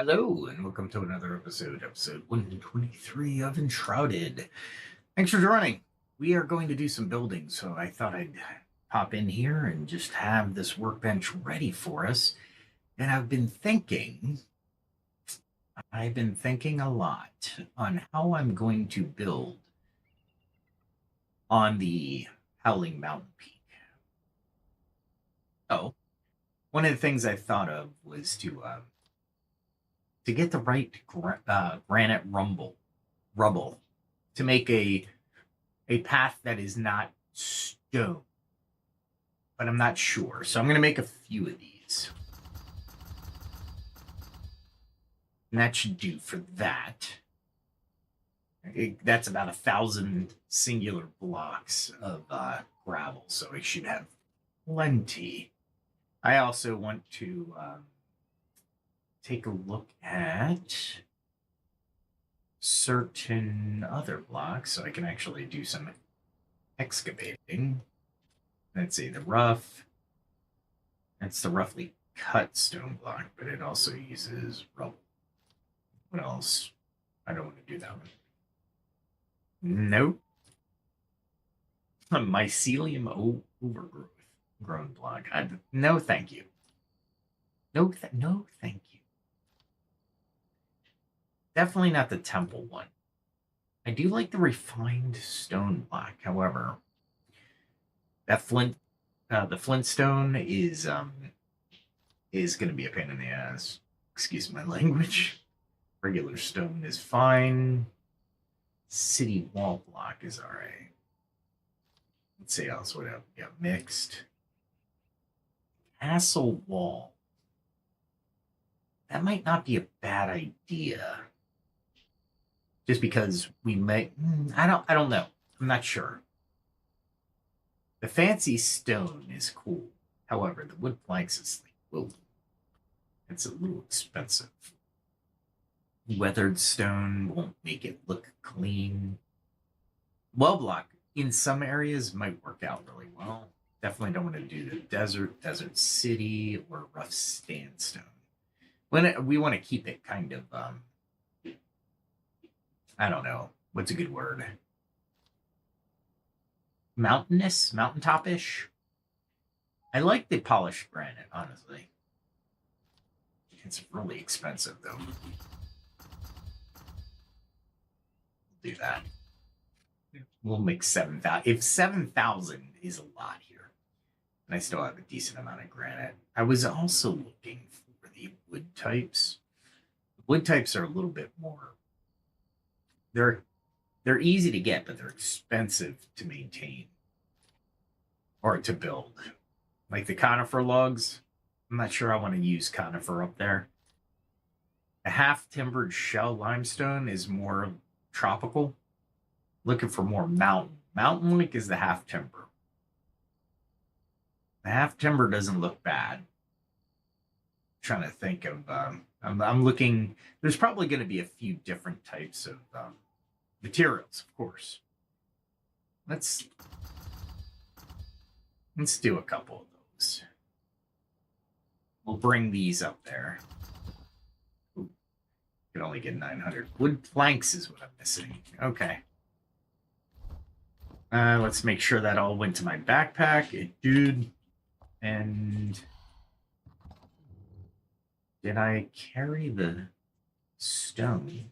Hello, and welcome to another episode 123 of Enshrouded. Thanks for joining. We are going to do some building, so I thought I'd pop in here and just have this workbench ready for us. And I've been thinking a lot on how I'm going to build on the Howling Mountain peak. Oh, one of the things I thought of was to get the right granite rubble to make a path that is not stone. But I'm not sure. So I'm going to make a few of these. And that should do for that. That's about 1,000 singular blocks of gravel. So we should have plenty. I also want to take a look at certain other blocks so I can actually do some excavating. Let's see, the rough. That's the roughly cut stone block, but it also uses rubble. What else? I don't want to do that one. Nope. A mycelium overgrown block. No, thank you. No, thank you. Definitely not the temple one. I do like the refined stone block. However, that the flintstone is going to be a pain in the ass. Excuse my language. Regular stone is fine. City wall block is all right. Let's see else. What else? Yeah, mixed. Castle wall. That might not be a bad idea. Just because we may, I don't know. I'm not sure. The fancy stone is cool. However, the wood planks is like, whoa, it's a little expensive. Weathered stone won't make it look clean. Well block in some areas might work out really well. Definitely don't want to do the desert city, or rough sandstone. We want to keep it kind of, I don't know. What's a good word? Mountainous? Mountaintop-ish? I like the polished granite, honestly. It's really expensive, though. We'll do that. We'll make 7,000. If 7,000 is a lot here, and I still have a decent amount of granite. I was also looking for the wood types. The wood types are a little bit more... They're easy to get, but they're expensive to maintain or to build. Like the conifer logs, I'm not sure I want to use conifer up there. A half-timbered shell limestone is more tropical. Looking for more mountain. Mountain like is the half-timber. The half-timber doesn't look bad. I'm trying to think of... I'm looking... There's probably going to be a few different types of... materials, of course. Let's do a couple of those. We'll bring these up there. Ooh, can only get 900. Wood planks is what I'm missing. Okay. Let's make sure that all went to my backpack. It did. And did I carry the stone?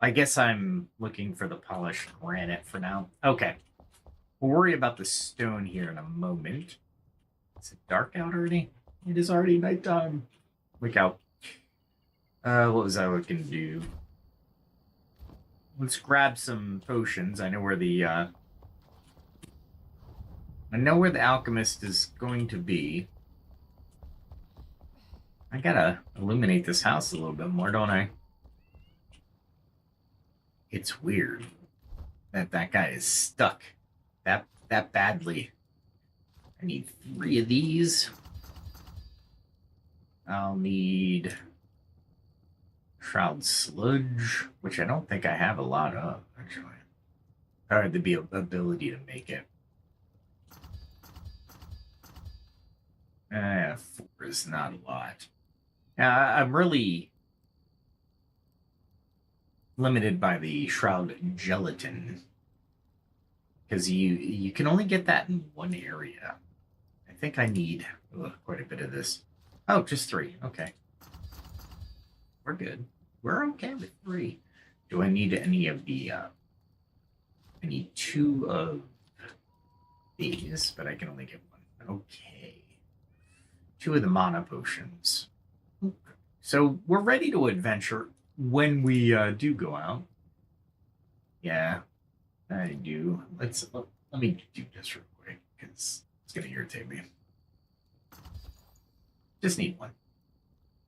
I guess I'm looking for the polished granite for now. Okay. We'll worry about the stone here in a moment. Is it dark out already? It is already nighttime. Look out. What was I looking to do? Let's grab some potions. I know where the alchemist is going to be. I gotta illuminate this house a little bit more, don't I? It's weird that guy is stuck that badly. I need 3 of these. I'll need shroud sludge, which I don't think I have a lot of, actually. Or the ability to make it. 4 is not a lot. I'm really limited by the shroud gelatin because you can only get that in one area. I think I need quite a bit of this. Oh, just 3. Okay. We're good. We're okay with 3. Do I need any of the... I need 2 of these, but I can only get 1. Okay. 2 of the mana potions. So we're ready to adventure when we do go out. Yeah, I do. Let me do this real quick because it's going to irritate me. Just need 1.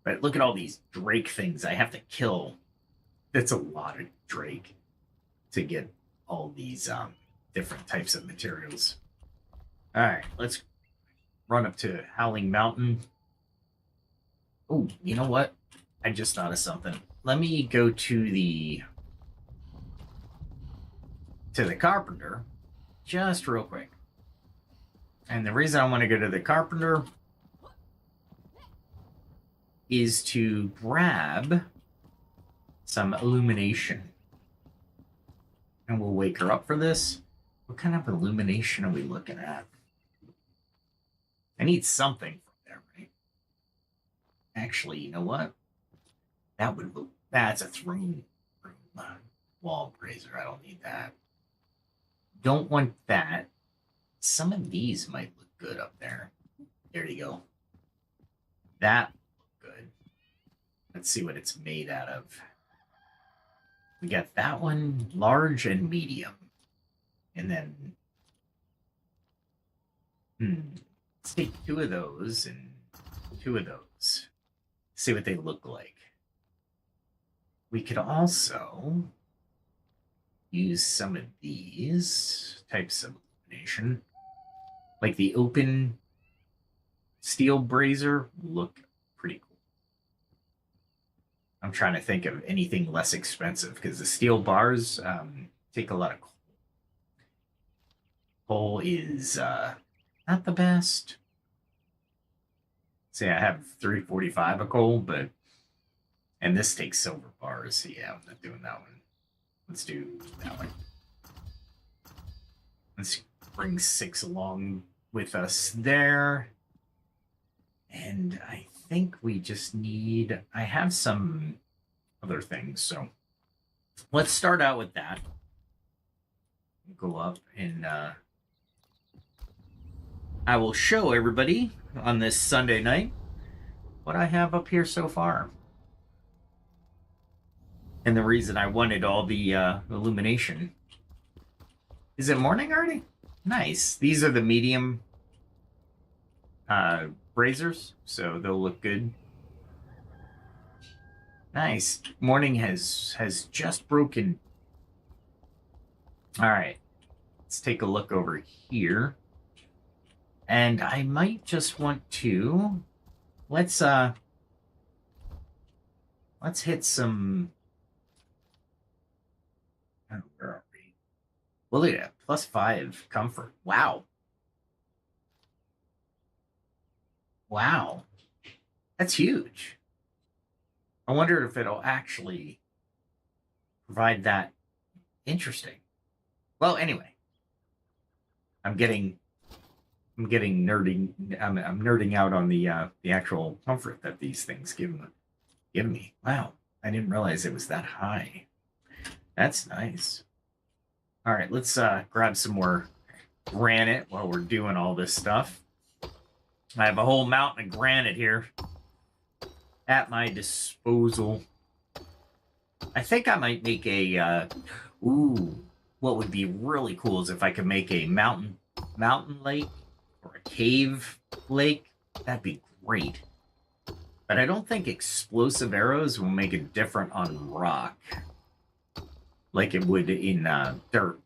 But look at all these Drake things I have to kill. That's a lot of Drake to get all these different types of materials. All right, let's run up to Howling Mountain. Oh, you know what? I just thought of something. Let me go to the carpenter just real quick. And the reason I want to go to the carpenter is to grab some illumination. And we'll wake her up for this. What kind of illumination are we looking at? I need something from there, right? Actually, you know what? That's a throne room wall braiser. I don't need that. Don't want that. Some of these might look good up there. There you go. That good. Let's see what it's made out of. We got that one, large and medium. And then let's take 2 of those and 2 of those. See what they look like. We could also use some of these types of illumination. Like the open steel brazier look pretty cool. I'm trying to think of anything less expensive because the steel bars take a lot of coal. Coal is not the best. See, I have 345 of coal, and this takes silver bars. Yeah, I'm not doing that one. Let's do that one. Let's bring 6 along with us there. And I think we just need... I have some other things, so let's start out with that. Go up and I will show everybody on this Sunday night what I have up here so far. And the reason I wanted all the illumination. Is it morning already? Nice. These are the medium braziers, so they'll look good. Nice. Morning has just broken. All right. Let's take a look over here. And I might just want to let's hit some... Oh, where are we? Well, look at that. +5 comfort. Wow. Wow. That's huge. I wonder if it'll actually provide that. Interesting. Well, anyway. I'm nerding out on the actual comfort that these things give me. Wow. I didn't realize it was that high. That's nice. All right, let's grab some more granite while we're doing all this stuff. I have a whole mountain of granite here at my disposal. I think I might make a... what would be really cool is if I could make a mountain lake or a cave lake. That'd be great. But I don't think explosive arrows will make it different on rock like it would in dirt.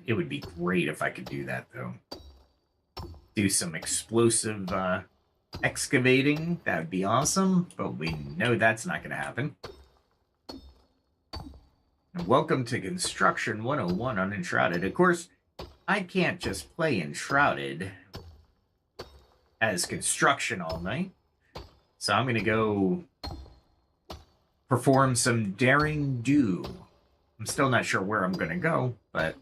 It would be great if I could do that, though. Do some explosive excavating. That would be awesome, but we know that's not going to happen. And welcome to Construction 101 on Enshrouded. Of course, I can't just play Enshrouded as construction all night. So I'm going to go perform some daring do. I'm still not sure where I'm going to go, but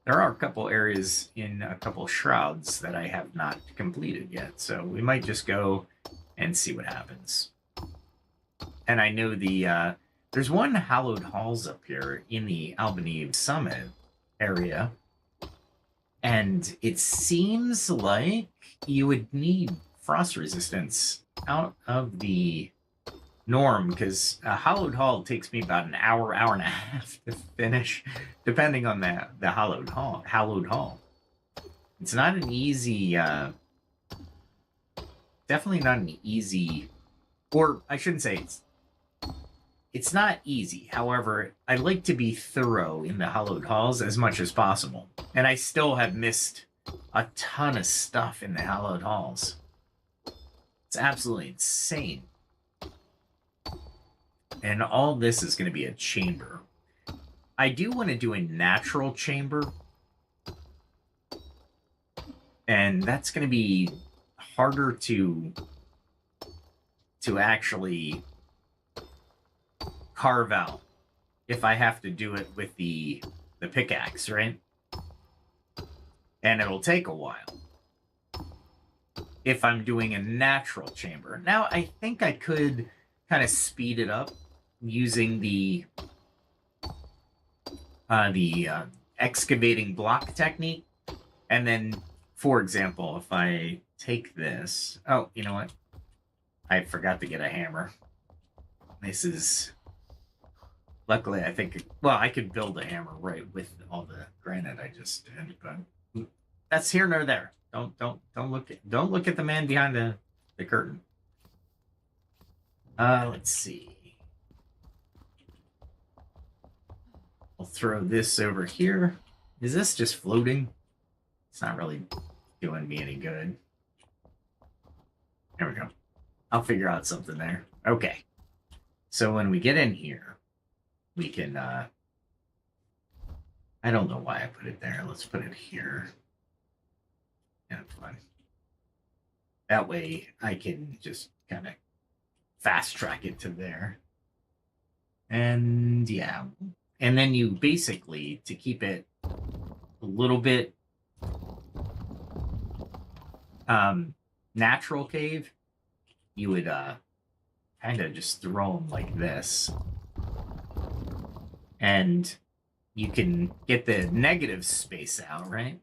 there are a couple areas in a couple shrouds that I have not completed yet. So we might just go and see what happens. And I know there's one hallowed halls up here in the Albanese Summit area. And it seems like you would need frost resistance out of the norm, because a hallowed hall takes me about an hour and a half to finish, depending on the hallowed hall. It's not an easy, definitely not an easy, or I shouldn't say it's not easy. However, I like to be thorough in the hallowed halls as much as possible. And I still have missed a ton of stuff in the hallowed halls. It's absolutely insane. And all this is going to be a chamber. I do want to do a natural chamber. And that's going to be harder to actually carve out if I have to do it with the pickaxe, right? And it'll take a while if I'm doing a natural chamber. Now, I think I could kind of speed it up using the excavating block technique. And then, for example, if I take this... Oh, you know what? I forgot to get a hammer. This is... Luckily, I think... Well, I could build a hammer right with all the granite I just did, but that's here nor there. Don't look at the man behind the curtain. Let's see. I'll throw this over here. Is this just floating? It's not really doing me any good. There we go. I'll figure out something there. Okay. So when we get in here, we can, I don't know why I put it there. Let's put it here. Yeah, fine. That way I can just kind of fast track it to there. And yeah. And then you basically, to keep it a little bit natural cave, you would kind of just throw them like this. And you can get the negative space out, right?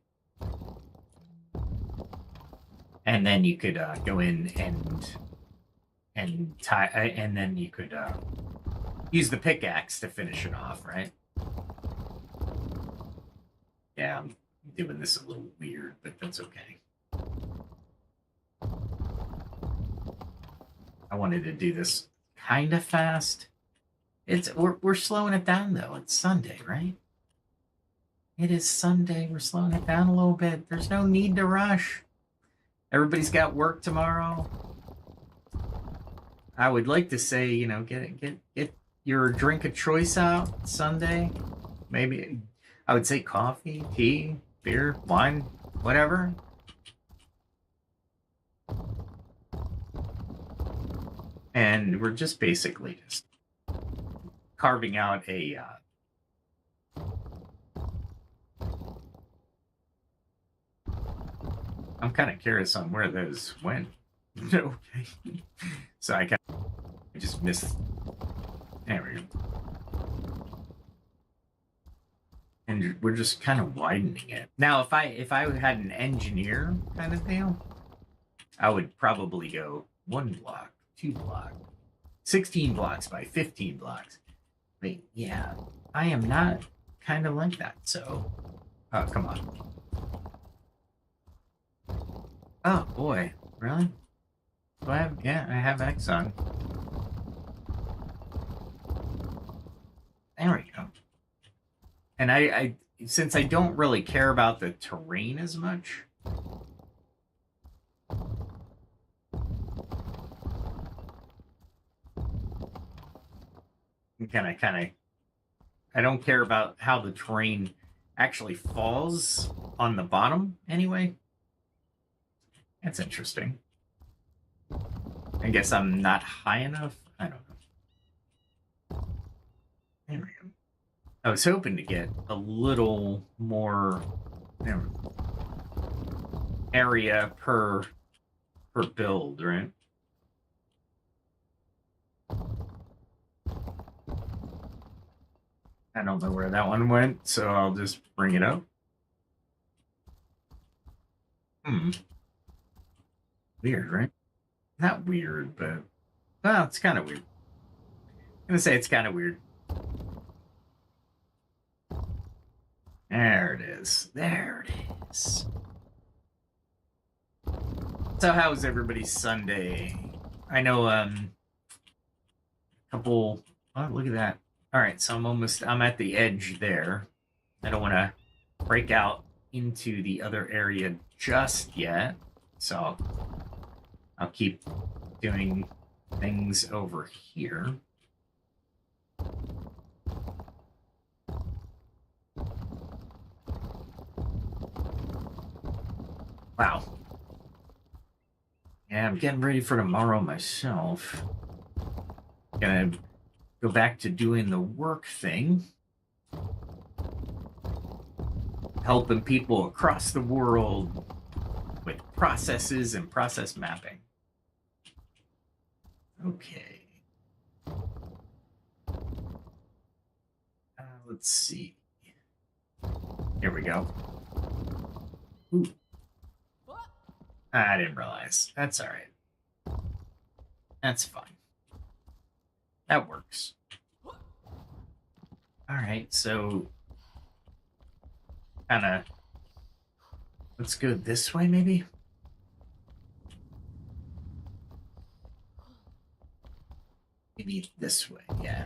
And then you could go in and tie, and then you could use the pickaxe to finish it off, right? Yeah, I'm doing this a little weird, but that's okay. I wanted to do this kind of fast. We're slowing it down though. It's Sunday, right? It is Sunday. We're slowing it down a little bit. There's no need to rush. Everybody's got work tomorrow. I would like to say, you know, get your drink of choice out Sunday. Maybe I would say coffee, tea, beer, wine, whatever. And we're just basically just carving out a I'm kind of curious on where those went. Okay. So I just missed. There we go. And we're just kind of widening it. Now, if I had an engineer kind of deal, I would probably go 1 block, 2 block, 16 blocks by 15 blocks. But yeah, I am not kind of like that. So, oh, come on. Oh boy, really? Do I have? Yeah, I have X on. There we go. And I since I don't really care about the terrain as much, I don't care about how the terrain actually falls on the bottom anyway. That's interesting. I guess I'm not high enough. I don't know. There we go. I was hoping to get a little more area per build, right? I don't know where that one went, so I'll just bring it up. Weird, right? Not weird, but well, it's kind of weird. I'm gonna say it's kind of weird. There it is. There it is. So how's everybody's Sunday? I know couple. Oh, look at that. All right, so I'm at the edge there. I don't want to break out into the other area just yet, so I'll keep doing things over here. Wow. Yeah, I'm getting ready for tomorrow myself. Gonna go back to doing the work thing. Helping people across the world with processes and process mapping. Okay. Let's see. Here we go. Ooh. I didn't realize. That's all right. That's fine. That works. All right, so kind of let's go this way, maybe. Maybe this way, yeah.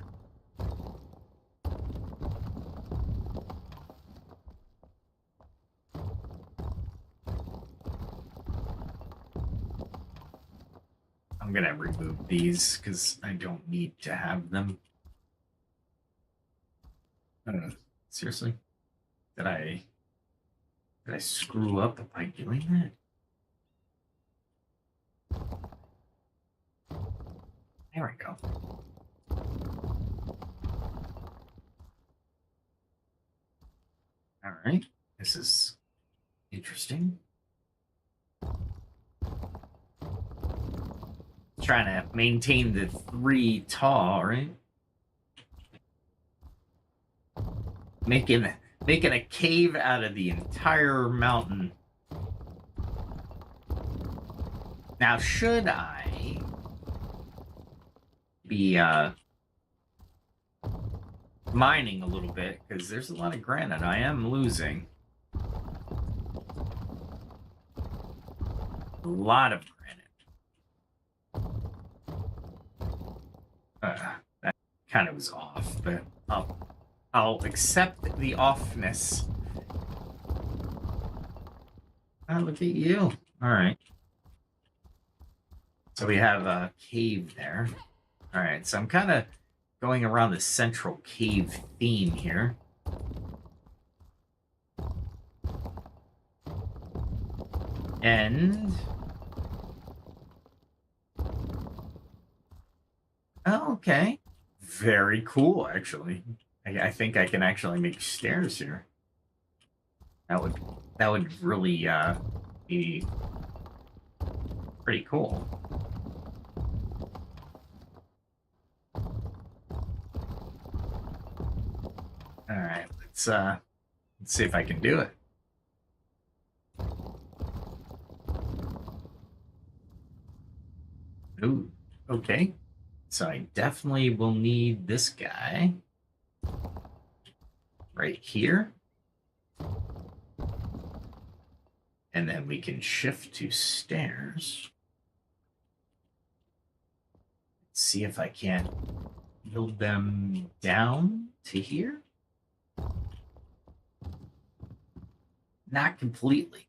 I'm gonna remove these because I don't need to have them. Seriously? Did I screw up by doing that? There we go. All right, this is interesting. Trying to maintain the 3 tall, right? Making a cave out of the entire mountain. Now, should I be mining a little bit, because there's a lot of granite I am losing. A lot of granite. That kind of was off, but I'll accept the offness. Oh, look at you. All right. So we have a cave there. All right, so I'm kind of going around the central cave theme here. And oh, okay. Very cool, actually. I think I can actually make stairs here. That would really be pretty cool. All right, let's see if I can do it. Ooh, okay. So I definitely will need this guy right here. And then we can shift to stairs. Let's see if I can't build them down to here. Not completely.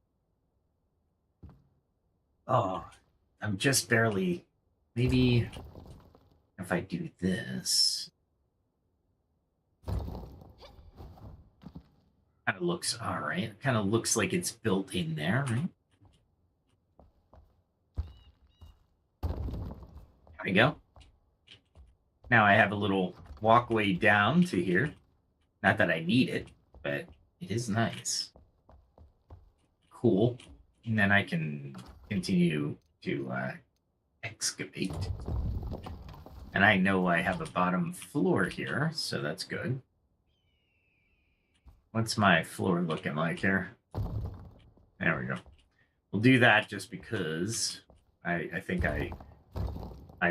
Oh, I'm just barely. Maybe if I do this. Kind of looks all right. Kind of looks like it's built in there, right? There we go. Now I have a little walkway down to here. Not that I need it, but it is nice. Cool. And then I can continue to excavate. And I know I have a bottom floor here, so that's good. What's my floor looking like here? There we go. We'll do that just because I think I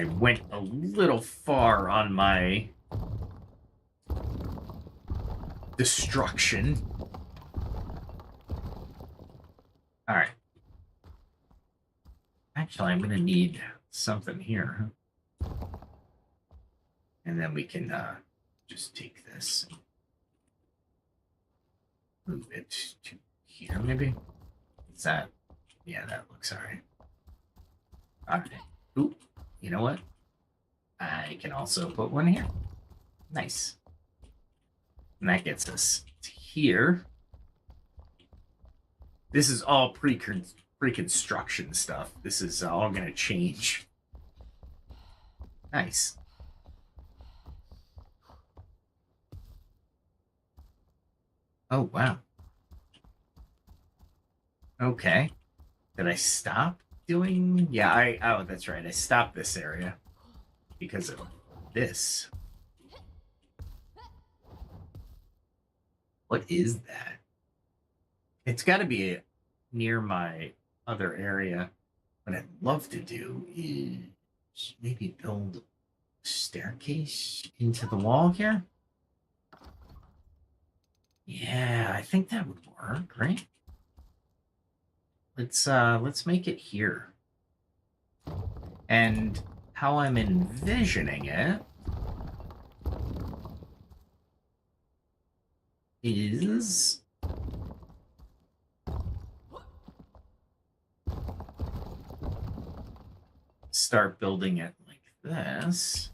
went a little far on my destruction. All right. Actually, I'm going to need something here. And then we can just take this and move it to here, maybe. Is that? Yeah, that looks all right. All right. Ooh, you know what? I can also put one here. Nice. And that gets us to here. This is all pre-construction stuff. This is all going to change. Nice. Oh, wow. Okay. Did I stop doing? Yeah, oh, that's right. I stopped this area because of this. What is that? It's got to be near my other area. What I'd love to do is maybe build a staircase into the wall here. Yeah, I think that would work, right? Let's make it here. And how I'm envisioning it is start building it like this.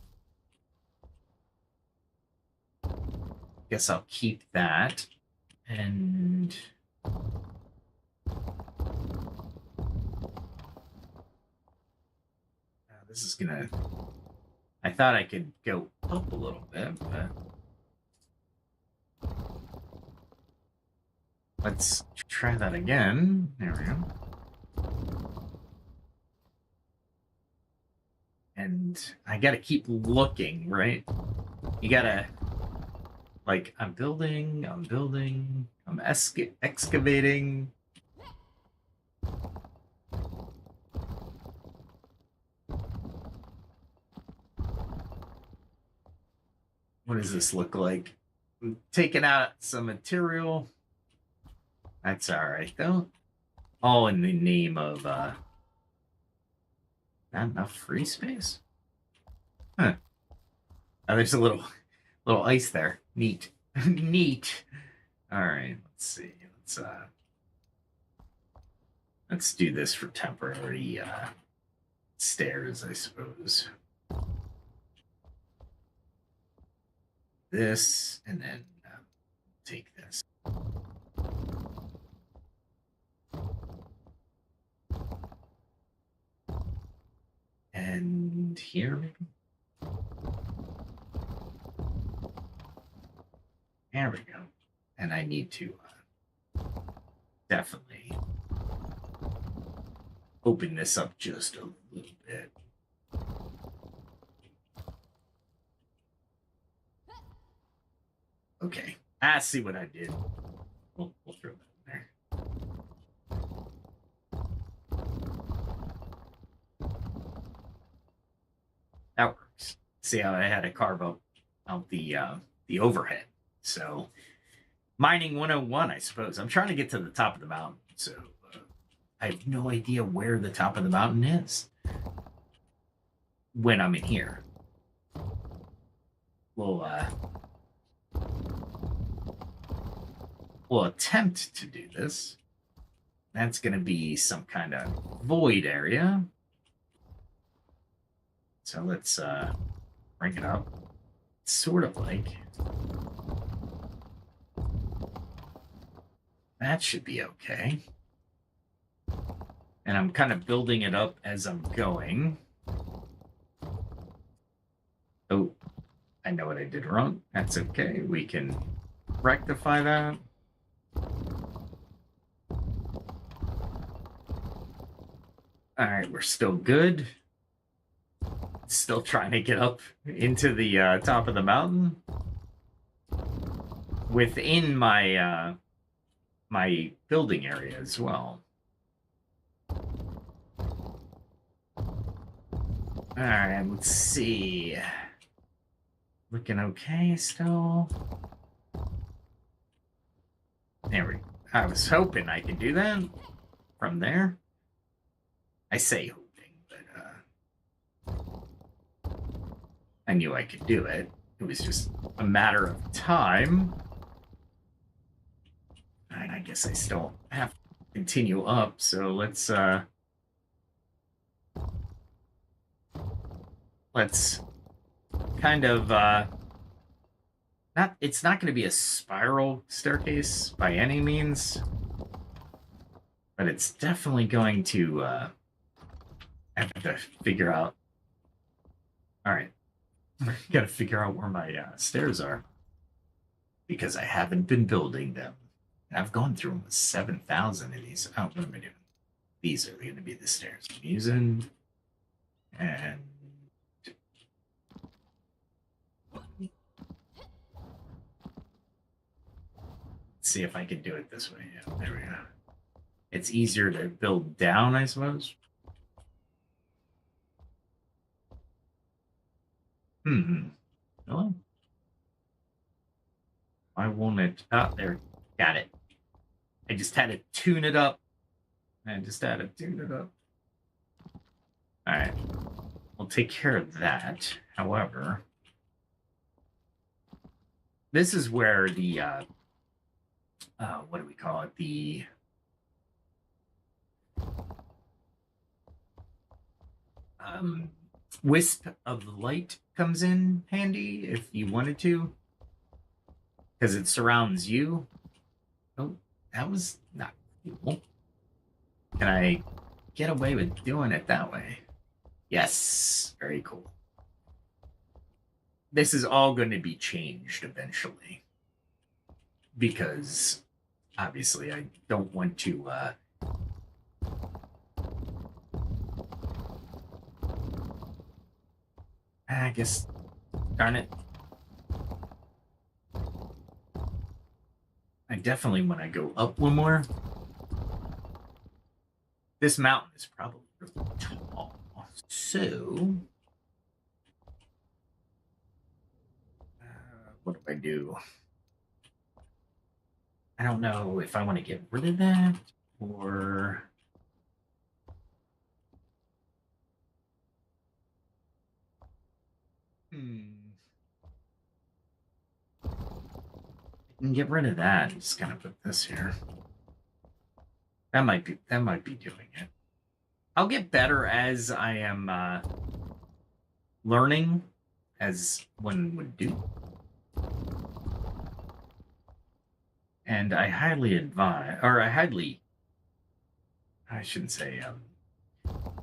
Guess I'll keep that. And this is gonna, I thought I could go up a little bit, but let's try that again. There we go. And I gotta keep looking, right? You gotta, like, I'm building, I'm excavating. What does this look like? I'm taking out some material. That's all right, though. All in the name of, not enough free space? Huh. Oh, there's a little ice there. Neat. Neat. All right, let's see. Let's do this for temporary stairs, I suppose. This, and then take this. And here, maybe? There we go. And I need to definitely open this up just a little bit. Okay, I see what I did. We'll throw that in there. That works. See how I had to carve out the overhead. So, mining 101, I suppose. I'm trying to get to the top of the mountain, so I have no idea where the top of the mountain is when I'm in here. We'll attempt to do this. That's going to be some kind of void area. So let's bring it up. It's sort of like that should be okay. And I'm kind of building it up as I'm going. I know what I did wrong. That's okay. We can rectify that. All right, we're still good. Still trying to get up into the top of the mountain. Within my my building area as well. All right, let's see. Looking okay still. There we go. I was hoping I could do that from there. I say hoping, but I knew I could do it. It was just a matter of time. And I guess I still have to continue up, so let's kind of it's not going to be a spiral staircase by any means, but it's definitely going to have to figure out. All right, got to figure out where my stairs are, because I haven't been building them. I've gone through almost 7,000 of these. Oh, what am I doing? These are going to be the stairs I'm using. And let's see if I can do it this way. Yeah, there we go. It's easier to build down, I suppose. Hello? Why won't it? Oh, there. Got it. I just had to tune it up. All right. We'll take care of that. However, this is where the what do we call it? The wisp of light comes in handy if you wanted to, because it surrounds you. Oh, that was not cool. Can I get away with doing it that way? Yes, very cool. This is all going to be changed eventually, because obviously I don't want to I guess, darn it. I definitely want to go up one more. This mountain is probably really tall, so what do I do? I don't know if I want to get rid of that or I can get rid of that and just kind of put this here. That might be doing it. I'll get better as I am learning, as one would do. And I highly advise, or I shouldn't say,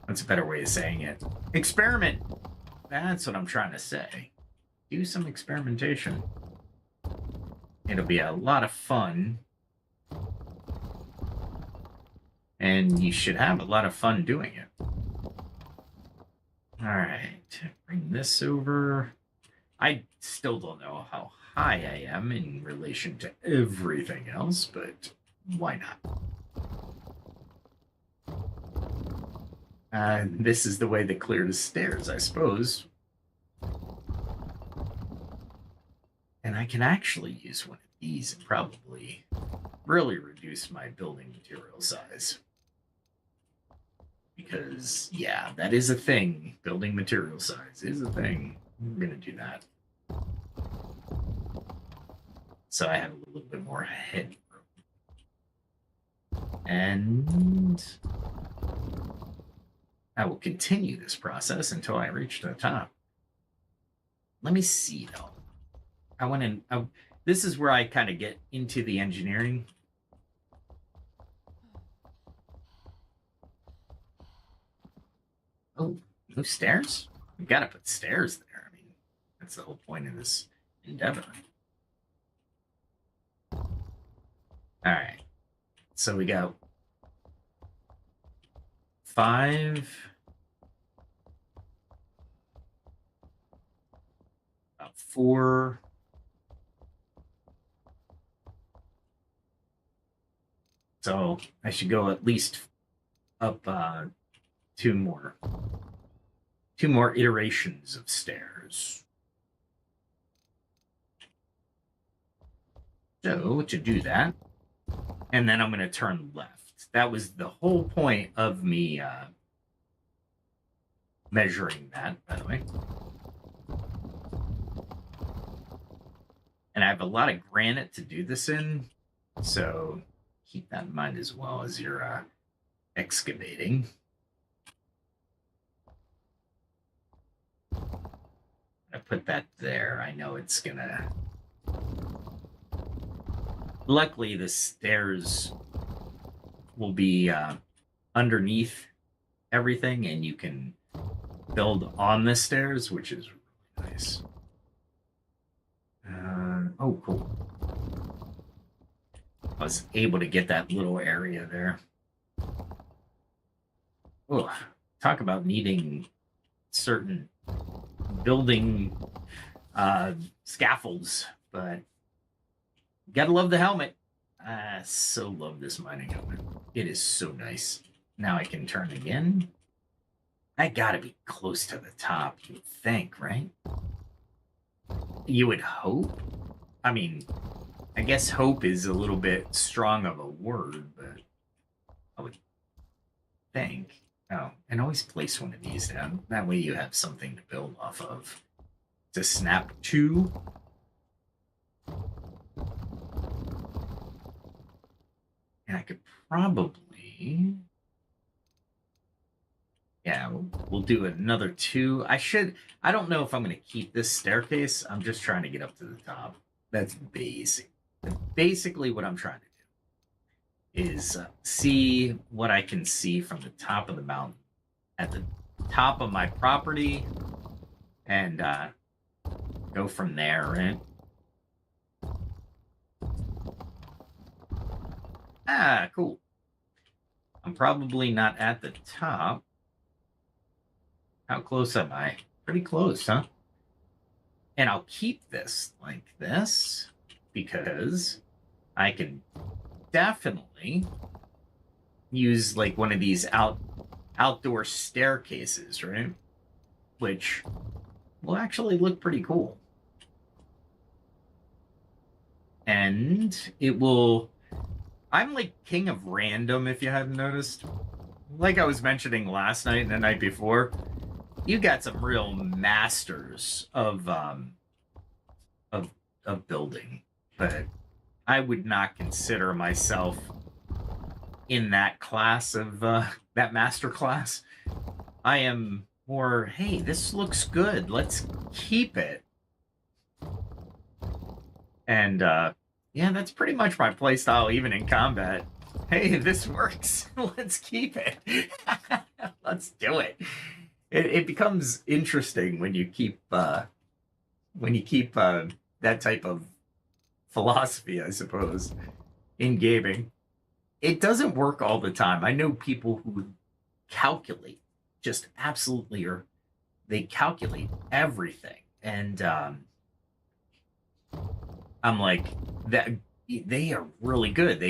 that's a better way of saying it. Experiment. That's what I'm trying to say. Do some experimentation. It'll be a lot of fun. And you should have a lot of fun doing it. All right, bring this over. I still don't know how high I am in relation to everything else, but why not? This is the way to clear the stairs, I suppose. And I can actually use one of these and probably really reduce my building material size. Because, yeah, that is a thing. Building material size is a thing. I'm going to do that. So I have a little bit more headroom. And I will continue this process until I reach the top. Let me see, though. I want to... this is where I kind of get into the engineering. Oh, no stairs? We gotta put stairs there. I mean, That's the whole point of this endeavor. All right. So we got 5. About 4. So I should go at least up 2 more. 2 more iterations of stairs. So to do that, and then I'm going to turn left. That was the whole point of me measuring that, by the way. And I have a lot of granite to do this in, so keep that in mind as well as you're excavating. I put that there. I know it's gonna... Luckily, the stairs will be underneath everything, and you can build on the stairs, which is really nice. Oh, cool. I was able to get that little area there. Oh, talk about needing certain building scaffolds, but gotta love the helmet. I so love this mining helmet. It is so nice. Now I can turn again. I gotta be close to the top, you would think, right? You would hope. I mean, I guess hope is a little bit strong of a word, but I would think. Oh, and always place one of these down. That way you have something to build off of. To snap to. And I could probably... Yeah, we'll do another 2. I don't know if I'm going to keep this staircase. I'm just trying to get up to the top. That's basically what I'm trying to do. Is see what I can see from the top of the mountain. At the top of my property. And go from there, right? Ah, cool. I'm probably not at the top. How close am I? Pretty close, huh? And I'll keep this like this because I can definitely use like one of these outdoor staircases, right? Which will actually look pretty cool. And it will... I'm like king of random, if you hadn't noticed. Like I was mentioning last night and the night before, you got some real masters of building, but I would not consider myself in that class of that master class. I am more, hey, this looks good. Let's keep it. And yeah, that's pretty much my playstyle, even in combat. Hey, this works. Let's keep it. Let's do it. It becomes interesting when you keep that type of philosophy, I suppose, in gaming. It doesn't work all the time. I know people who calculate, just absolutely, or they calculate everything, and I'm like, that they are really good.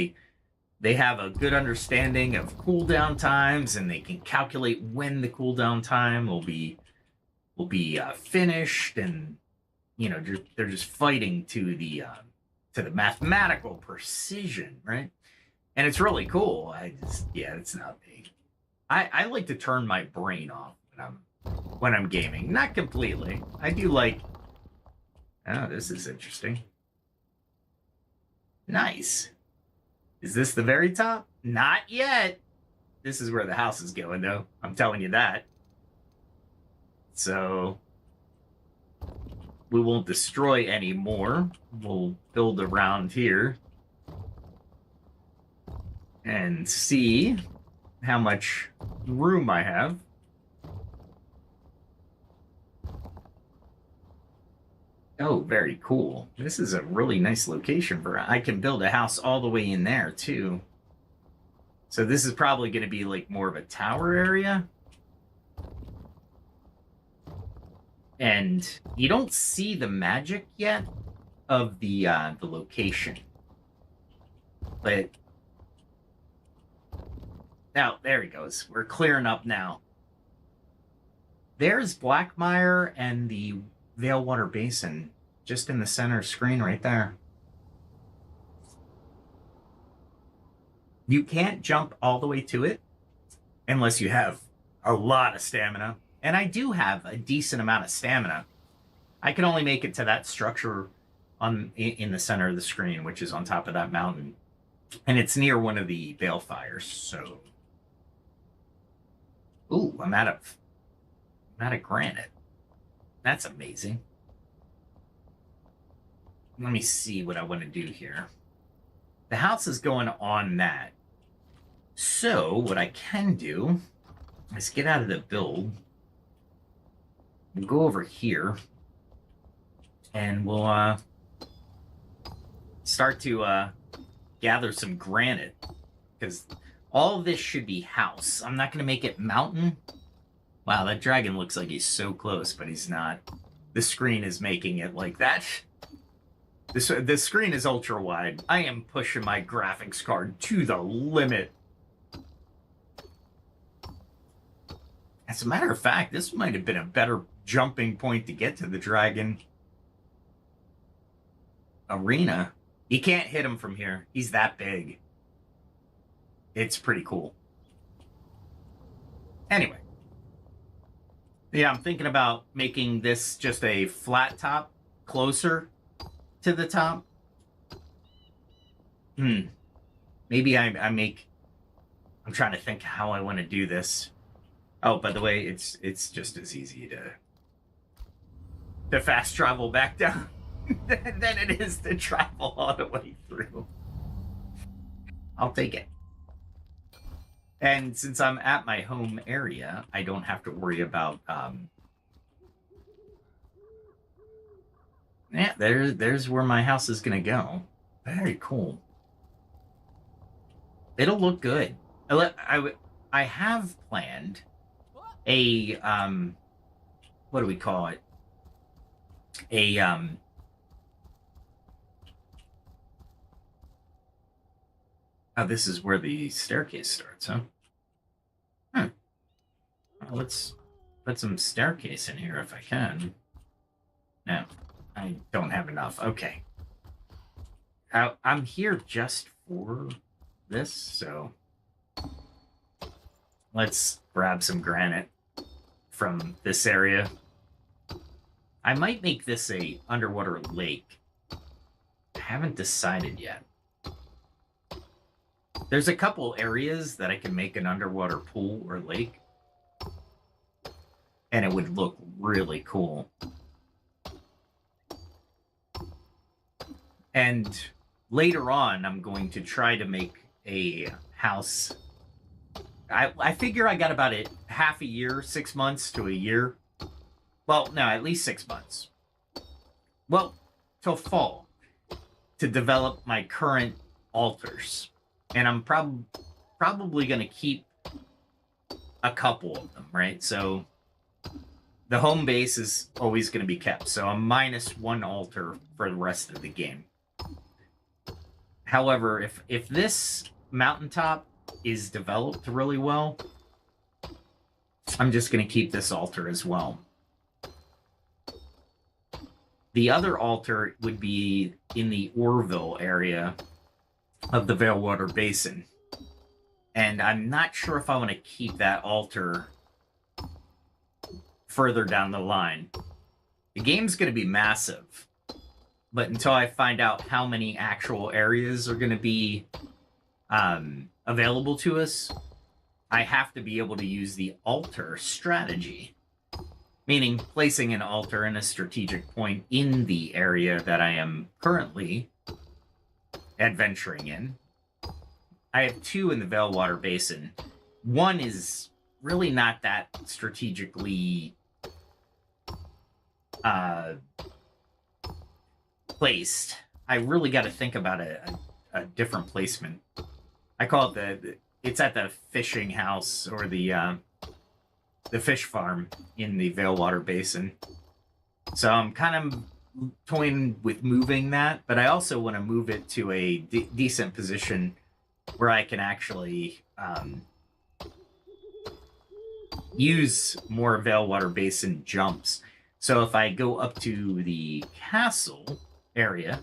They have a good understanding of cooldown times, and they can calculate when the cooldown time will be finished, and you know, they're just fighting to the mathematical precision, right? And it's really cool. It's not me. I like to turn my brain off when I'm gaming. Not completely. I do like. Oh, this is interesting. Nice. Is this the very top? Not yet. This is where the house is going, though. I'm telling you that. So we won't destroy any more. We'll build around here and see how much room I have. Oh, very cool. This is a really nice location for... I can build a house all the way in there, too. So this is probably going to be, like, more of a tower area. And you don't see the magic yet of the location. But... Now, there he goes. We're clearing up now. There's Blackmire and the Veilwater Basin just in the center screen right there. You can't jump all the way to it unless you have a lot of stamina. And I do have a decent amount of stamina. I can only make it to that structure in the center of the screen, which is on top of that mountain. And it's near one of the balefires, so... Ooh, I'm out of granite. That's amazing. Let me see what I want to do here. The house is going on that. So, what I can do is get out of the build. We'll go over here. And we'll start to gather some granite. Because all of this should be house. I'm not going to make it mountain. Wow, that dragon looks like he's so close, but he's not. The screen is making it like that. This screen is ultra wide. I am pushing my graphics card to the limit. As a matter of fact, this might have been a better jumping point to get to the dragon arena. You can't hit him from here. He's that big. It's pretty cool. Anyway. Yeah, I'm thinking about making this just a flat top closer to the top. Maybe I'm trying to think how I want to do this. Oh, by the way, it's just as easy to fast travel back down than it is to travel all the way through. I'll take it. And since I'm at my home area, I don't have to worry about... Yeah, there's where my house is going to go. Very cool. It'll look good. I have planned a... what do we call it? A... Oh, this is where the staircase starts, huh? Well, let's put some staircase in here if I can. No, I don't have enough. Okay. I'm here just for this, so... Let's grab some granite from this area. I might make this a underwater lake. I haven't decided yet. There's a couple areas that I can make an underwater pool or lake. And it would look really cool. And later on, I'm going to try to make a house. I figure I got about half a year, 6 months to a year. Well, no, at least 6 months. Well, till fall to develop my current altars. And I'm probably going to keep a couple of them, right? So the home base is always going to be kept. So I'm minus 1 altar for the rest of the game. However, if this mountaintop is developed really well, I'm just going to keep this altar as well. The other altar would be in the Orville area of the Veilwater Basin. And I'm not sure if I want to keep that altar further down the line. The game's going to be massive. But until I find out how many actual areas are going to be available to us, I have to be able to use the altar strategy. Meaning placing an altar in a strategic point in the area that I am currently adventuring in. I have 2 in the Veilwater Basin. 1 is really not that strategically placed, I really got to think about a different placement. I call it it's at the fishing house or the fish farm in the Veilwater Basin. So I'm kind of toying with moving that, but I also want to move it to a decent position where I can actually use more Veilwater Basin jumps. So if I go up to the castle area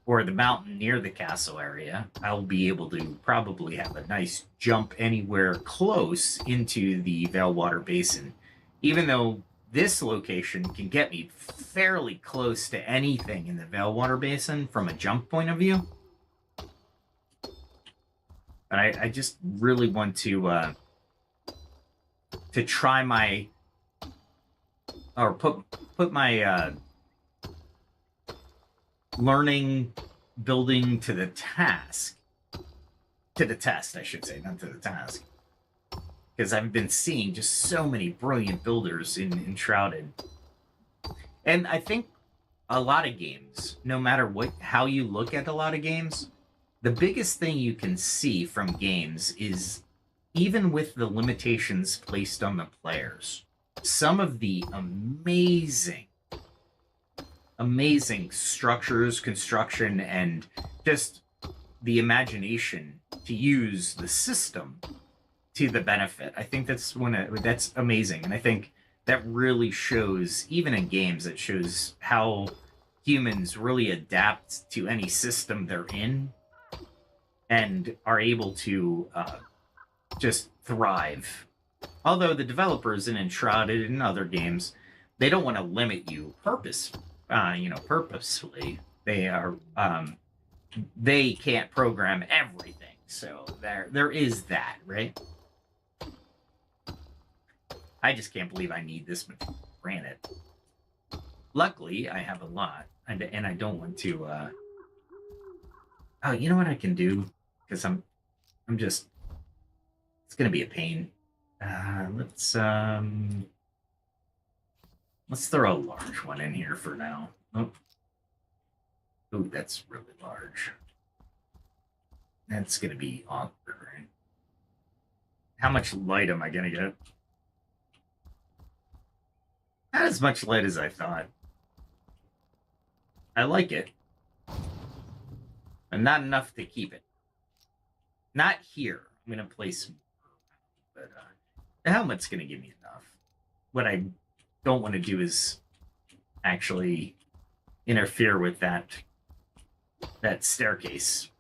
or the mountain near the castle area, I'll be able to probably have a nice jump anywhere close into the Veilwater Basin. Even though this location can get me fairly close to anything in the Veilwater Basin from a jump point of view. But I just really want to try my, or put my learning building to the test, I should say, not to the task. Because I've been seeing just so many brilliant builders in Enshrouded. And I think a lot of games, no matter how you look at a lot of games, the biggest thing you can see from games is, even with the limitations placed on the players, some of the amazing structures, construction, and just the imagination to use the system to the benefit. I think that's that's amazing, and I think that really shows, even in games, it shows how humans really adapt to any system they're in and are able to just thrive. Although the developers in Enshrouded and other games, they don't want to limit you purposefully. They can't program everything, so there is that, right? I just can't believe I need this much granite. Luckily, I have a lot, and I don't want to. Oh, you know what I can do? Because I'm just. It's gonna be a pain. Let's throw a large one in here for now. Oh, ooh, that's really large. That's gonna be awkward, right? How much light am I gonna get? Not as much light as I thought. I like it, but not enough to keep it. Not here. I'm gonna place, but the helmet's gonna give me enough. What I don't want to do is actually interfere with that staircase.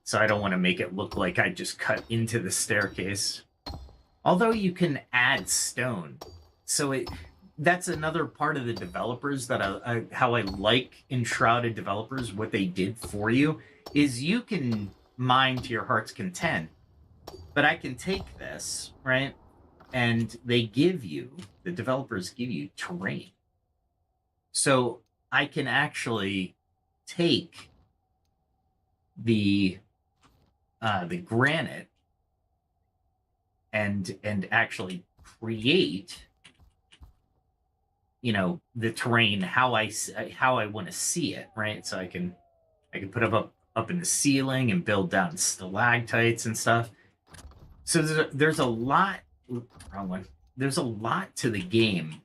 So I don't want to make it look like I just cut into the staircase. Although you can add stone. So that's another part of the developers that how I like Enshrouded developers. What they did for you is you can mine to your heart's content, but I can take this, right? And the developers give you terrain. So I can actually take the granite and actually create, the terrain how I want to see it, right? So I can put up in the ceiling and build down stalactites and stuff. So there's a lot. Wrong one. There's a lot to the game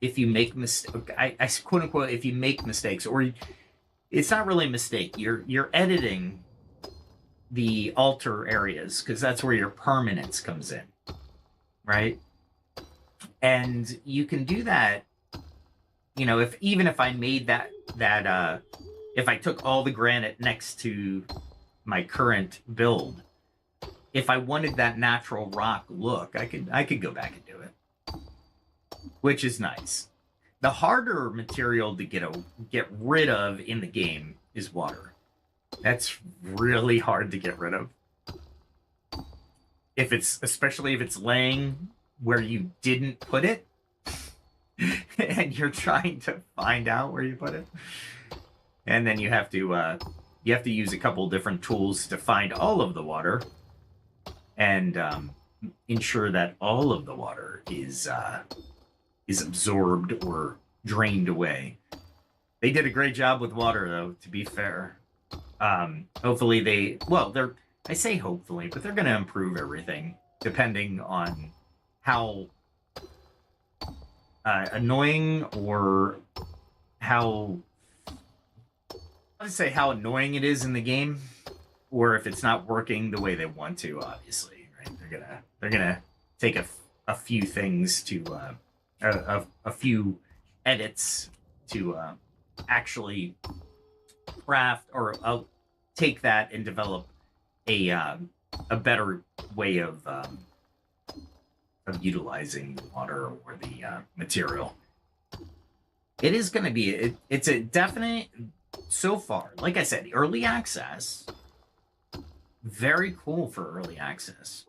if you make mistakes. I quote unquote, if you make mistakes, or it's not really a mistake. You're editing the altar areas because that's where your permanence comes in, right? And you can do that. If I made that if I took all the granite next to my current build, if I wanted that natural rock look, I could go back and do it, which is nice. The harder material to get rid of in the game is water. That's really hard to get rid of. Especially if it's laying where you didn't put it, and you're trying to find out where you put it, and then you have to use a couple different tools to find all of the water, and ensure that all of the water is absorbed or drained away. They did a great job with water, though, to be fair. Hopefully I say hopefully, but they're going to improve everything depending on how annoying or how annoying it is in the game, or if it's not working the way they want to. Obviously, right? They're gonna take a few things to a few edits to actually craft or take that and develop a better way of utilizing the water or the material. It is going to be it's a definite, so far, like I said, early access. Very cool for early access.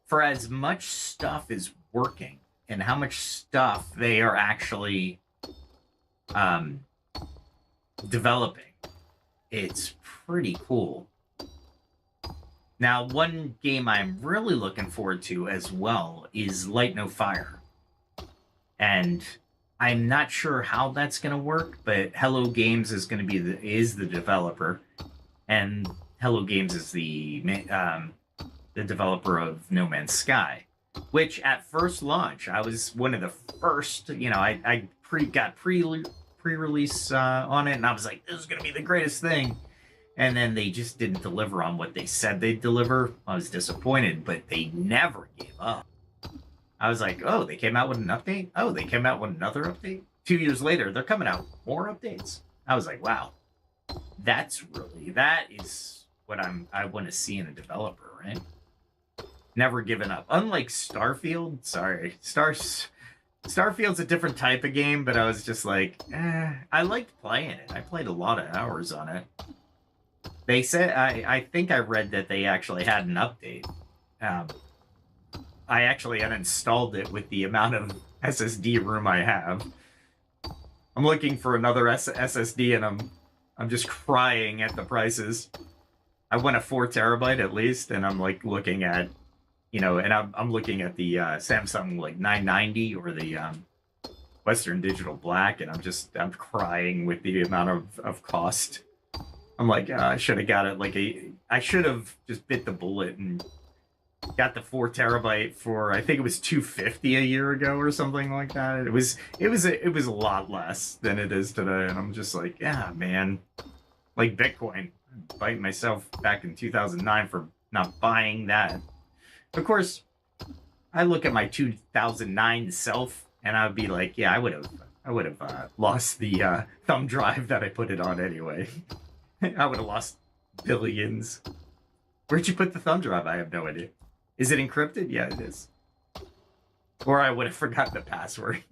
For as much stuff is working and how much stuff they are actually developing, it's pretty cool. Now, one game I'm really looking forward to as well is Light No Fire. And I'm not sure how that's going to work, but Hello Games is going to be the developer, and Hello Games is the developer of No Man's Sky, which at first launch I was one of the first. I got pre-release on it, and I was like, this is going to be the greatest thing. And then they just didn't deliver on what they said they'd deliver. I was disappointed, but they never gave up. I was like, oh, they came out with an update? Oh, they came out with another update? 2 years later, they're coming out with more updates. I was like, wow, that is what I want to see in a developer, right? Never given up. Unlike Starfield, Starfield's a different type of game, but I was just like, I liked playing it. I played a lot of hours on it. They said, I think I read that they actually had an update. I actually uninstalled it with the amount of SSD room I have. I'm looking for another SSD, and I'm just crying at the prices. I want a 4 terabyte at least, and I'm like looking at, and I'm looking at the Samsung like 990 or the Western Digital Black, and I'm crying with the amount of cost. I'm like, I should have got it I should have just bit the bullet and got the 4 terabyte for, I think it was $250 a year ago or something like that. It was a lot less than it is today, and I'm just like, yeah, man, like Bitcoin. I'm biting myself back in 2009 for not buying that. Of course, I look at my 2009 self, and I would be like, yeah, I would have lost the thumb drive that I put it on anyway. I would have lost billions. Where'd you put the thumb drive? I have no idea. Is it encrypted? Yeah, it is. Or I would have forgotten the password.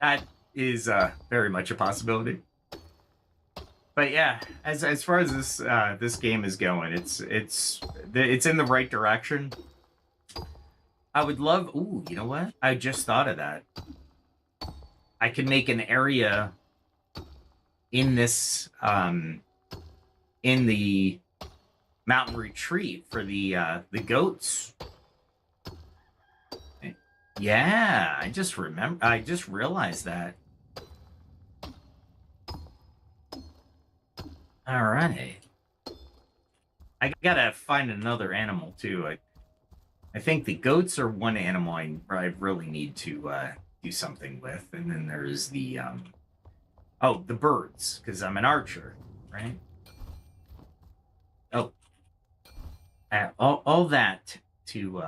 That is very much a possibility. But yeah, as far as this game is going, it's in the right direction. I would love. Ooh, you know what? I just thought of that. I could make an area in this in the mountain retreat for the goats. Yeah, I just realized that. All right. I gotta find another animal too. I think the goats are one animal I really need to do something with, and then there's the the birds, because I'm an archer, right? Oh, all that to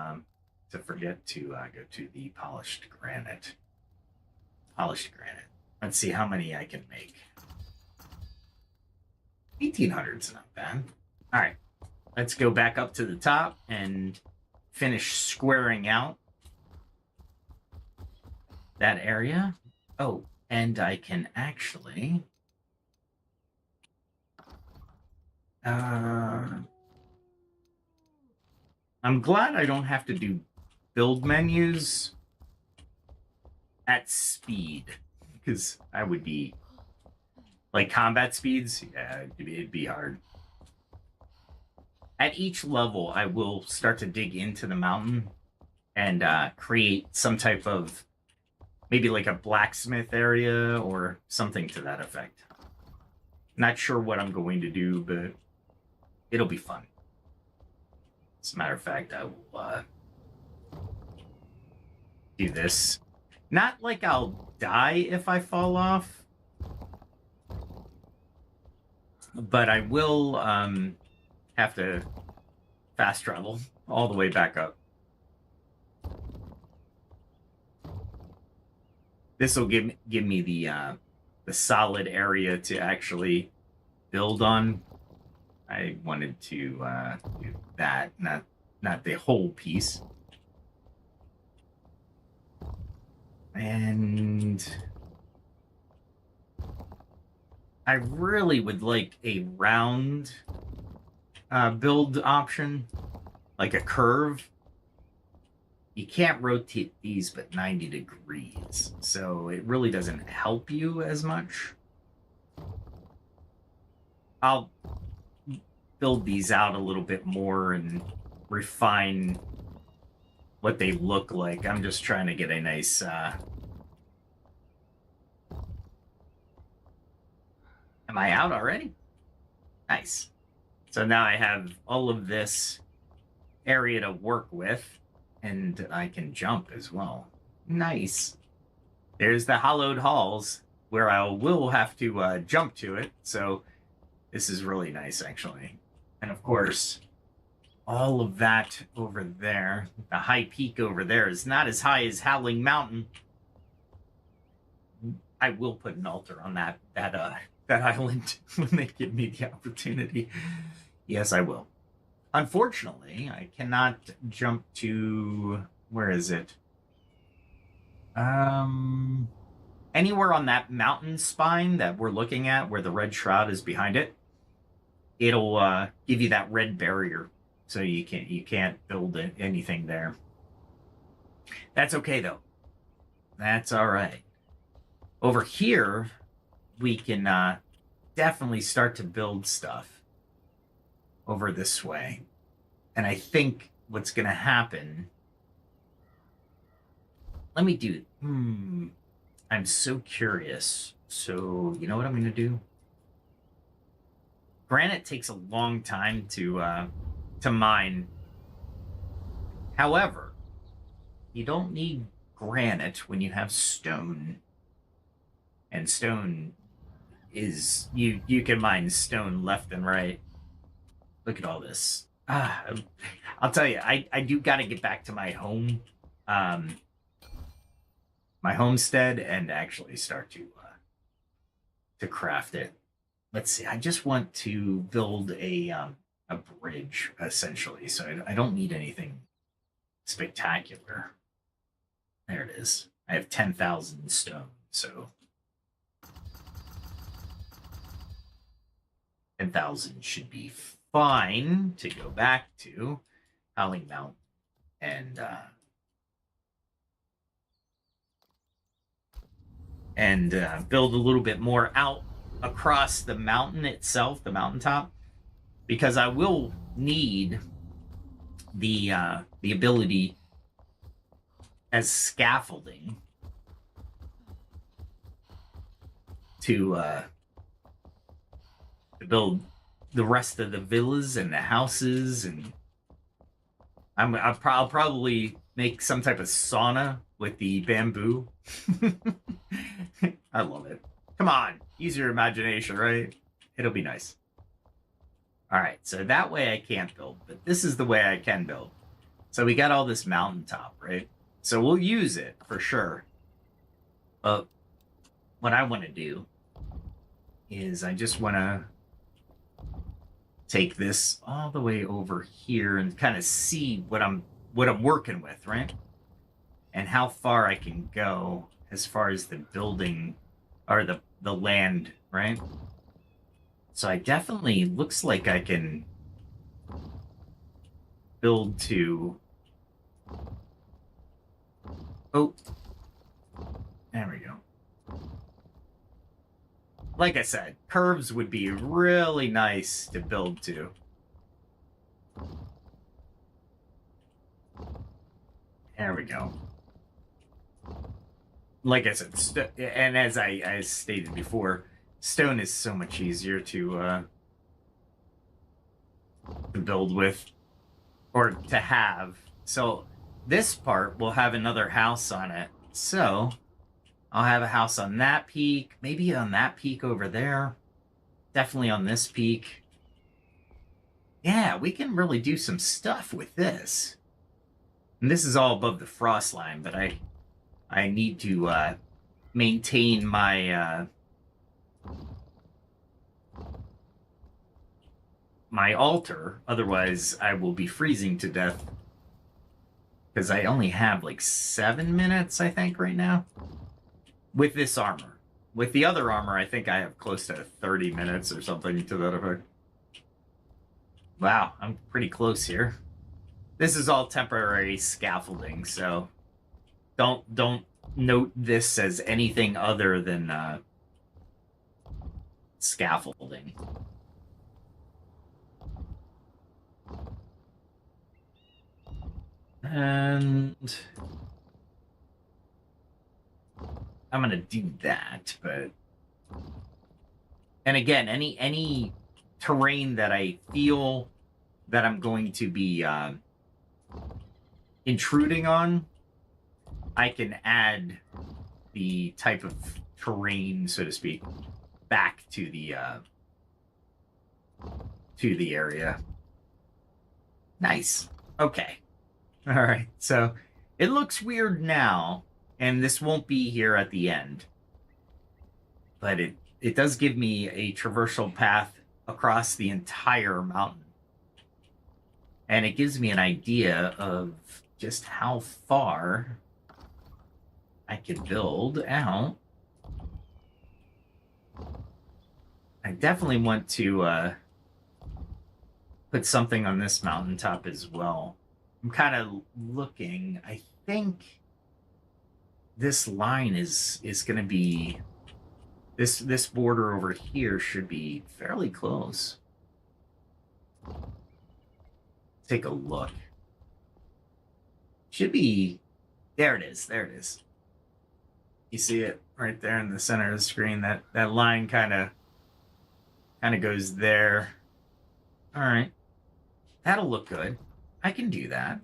forget to go to the polished granite. Let's see how many I can make. 1800's not bad. All right, let's go back up to the top and finish squaring out that area. Oh, and I can actually I'm glad I don't have to do build menus at speed, because I would be like combat speeds. Yeah, it'd be hard. At each level, I will start to dig into the mountain and create some type of maybe like a blacksmith area or something to that effect. Not sure what I'm going to do, but it'll be fun. As a matter of fact, I will do this. Not like I'll die if I fall off, but I will have to fast travel all the way back up. This will give me the solid area to actually build on. I wanted to do that, not the whole piece. And I really would like a round build option, like a curve. You can't rotate these but 90 degrees, so it really doesn't help you as much. I'll build these out a little bit more and refine what they look like. I'm just trying to get a nice am I out already? Nice. So now I have all of this area to work with, and I can jump as well. Nice. There's the hollowed halls where I will have to jump to it, so this is really nice, actually. And of course, all of that over there, the high peak over there, is not as high as Howling Mountain. I will put an altar on that island when they give me the opportunity. Yes, I will. Unfortunately, I cannot jump to... Where is it? Anywhere on that mountain spine that we're looking at, where the red shroud is behind it, it'll give you that red barrier, so you can't build anything there. That's okay though. That's all right. Over here, we can definitely start to build stuff over this way. And I think what's going to happen... Let me do... I'm so curious. So, you know what I'm going to do? Granite takes a long time to mine. However, you don't need granite when you have stone. And stone is... You can mine stone left and right. Look at all this. I'll tell you, I do got to get back to my home, my homestead, and actually start to craft it. Let's see. I just want to build a bridge, essentially. So I don't need anything spectacular. There it is. I have 10,000 stone, so 10,000 should be fine to go back to Howling Mountain and build a little bit more out across the mountain itself, the mountaintop, because I will need the ability as scaffolding to build the rest of the villas and the houses, and I'll probably make some type of sauna with the bamboo. I love it. Come on, use your imagination, right? It'll be nice. All right, so that way I can't build, but this is the way I can build. So we got all this mountaintop, right? So we'll use it for sure. But what I want to do is I just want to take this all the way over here and kind of see what I'm working with, right? And how far I can go as far as the building or the land, right? So I definitely looks like I can build to... Oh, there we go. Like I said, curves would be really nice to build to. There we go. like I said, and as I stated before, stone is so much easier to build with, or to have. So this part will have another house on it. So I'll have a house on that peak, maybe on that peak over there, definitely on this peak. Yeah, we can really do some stuff with this. And this is all above the frost line, but I need to maintain my my altar, otherwise I will be freezing to death. Because I only have like 7 minutes, I think, right now. With this armor. With the other armor, I think I have close to 30 minutes or something to that effect. Wow, I'm pretty close here. This is all temporary scaffolding, so don't note this as anything other than scaffolding. And I'm gonna do that, but and again, any terrain that I feel that I'm going to be intruding on, I can add the type of terrain, so to speak, back to the area. Nice. Okay. All right. So it looks weird now, and this won't be here at the end, but it does give me a traversal path across the entire mountain. And it gives me an idea of just how far I can build out. I definitely want to put something on this mountaintop as well. I'm kind of looking. I think this line is going to be... This border over here should be fairly close. Take a look. Should be... There it is. There it is. You see it right there in the center of the screen. That line kind of goes there. All right. That'll look good. I can do that.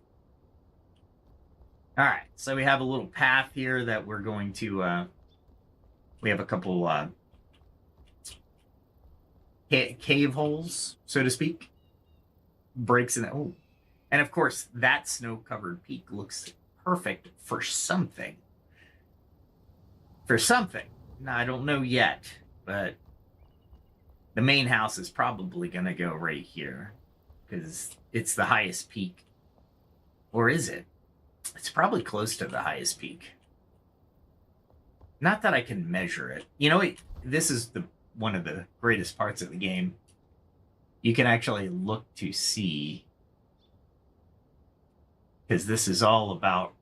All right. So we have a little path here that we're going to... we have a couple cave holes, so to speak. Breaks in it. Oh. And of course, that snow-covered peak looks perfect for something. For something. Now, I don't know yet, but the main house is probably going to go right here because it's the highest peak. Or is it? It's probably close to the highest peak. Not that I can measure it. You know, this is one of the greatest parts of the game. You can actually look to see, because this is all about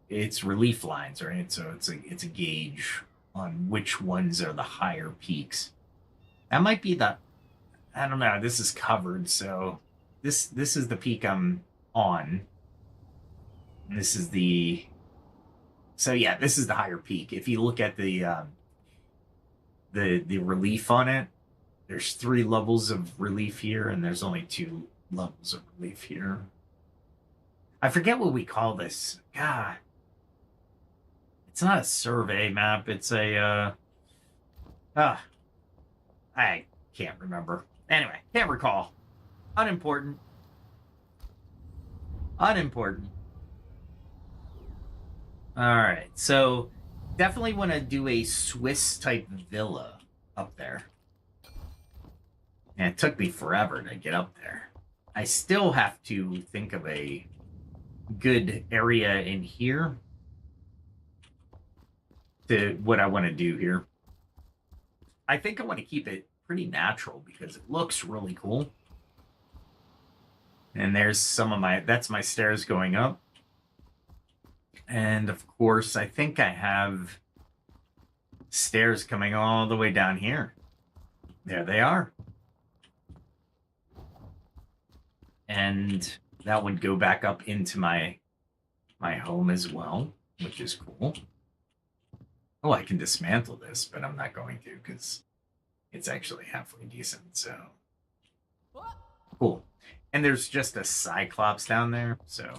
it's relief lines, right? So it's a gauge on which ones are the higher peaks. That might be the... I don't know. This is covered, so this is the peak I'm on. This is the... So yeah, this is the higher peak. If you look at the relief on it, there's 3 levels of relief here, and there's only 2 levels of relief here. I forget what we call this. God. It's not a survey map. It's a... I can't remember. Anyway, can't recall. Unimportant. Unimportant. All right, so definitely want to do a Swiss-type villa up there. And it took me forever to get up there. I still have to think of a good area in here to what I want to do here. I think I want to keep it pretty natural because it looks really cool. And there's some of my... That's my stairs going up. And of course, I think I have stairs coming all the way down here. There they are. And that would go back up into my my home as well, which is cool. Oh, I can dismantle this, but I'm not going to because it's actually halfway decent, so. Cool. And there's just a Cyclops down there, so.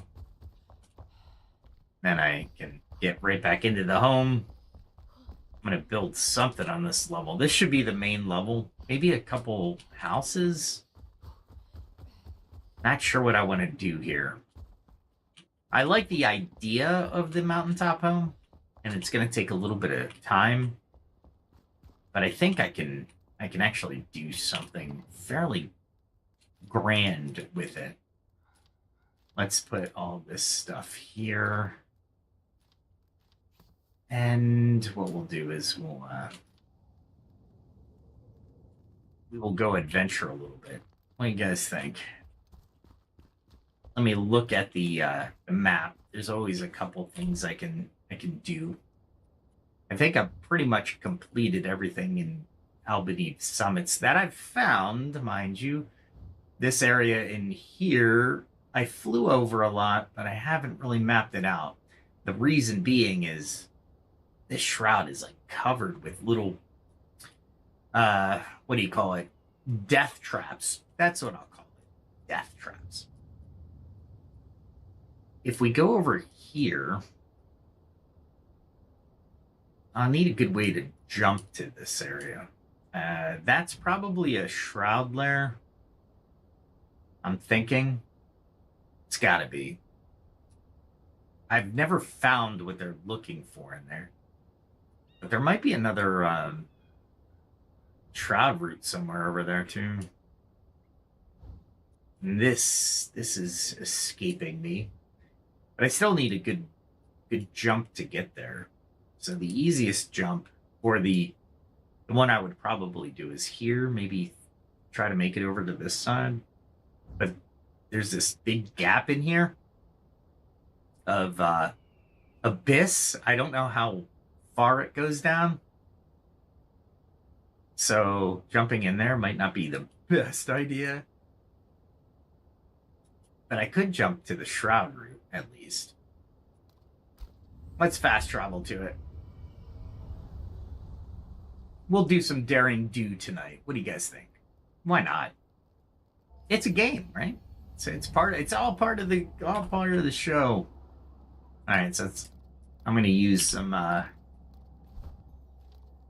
Then I can get right back into the home. I'm going to build something on this level. This should be the main level. Maybe a couple houses. Not sure what I want to do here. I like the idea of the mountaintop home, and it's going to take a little bit of time. But I think I can actually do something fairly grand with it. Let's put all this stuff here. And what we'll do is we will go adventure a little bit. What do you guys think? Let me look at the map. There's always a couple things I can do. I think I've pretty much completed everything in Albany Summits that I've found, mind you. This area in here, I flew over a lot, but I haven't really mapped it out. The reason being is this shroud is like covered with little, what do you call it? Death traps. That's what I'll call it. Death traps. If we go over here, I'll need a good way to jump to this area. That's probably a shroud lair. I'm thinking. It's gotta be. I've never found what they're looking for in there. But there might be another shroud route somewhere over there too. And this is escaping me. But I still need a good jump to get there. So the easiest jump, or the one I would probably do, is here. Maybe try to make it over to this side. But there's this big gap in here of abyss. I don't know how far it goes down. So jumping in there might not be the best idea. But I could jump to the shroud route, at least. Let's fast travel to it. We'll do some daring do tonight. What do you guys think? Why not? It's a game, right? So it's all part of the show. All right, so I'm going to use some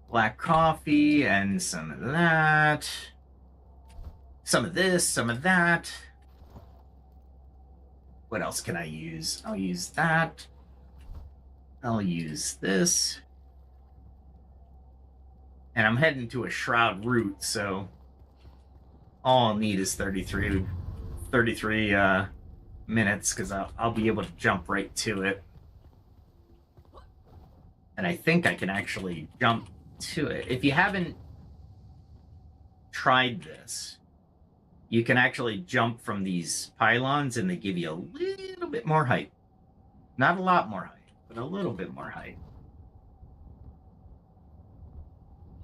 black coffee and some of that. Some of this, some of that. What else can I use? I'll use that. I'll use this. And I'm heading to a shroud route, so all I'll need is 33 minutes, because I'll be able to jump right to it. And I think I can actually jump to it. If you haven't tried this, you can actually jump from these pylons, and they give you a little bit more height. Not a lot more height, but a little bit more height.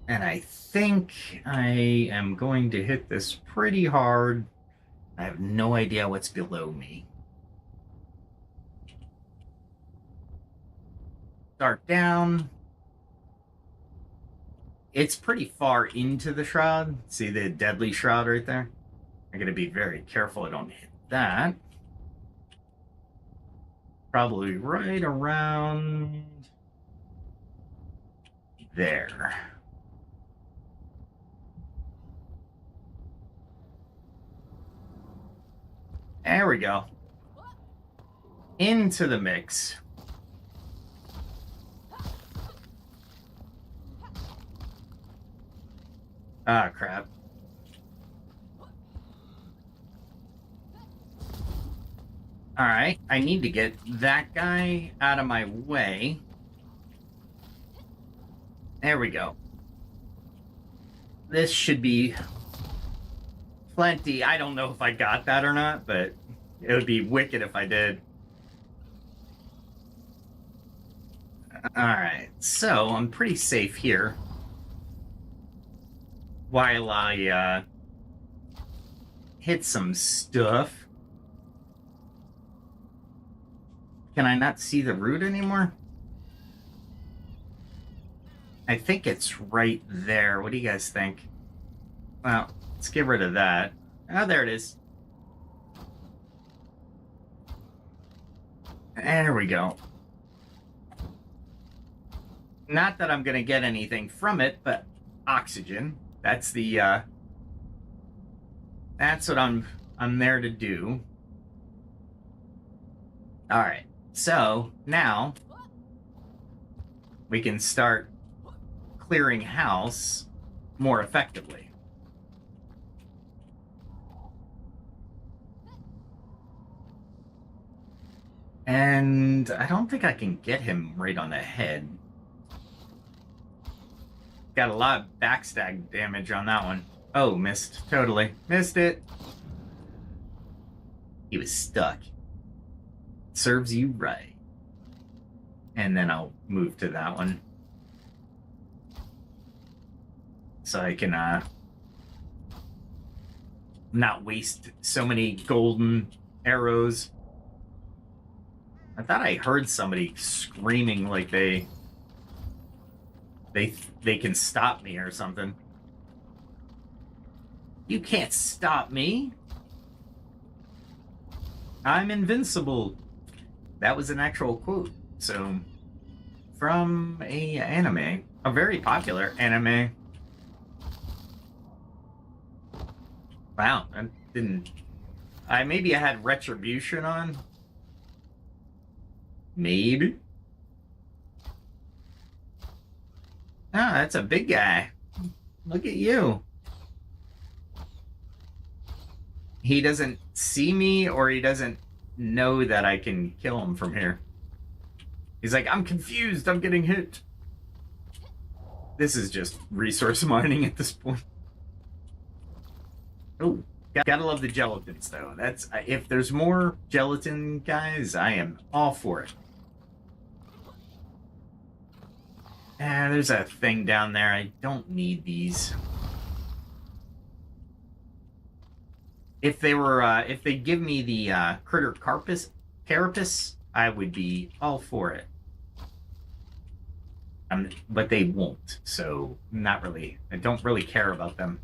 And I think I am going to hit this pretty hard. I have no idea what's below me. Start down. It's pretty far into the shroud. See the deadly shroud right there? I'm going to be very careful I don't hit that. Probably right around there. There we go. Into the mix. Ah, crap. All right, I need to get that guy out of my way. There we go. This should be plenty. I don't know if I got that or not, but it would be wicked if I did. All right, so I'm pretty safe here while I hit some stuff. Can I not see the root anymore? I think it's right there. What do you guys think? Well, let's get rid of that. Oh, there it is. There we go. Not that I'm going to get anything from it, but oxygen. That's the, that's what I'm there to do. All right. So now we can start clearing house more effectively. And I don't think I can get him right on the head. Got a lot of backstab damage on that one. Oh, missed. Totally. Missed it. He was stuck. Serves you right. And then I'll move to that one. So I can not waste so many golden arrows. I thought I heard somebody screaming like they can stop me or something. You can't stop me. I'm invincible. That was an actual quote. So, from a anime, a very popular anime. Wow, I didn't. Maybe I had Retribution on. Maybe. Ah, that's a big guy. Look at you. He doesn't see me, or he doesn't know that I can kill him from here. He's like, I'm confused, I'm getting hit. This is just resource mining at this point. Oh, gotta love the gelatins, though. That's if there's more gelatin guys, I am all for it. Ah, there's a thing down there. I don't need these. If they were, if they give me the critter carapace, I would be all for it. But they won't, so not really. I don't really care about them.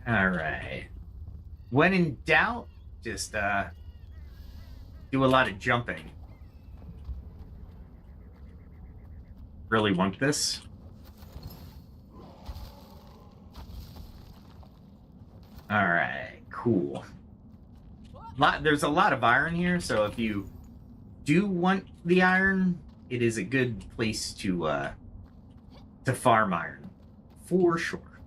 All right. When in doubt, just do a lot of jumping. Really want this. All right, cool. There's a lot of iron here, so if you do want the iron, it is a good place to farm iron, for sure.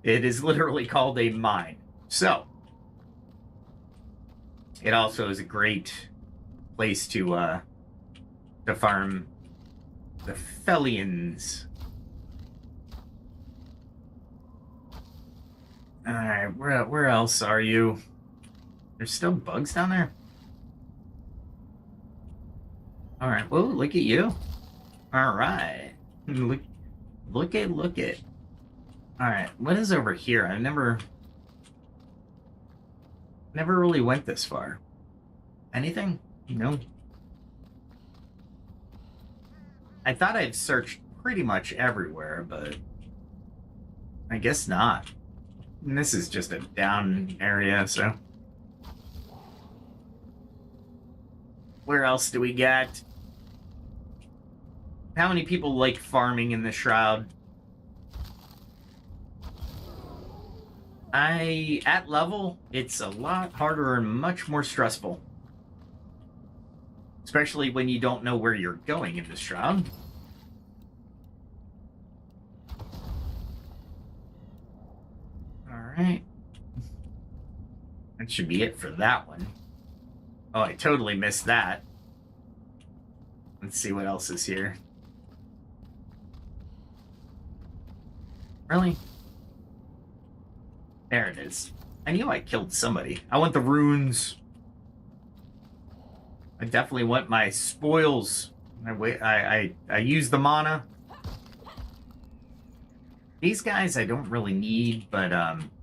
It is literally called a mine. So, it also is a great place to farm the Fellions. Alright, where else are you? There's still bugs down there? Alright, whoa, look at you. Alright. Look at. Alright, what is over here? I never really went this far. Anything? No. I thought I'd searched pretty much everywhere, but I guess not. And this is just a down area, so. Where else do we got? How many people like farming in the Shroud? At level, it's a lot harder and much more stressful. Especially when you don't know where you're going in the Shroud. Alright. That should be it for that one. Oh, I totally missed that. Let's see what else is here. Really? There it is. I knew I killed somebody. I want the runes. I definitely want my spoils. I use the mana. These guys I don't really need, but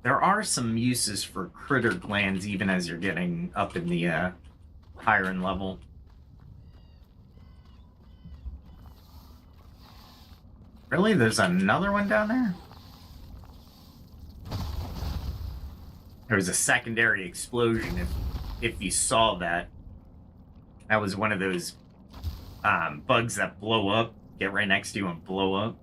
there are some uses for critter glands even as you're getting up in the higher in level. Really? There's another one down there? There was a secondary explosion, if you saw that. That was one of those bugs that blow up, get right next to you and blow up.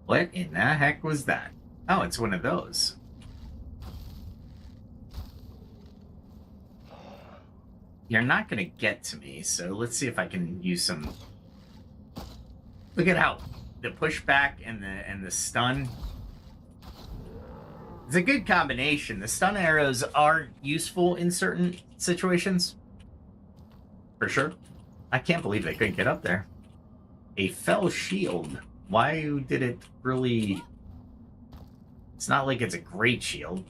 What in the heck was that? Oh, it's one of those. You're not going to get to me, so let's see if I can use some... Look at how the pushback and the stun... It's a good combination. The stun arrows are useful in certain situations. For sure. I can't believe they couldn't get up there. A fell shield. Why did it really... It's not like it's a great shield.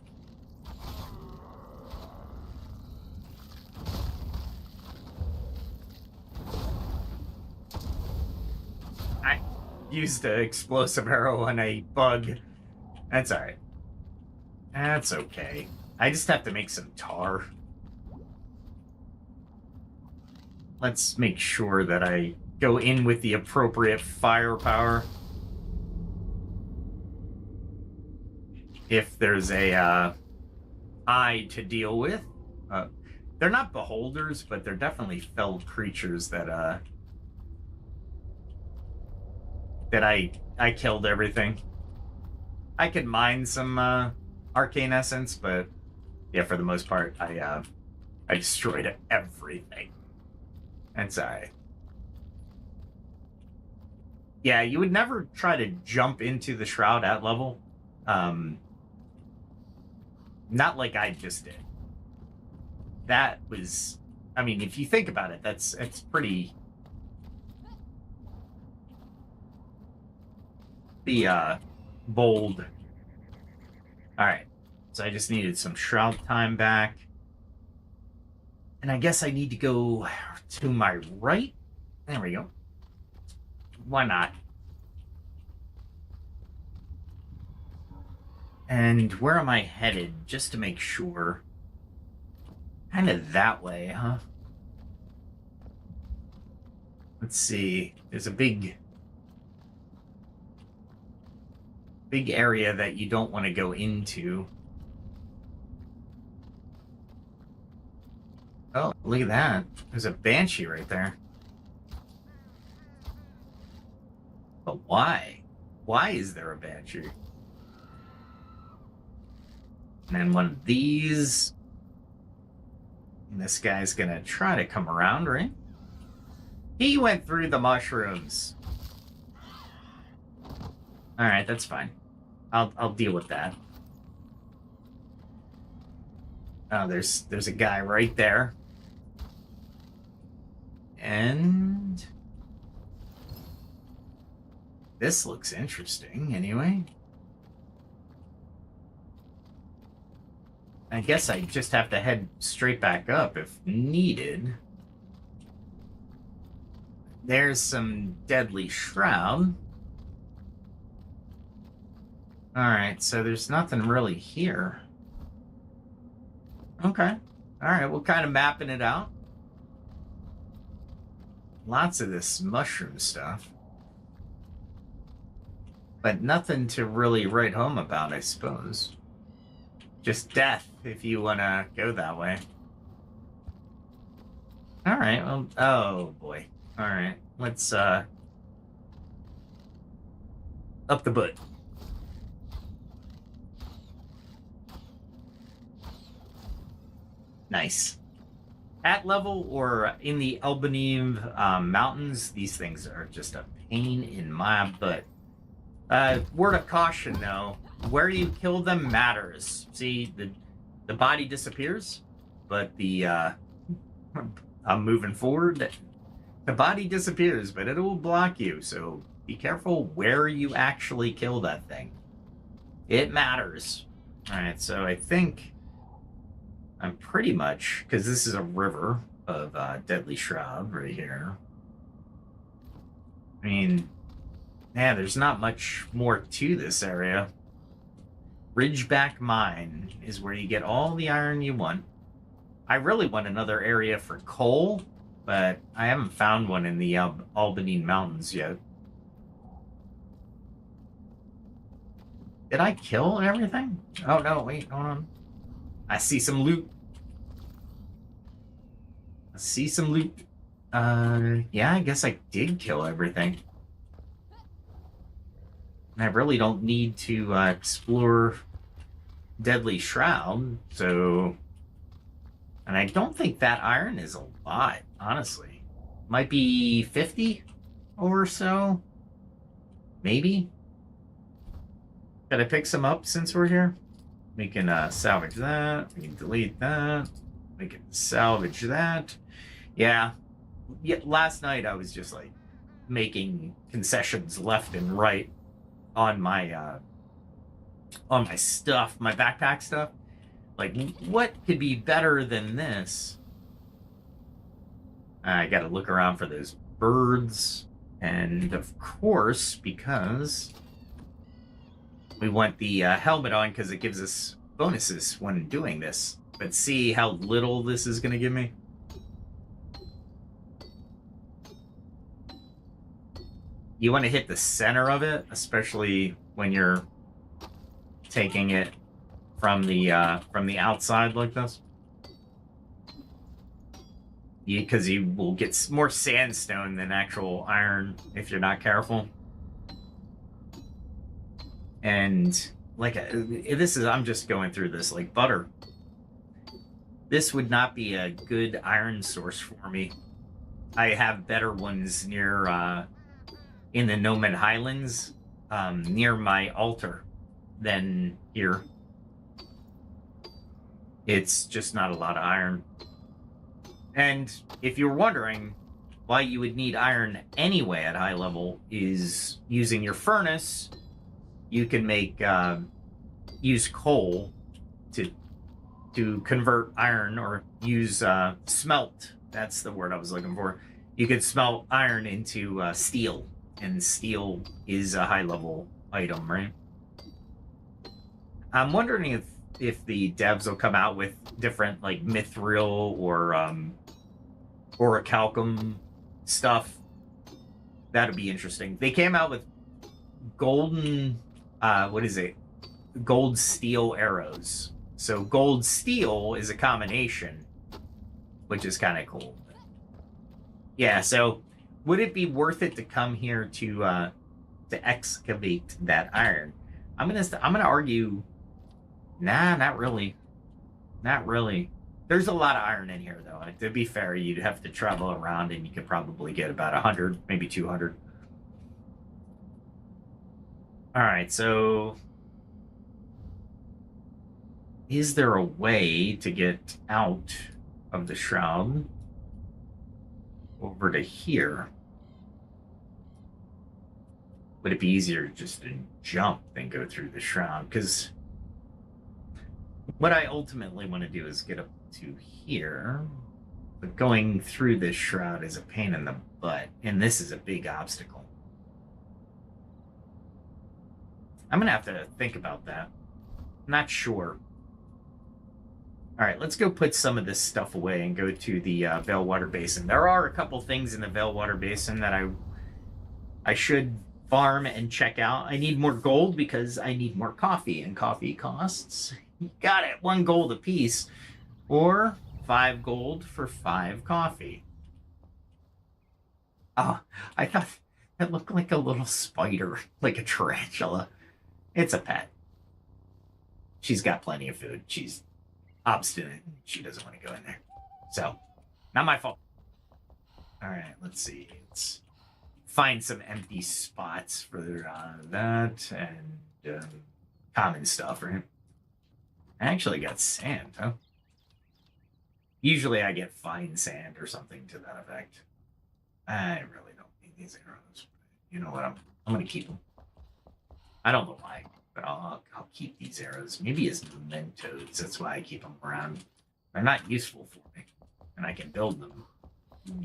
I used an explosive arrow on a bug. That's alright. That's okay. I just have to make some tar. Let's make sure that I go in with the appropriate firepower. If there's a eye to deal with. They're not beholders, but they're definitely fell creatures that I killed everything. I could mine some arcane essence, but yeah, for the most part, I destroyed everything. That's alright. Yeah, you would never try to jump into the shroud at level. Not like I just did. That was... I mean, if you think about it, it's pretty... bold. Alright. So I just needed some shroud time back. And I guess I need to go to my right. There we go. Why not? And where am I headed, just to make sure? Kind of that way, huh? Let's see. There's a big area that you don't want to go into. Oh, look at that. There's a banshee right there. But why? Why is there a banshee? And then one of these. And this guy's gonna try to come around, right? He went through the mushrooms. Alright, that's fine. I'll deal with that. Oh, there's a guy right there. And this looks interesting anyway. I guess I just have to head straight back up if needed. There's some deadly shroud. Alright, so there's nothing really here. Okay. Alright, we're kind of mapping it out. Lots of this mushroom stuff. But nothing to really write home about, I suppose. Just death, if you want to go that way. Alright, well, oh boy. Alright, let's, up the butt. Nice. At level or in the Albanive mountains, these things are just a pain in my butt. Word of caution, though. Where you kill them matters. See, the body disappears, but the, I'm moving forward. The body disappears, but it will block you, so be careful where you actually kill that thing. It matters. Alright, so I think I'm pretty much, because this is a river, of Deadly Shroud right here. I mean, yeah, there's not much more to this area. Ridgeback Mine is where you get all the iron you want. I really want another area for coal, but I haven't found one in the Albany Mountains yet. Did I kill everything? Oh, no, wait, hold on. I see some loot. I see some loot. Yeah, I guess I did kill everything. And I really don't need to explore Deadly Shroud, so... And I don't think that iron is a lot, honestly. Might be 50 or so. Maybe. Can I pick some up since we're here? We can salvage that. We can delete that. We can salvage that. Yeah. Last night I was just like making concessions left and right on my stuff, my backpack stuff. Like, what could be better than this? I gotta look around for those birds. And of course, because we want the helmet on because it gives us bonuses when doing this. But see how little this is gonna give me? You want to hit the center of it, especially when you're taking it from the outside like this, because you will get more sandstone than actual iron if you're not careful. And like this is, I'm just going through this like butter. This would not be a good iron source for me. I have better ones near in the Nomad Highlands, near my altar, than here. It's just not a lot of iron. And if you're wondering why you would need iron anyway at high level, is using your furnace, you can make use coal to convert iron, or use smelt. That's the word I was looking for. You could smelt iron into steel, and steel is a high level item, right? I'm wondering if the devs will come out with different like mithril or orichalcum stuff. That'd be interesting. They came out with golden what is it? Gold steel arrows. So gold steel is a combination, which is kind of cool. Yeah, so would it be worth it to come here to excavate that iron? I'm gonna argue, nah, not really. Not really. There's a lot of iron in here, though. To be fair, you'd have to travel around, and you could probably get about 100, maybe 200. All right, so is there a way to get out of the shroud over to here? Would it be easier just to jump than go through the shroud? Because what I ultimately want to do is get up to here, but going through this shroud is a pain in the butt, and this is a big obstacle. I'm gonna have to think about that. Not sure. All right, let's go put some of this stuff away and go to the Veilwater Basin. There are a couple things in the Veilwater Basin that I should farm and check out. I need more gold because I need more coffee, and coffee costs, got it, 1 gold a piece, or 5 gold for 5 coffee. Oh, I thought it looked like a little spider, like a tarantula. It's a pet. She's got plenty of food. She's obstinate. She doesn't want to go in there. So, not my fault. All right, let's see. Let's find some empty spots for that and common stuff, right? I actually got sand, huh? Usually I get fine sand or something to that effect. I really don't need these arrows. You know what? I'm going to keep them. I don't know why, but I'll keep these arrows. Maybe as mementos. That's why I keep them around. They're not useful for me. and I can build them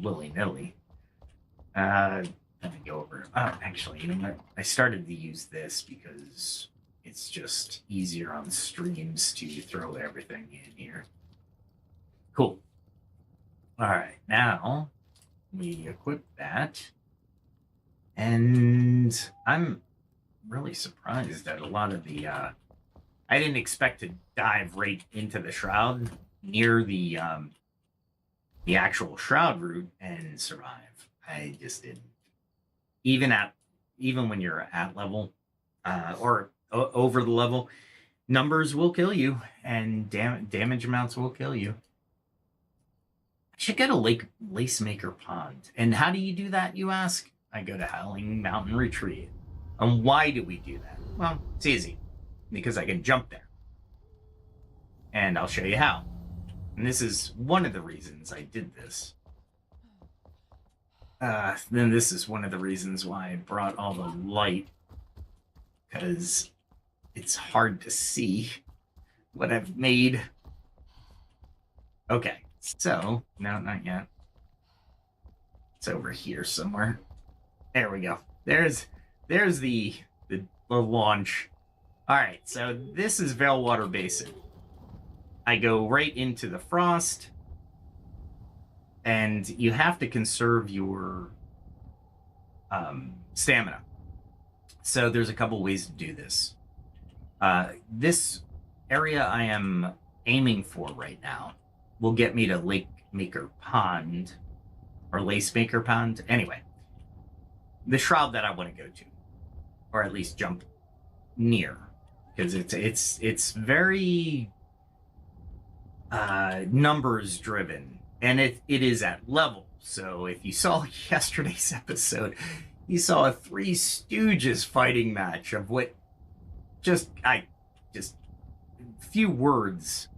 willy-nilly. Let me go over. Oh, actually, you know what? I started to use this because it's just easier on streams to throw everything in here. Cool. All right, now we equip that. And I'm really surprised at a lot of the... I didn't expect to dive right into the shroud near the actual shroud route and survive. I just didn't. Even when you're at level or over the level, numbers will kill you and damage amounts will kill you. I should get a lace maker pond. And how do you do that, you ask? I go to Howling Mountain Retreat. And why do we do that? Well, it's easy. Because I can jump there. And I'll show you how. And this is one of the reasons I did this. Then this is one of the reasons why I brought all the light. Because it's hard to see what I've made. Okay, so, no, not yet. It's over here somewhere. There we go. There's the launch. All right, so this is Veilwater Basin. I go right into the frost, and you have to conserve your stamina. So there's a couple ways to do this. This area I am aiming for right now will get me to Lake Maker Pond, or Lace Maker Pond. Anyway, the shroud that I want to go to, or at least jump near, because it's very numbers driven, and it is at level. So if you saw yesterday's episode, you saw a Three Stooges fighting match of what just few words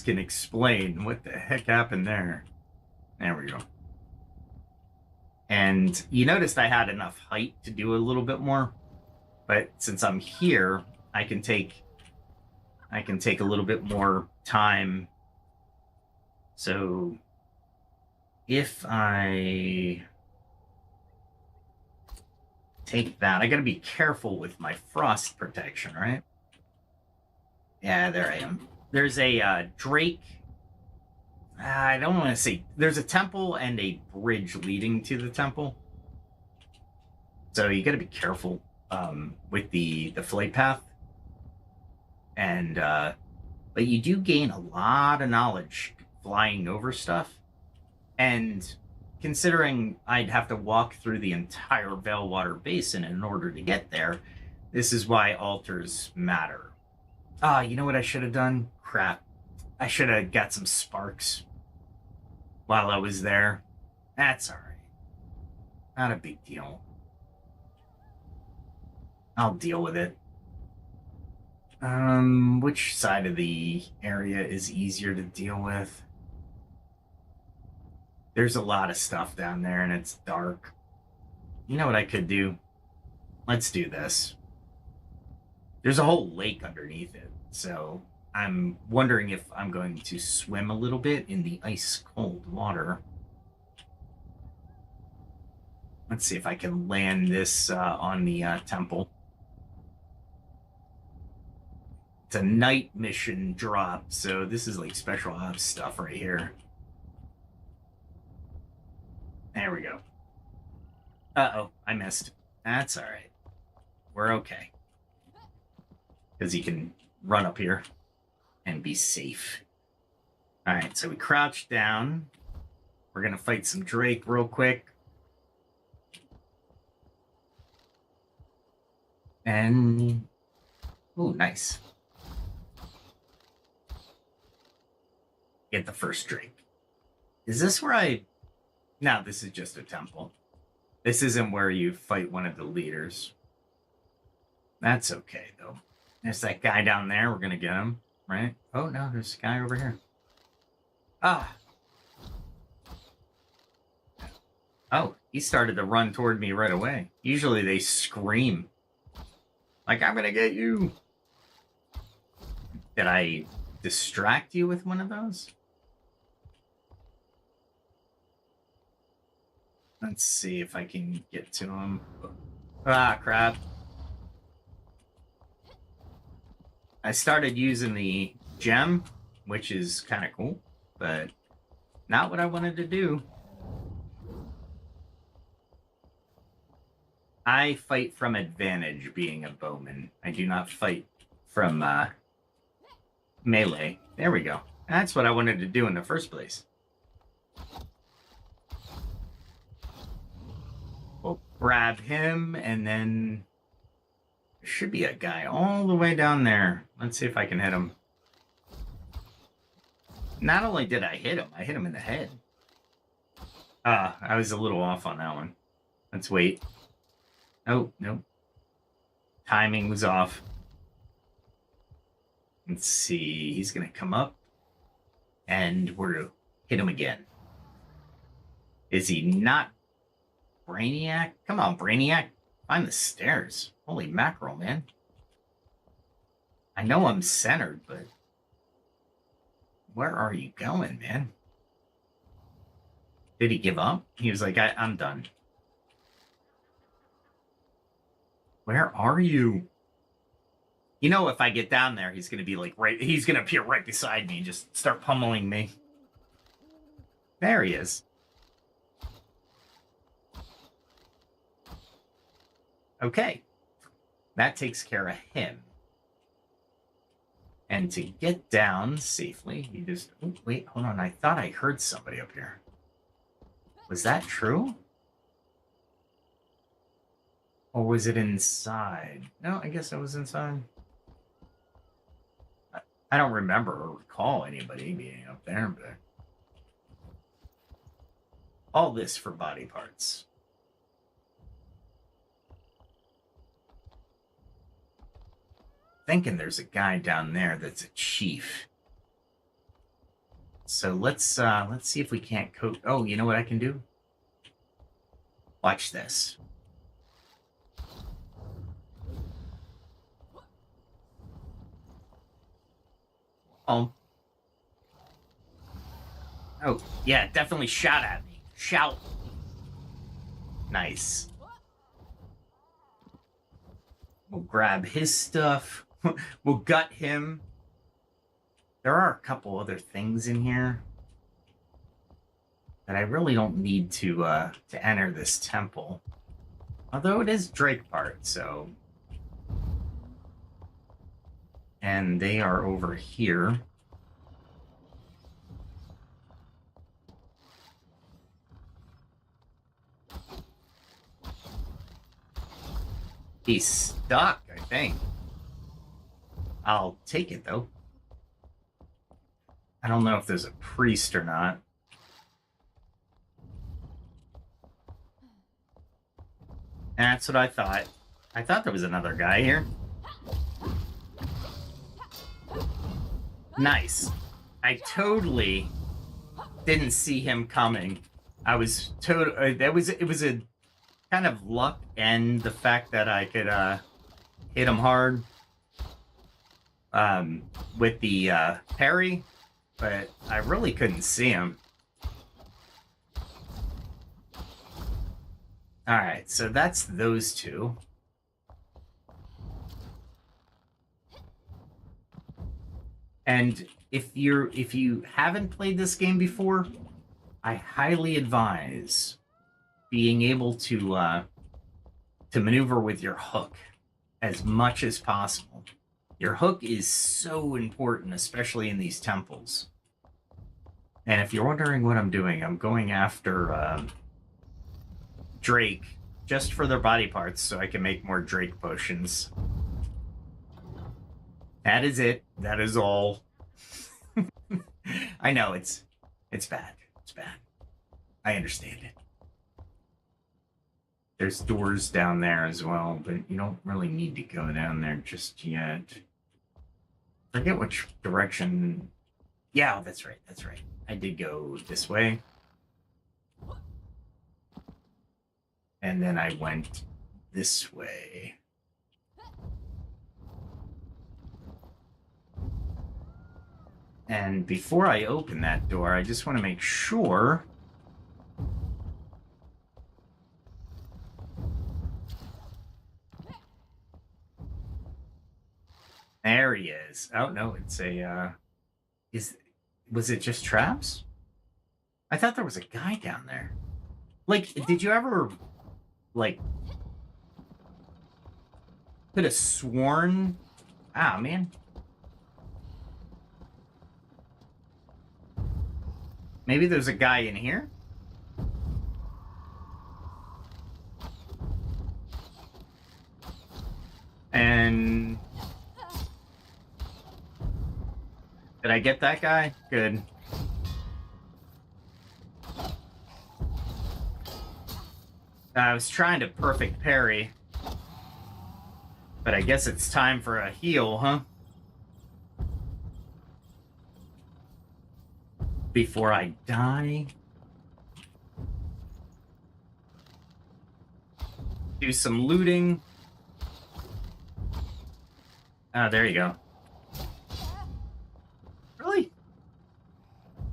can explain what the heck happened there. There we go. And you noticed I had enough height to do a little bit more, but since I'm here, I can take a little bit more time. So if I take that, I gotta be careful with my frost protection, right? Yeah, there I am. There's a Drake. I don't want to say, there's a temple and a bridge leading to the temple. So you got to be careful with the flight path. And but you do gain a lot of knowledge flying over stuff. And considering I'd have to walk through the entire Veilwater Basin in order to get there, this is why altars matter. You know what I should have done? Crap. I should have got some sparks while I was there. That's all right. Not a big deal. I'll deal with it. Which side of the area is easier to deal with? There's a lot of stuff down there and it's dark. You know what I could do? Let's do this. There's a whole lake underneath it, so I'm wondering if I'm going to swim a little bit in the ice-cold water. Let's see if I can land this on the temple. It's a night mission drop, so this is like special ops stuff right here. There we go. Uh-oh, I missed. That's all right. We're okay. Because he can run up here and be safe. All right, so we crouch down. We're going to fight some Drake real quick. And... ooh, nice. Get the first Drake. Is this where I... no, this is just a temple. This isn't where you fight one of the leaders. That's okay, though. There's that guy down there. We're going to get him, right? Oh, no, there's a guy over here. Ah. Oh, he started to run toward me right away. Usually they scream. Like, I'm going to get you. Did I distract you with one of those? Let's see if I can get to him. Ah, crap. I started using the gem, which is kind of cool, but not what I wanted to do. I fight from advantage being a bowman. I do not fight from melee. There we go. That's what I wanted to do in the first place. We'll grab him, and then there should be a guy all the way down there. Let's see if I can hit him. Not only did I hit him in the head. I was a little off on that one. Let's wait. Oh, no. Timing was off. Let's see. He's going to come up. And we're going to hit him again. Is he not Brainiac? Come on, Brainiac. Find the stairs. Holy mackerel, man. I know I'm centered, but where are you going, man? Did he give up? He was like, I'm done. Where are you? You know, if I get down there, he's going to be like he's going to appear right beside me and just start pummeling me. There he is. Okay. That takes care of him. And to get down safely, you just... Oh, wait, hold on. I thought I heard somebody up here. Was that true? Or was it inside? No, I guess I was inside. I don't remember or recall anybody being up there, but... all this for body parts. Thinking there's a guy down there that's a chief. So let's see if we can't coat. Oh, you know what I can do? Watch this. Oh, yeah, definitely shout at me. Shout. Nice. We'll grab his stuff. We'll gut him. There are a couple other things in here that I really don't need to enter this temple. Although it is Drake part, so... and they are over here. He's stuck, I think. I'll take it, though. I don't know if there's a priest or not. That's what I thought. I thought there was another guy here. Nice. I totally didn't see him coming. I was it was a kind of luck and the fact that I could hit him hard with the parry, but I really couldn't see him. All right, so that's those two. And if you haven't played this game before, I highly advise being able to maneuver with your hook as much as possible. Your hook is so important, especially in these temples. And if you're wondering what I'm doing, I'm going after Drake just for their body parts so I can make more Drake potions. That is it. That is all. I know it's bad. It's bad. I understand it. There's doors down there as well, but you don't really need to go down there just yet. Forget which direction. Yeah, that's right. That's right. I did go this way. And then I went this way. And before I open that door, I just want to make sure There he is. Oh, no, it's a, was it just traps? I thought there was a guy down there. Like, did you ever, like, could have sworn... Ah, man. Maybe there's a guy in here? And... Did I get that guy? Good. I was trying to perfect parry. But I guess it's time for a heal, huh? Before I die. Do some looting. Ah, there you go. Really?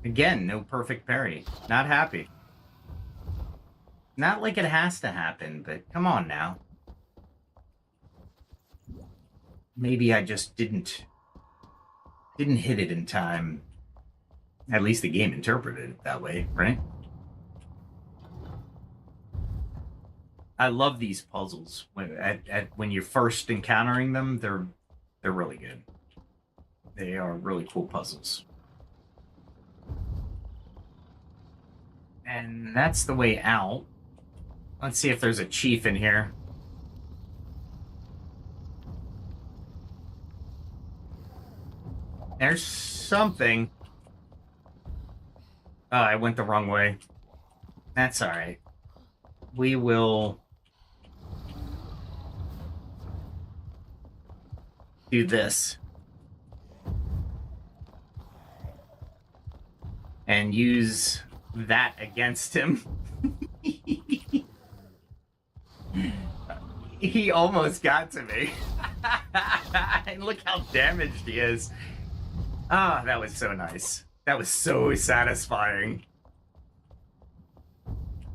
Again, no perfect parry. Not happy. Not like it has to happen, but come on now. Maybe I just didn't hit it in time. At least the game interpreted it that way, right? I love these puzzles. When you're first encountering them, they're really good. They are really cool puzzles. And that's the way out. Let's see if there's a chief in here. There's something. Oh, I went the wrong way. That's all right. We will do this. And use that against him. He almost got to me. And look how damaged he is. Ah, that was so nice. That was so satisfying.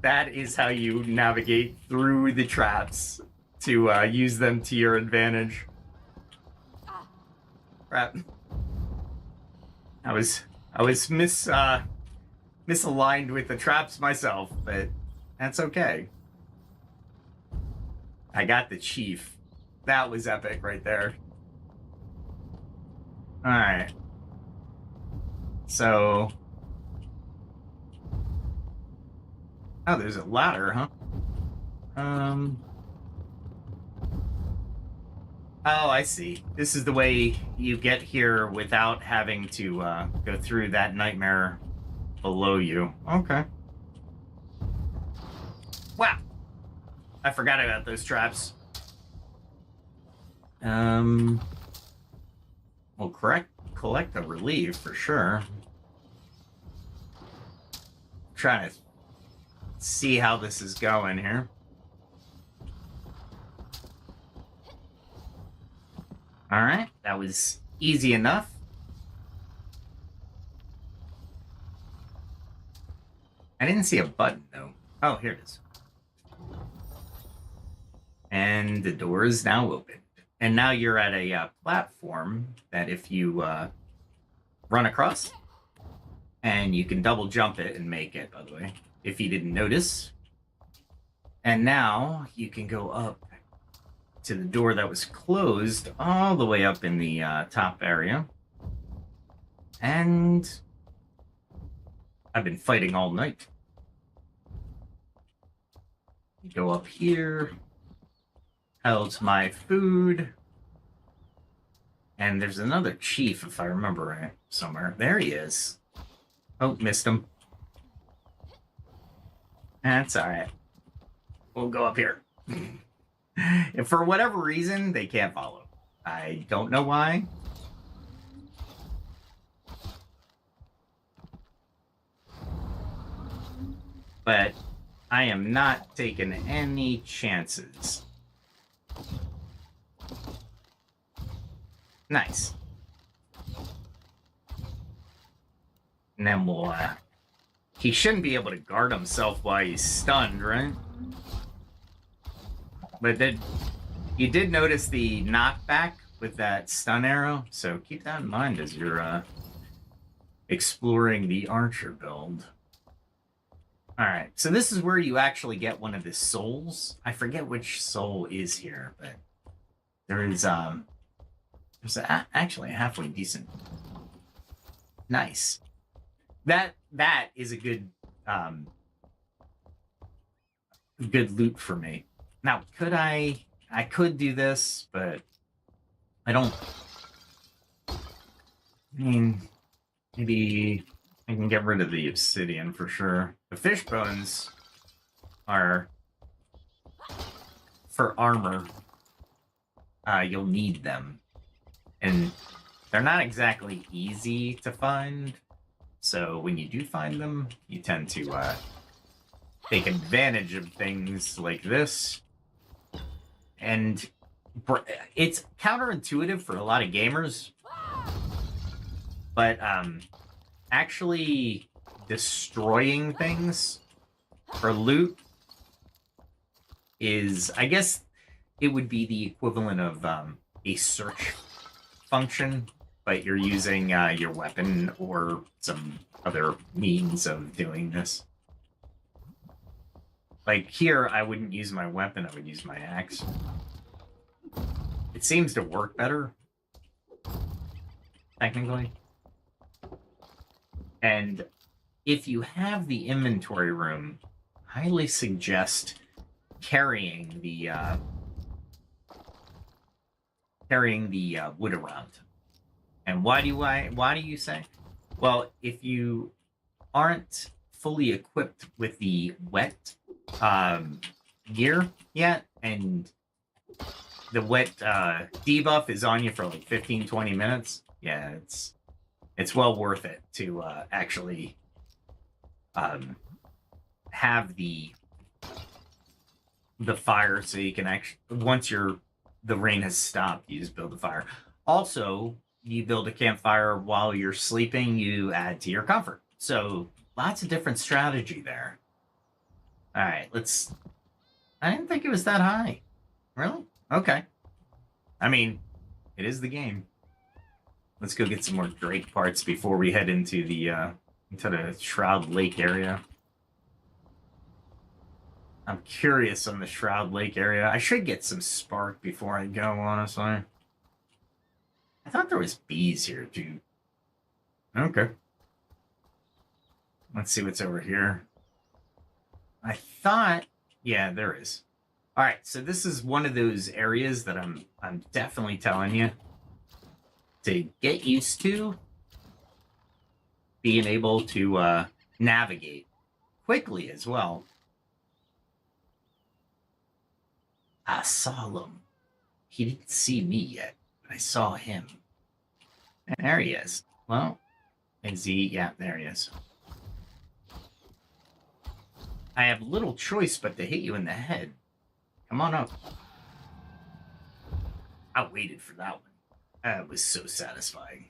That is how you navigate through the traps to use them to your advantage. Crap. I was misaligned with the traps myself, but that's okay. I got the chief. That was epic right there. All right. So, oh, there's a ladder, huh? Oh, I see. This is the way you get here without having to go through that nightmare below you. Okay. Wow. I forgot about those traps. We'll collect the relief for sure. Trying to see how this is going here. All right, that was easy enough. I didn't see a button though. Oh, here it is. And the door is now open. And now you're at a platform that if you run across, and you can double jump it and make it, by the way, if you didn't notice. And now you can go up to the door that was closed all the way up in the top area. And I've been fighting all night. You go up here. Held my food. And there's another chief, if I remember right, somewhere. There he is. Oh, missed him. That's all right. We'll go up here. If for whatever reason, they can't follow. I don't know why. But I am not taking any chances. Nice. And then we'll, he shouldn't be able to guard himself while he's stunned, right? But then, you did notice the knockback with that stun arrow, so keep that in mind as you're exploring the archer build. All right, so this is where you actually get one of the souls. I forget which soul is here, but there's actually a halfway decent. Nice. That is a good good loot for me. Now, could I could do this, but I don't. I mean, maybe I can get rid of the obsidian for sure. The fish bones are for armor. You'll need them, and they're not exactly easy to find. So when you do find them, you tend to take advantage of things like this. And it's counterintuitive for a lot of gamers, but actually destroying things for loot is, I guess, it would be the equivalent of a search function, but you're using your weapon or some other means of doing this. Like here, I wouldn't use my weapon, I would use my axe. It seems to work better, technically. And if you have the inventory room, I highly suggest carrying the wood around. And why do you say? Well, if you aren't fully equipped with the wet gear yet, and the wet debuff is on you for like 15-20 minutes, yeah, it's well worth it to actually have the fire, so you can actually, once the rain has stopped, you just build a fire. Also, you build a campfire while you're sleeping, you add to your comfort. So lots of different strategy there. All right, I didn't think it was that high. Really? Okay. I mean, it is the game. Let's go get some more Drake parts before we head into the Shroud Lake area. I'm curious on the Shroud Lake area. I should get some spark before I go, honestly. I thought there was bees here, too. Okay. Let's see what's over here. I thought... Yeah, there is. All right, so this is one of those areas that I'm definitely telling you to get used to being able to navigate quickly as well. I saw him. He didn't see me yet, but I saw him. There he is. Well, is he? Yeah, there he is. I have little choice but to hit you in the head. Come on up. I waited for that one. That was so satisfying.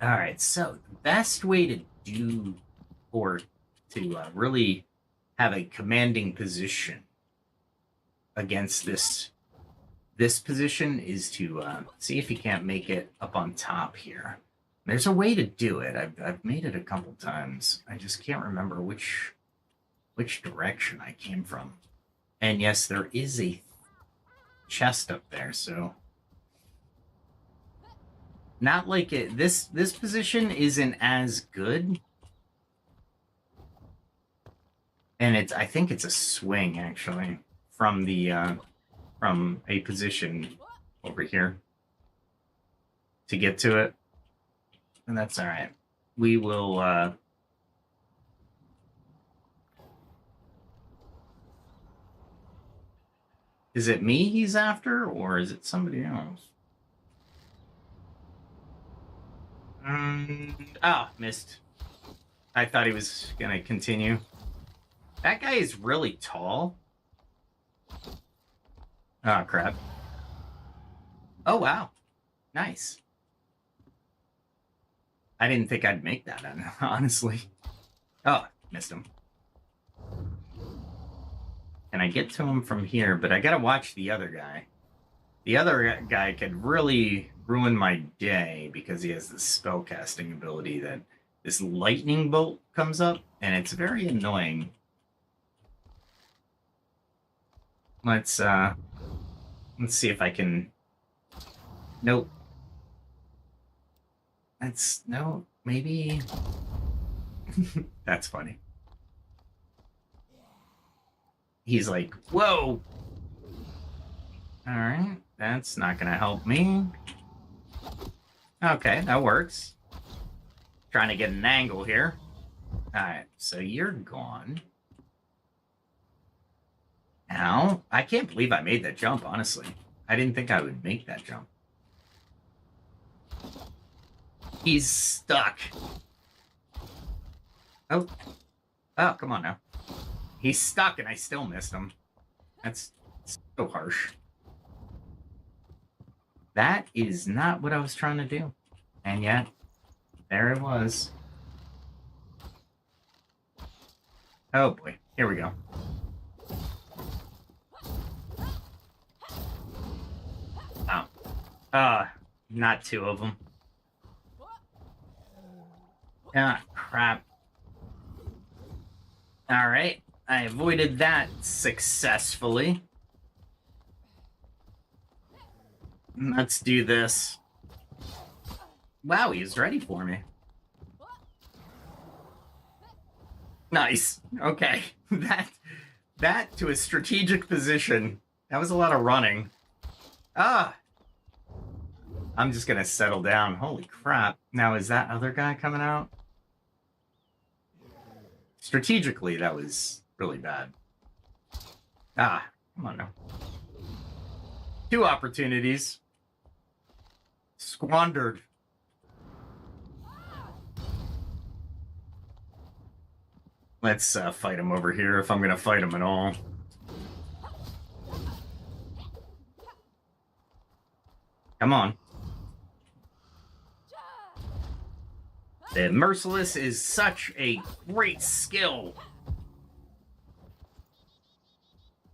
All right, so the best way to do, or to really have a commanding position against this position is to see if you can't make it up on top here. There's a way to do it. I've made it a couple times. I just can't remember which direction I came from. And yes, there is a chest up there, so not like it. This position isn't as good. And I think it's a swing actually from a position over here to get to it. And that's all right. We will is it me he's after, or is it somebody else? Oh, missed. I thought he was gonna continue. That guy is really tall. Oh, crap. Oh, wow. Nice. I didn't think I'd make that, honestly. Oh, missed him. Can I get to him from here? But I gotta watch the other guy. The other guy could really ruin my day because he has this spellcasting ability that this lightning bolt comes up, and it's very annoying. Let's see if I can. Nope. No, maybe. That's funny. He's like, whoa. All right, that's not gonna help me. Okay, that works. Trying to get an angle here. All right, so you're gone. Now, I can't believe I made that jump, honestly. I didn't think I would make that jump. He's stuck. Oh, come on now. He's stuck and I still missed him. That's so harsh. That is not what I was trying to do. And yet, there it was. Oh boy, here we go. Oh, not two of them. Ah, crap. All right, I avoided that successfully. Let's do this. Wow, he's ready for me. Nice. Okay. That to a strategic position. That was a lot of running. Ah. I'm just gonna settle down. Holy crap. Now, is that other guy coming out? Strategically, that was really bad. Ah, come on now. 2 opportunities. Squandered. Let's fight him over here if I'm going to fight him at all. Come on. The Merciless is such a great skill.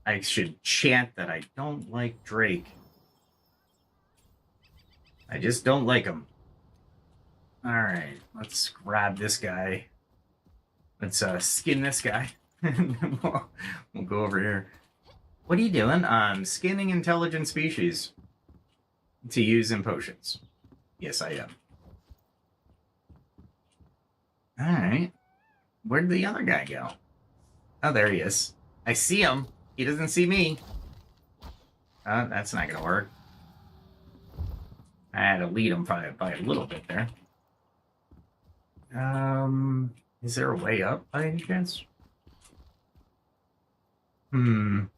I should chant that I don't like Drake. I just don't like him. Alright, let's grab this guy. Let's skin this guy. And then we'll go over here. What are you doing? I'm skinning intelligent species to use in potions. Yes, I am. Alright. Where'd the other guy go? Oh, there he is. I see him. He doesn't see me. That's not gonna work. I had to lead him by a little bit there. Is there a way up by any chance? I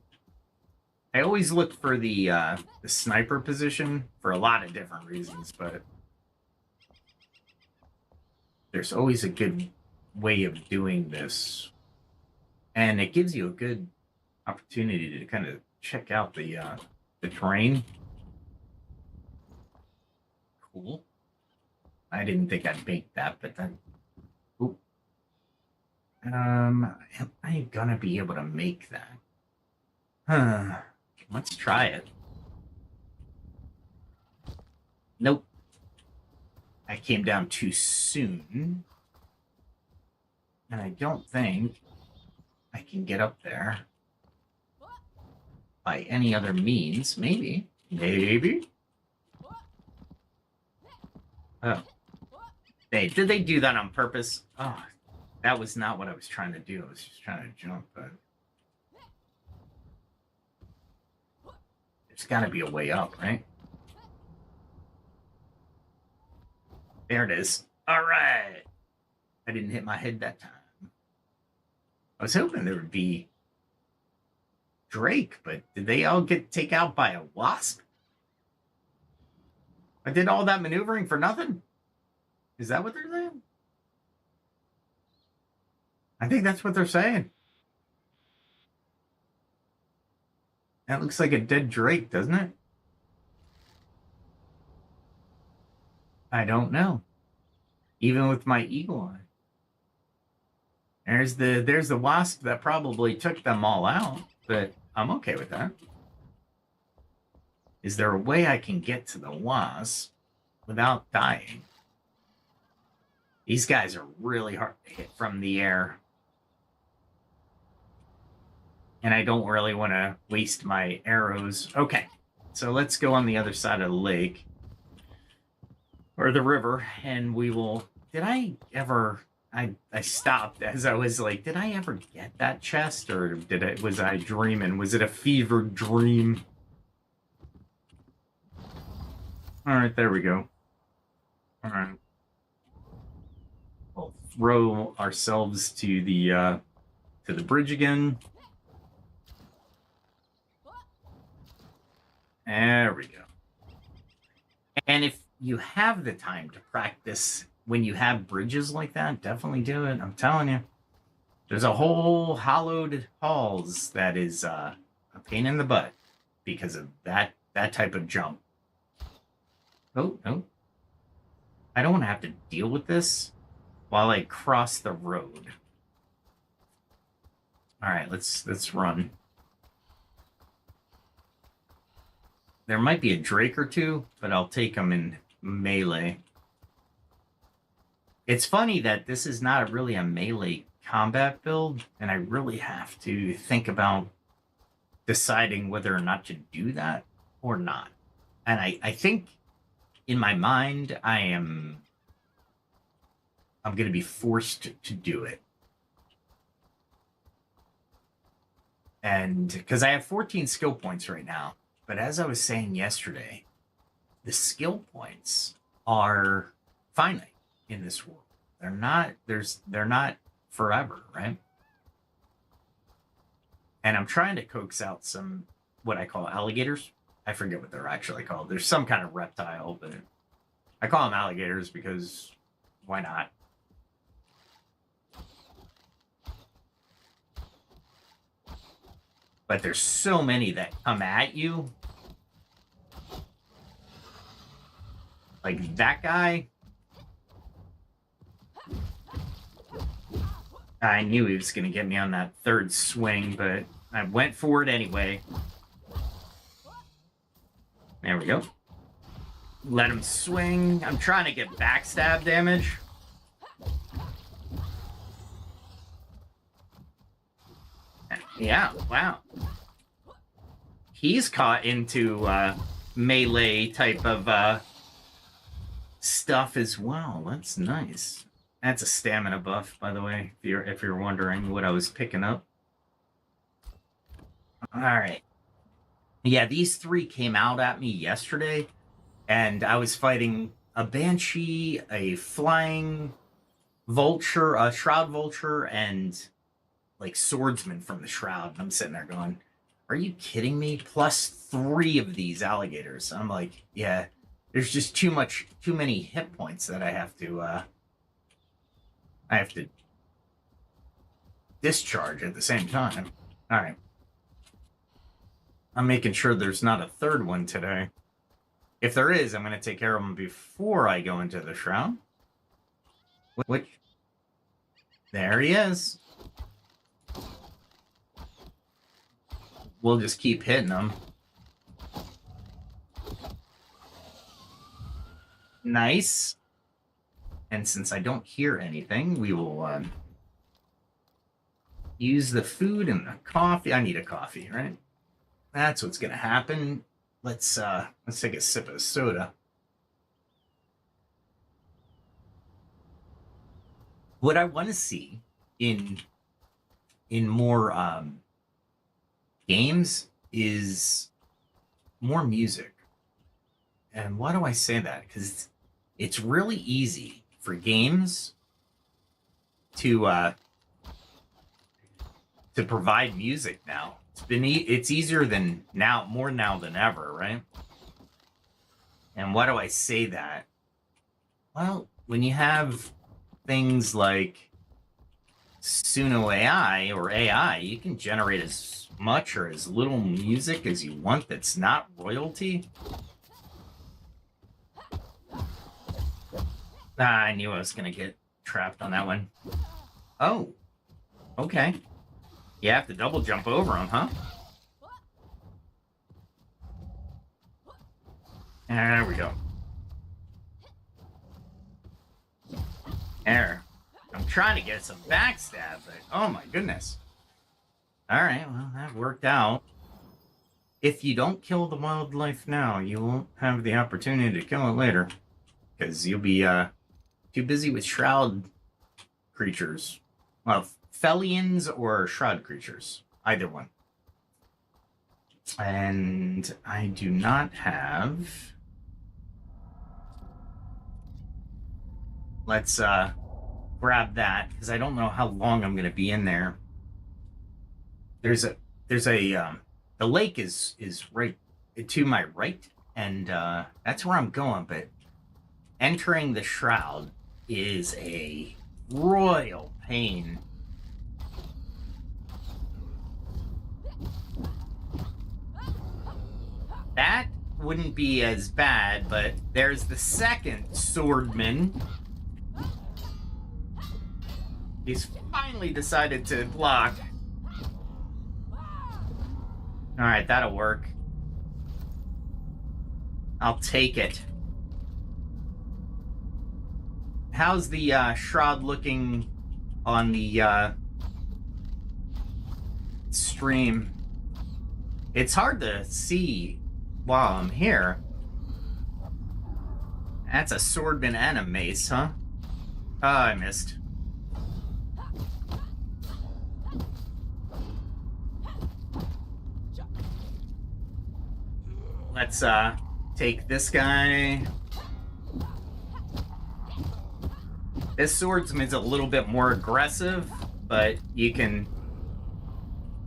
always look for the sniper position for a lot of different reasons, but there's always a good way of doing this. And it gives you a good opportunity to kind of check out the terrain. Cool. I didn't think I'd make that, but then... Oop. Am I gonna be able to make that? Huh. Let's try it. Nope. I came down too soon. And I don't think I can get up there by any other means. Maybe. Maybe. Oh. Did they do that on purpose? Oh, that was not what I was trying to do. I was just trying to jump, but... There's got to be a way up, right? There it is. All right. I didn't hit my head that time. I was hoping there would be Drake, but did they all get taken out by a wasp? I did all that maneuvering for nothing? Is that what they're saying? I think that's what they're saying. That looks like a dead Drake, doesn't it? I don't know. Even with my eagle eye. There's the wasp that probably took them all out, but I'm okay with that. Is there a way I can get to the wasp without dying? These guys are really hard to hit from the air. And I don't really want to waste my arrows. Okay, so let's go on the other side of the lake. Or the river, and we will... Did I ever... I stopped as I was like, did I ever get that chest? Or was I dreaming? Was it a fevered dream? Alright, there we go. Alright. We'll throw ourselves to the bridge again. There we go. And if you have the time to practice when you have bridges like that, definitely do it. I'm telling you. There's a whole hollowed halls that is a pain in the butt because of that type of jump. Oh, no. I don't want to have to deal with this while I cross the road. Alright, let's run. There might be a Drake or two, but I'll take them in melee. It's funny that this is not really a melee combat build, and I really have to think about deciding whether or not to do that or not. And I think in my mind I'm going to be forced to do it. And because I have 14 skill points right now, but as I was saying yesterday, the skill points are finite in this world. They're not forever, right? And I'm trying to coax out some what I call alligators. I forget what they're actually called. There's some kind of reptile, but I call them alligators because why not? But there's so many that come at you. Like that guy. I knew he was going to get me on that third swing, but I went for it anyway. There we go. Let him swing. I'm trying to get backstab damage. Yeah, wow. He's caught into melee type of stuff as well. That's nice. That's a stamina buff, by the way, if you're wondering what I was picking up. All right. Yeah, these three came out at me yesterday, and I was fighting a banshee, a flying vulture, a shroud vulture, and like swordsman from the shroud. And I'm sitting there going, are you kidding me? Plus 3 of these alligators. I'm like, yeah, there's just too many hit points that I have to discharge at the same time. All right. I'm making sure there's not a third one today. If there is, I'm going to take care of them before I go into the shroud. Which, there he is. We'll just keep hitting them. Nice. And since I don't hear anything, we will use the food and the coffee. I need a coffee, right? That's what's going to happen. Let's take a sip of soda. What I want to see in more games is more music. And why do I say that? Because it's really easy for games to provide music now. It's easier than now, more now than ever, right? And why do I say that? Well, when you have things like Suno AI or AI, you can generate as much or as little music as you want that's not royalty. I knew I was going to get trapped on that one. Oh, okay. You have to double jump over them, huh? There we go. There. I'm trying to get some backstab, but oh my goodness. Alright, well, that worked out. If you don't kill the wildlife now, you won't have the opportunity to kill it later. Because you'll be too busy with shroud creatures. Well, Fellions or shroud creatures. Either one. And I do not have... Let's grab that, because I don't know how long I'm going to be in there. The lake is right to my right, and that's where I'm going, but entering the shroud is a royal pain. That wouldn't be as bad, but there's the second swordman. He's finally decided to block. Alright, that'll work. I'll take it. How's the shroud looking on the stream? It's hard to see while I'm here. That's a swordman and a mace, huh? Oh, I missed. Let's take this guy. This swordsman's a little bit more aggressive, but you can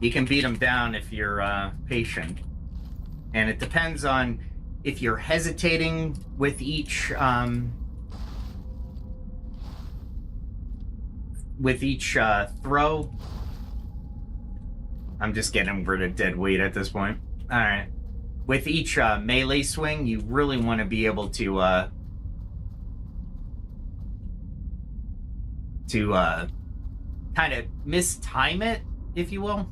beat him down if you're patient. And it depends on if you're hesitating with each throw. I'm just getting rid of dead weight at this point. All right. With each melee swing, you really want to be able to kind of mistime it, if you will.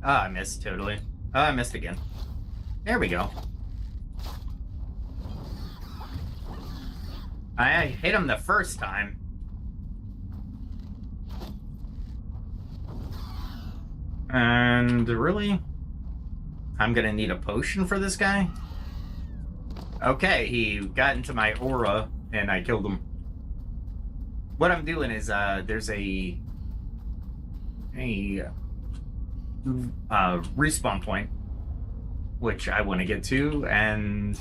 Oh, I missed totally. Oh, I missed again. There we go. I hit him the first time. And really? I'm gonna need a potion for this guy? Okay, he got into my aura and I killed him. What I'm doing is, there's a respawn point, which I want to get to, and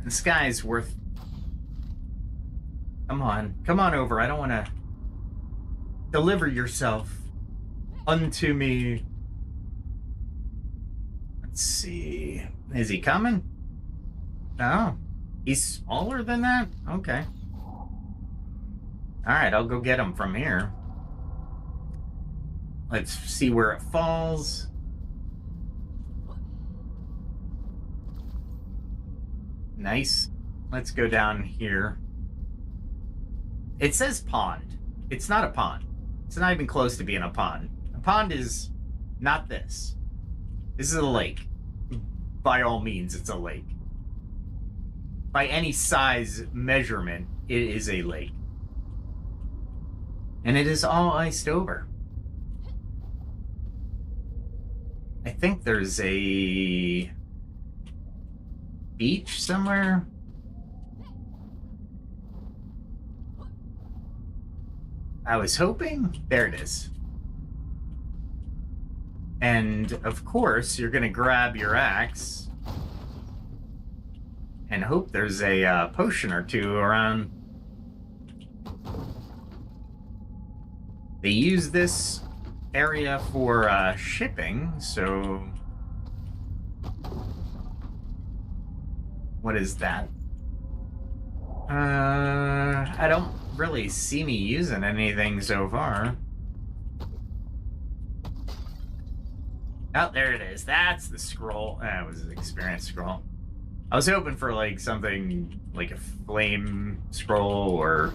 this guy's worth... Come on over. I don't want to... Deliver yourself unto me. Let's see. Is he coming? No. He's smaller than that? Okay. Alright, I'll go get him from here. Let's see where it falls. Nice. Let's go down here. It says pond. It's not a pond. It's not even close to being a pond. A pond is not this. This is a lake. By all means, it's a lake. By any size measurement, it is a lake. And it is all iced over. I think there's a beach somewhere. I was hoping. There it is. And of course, you're gonna grab your axe and hope there's a potion or two around. They use this area for shipping, so what is that? I don't really see me using anything so far. Oh, there it is. That's the scroll. That was an experience scroll. I was hoping for like something like a flame scroll or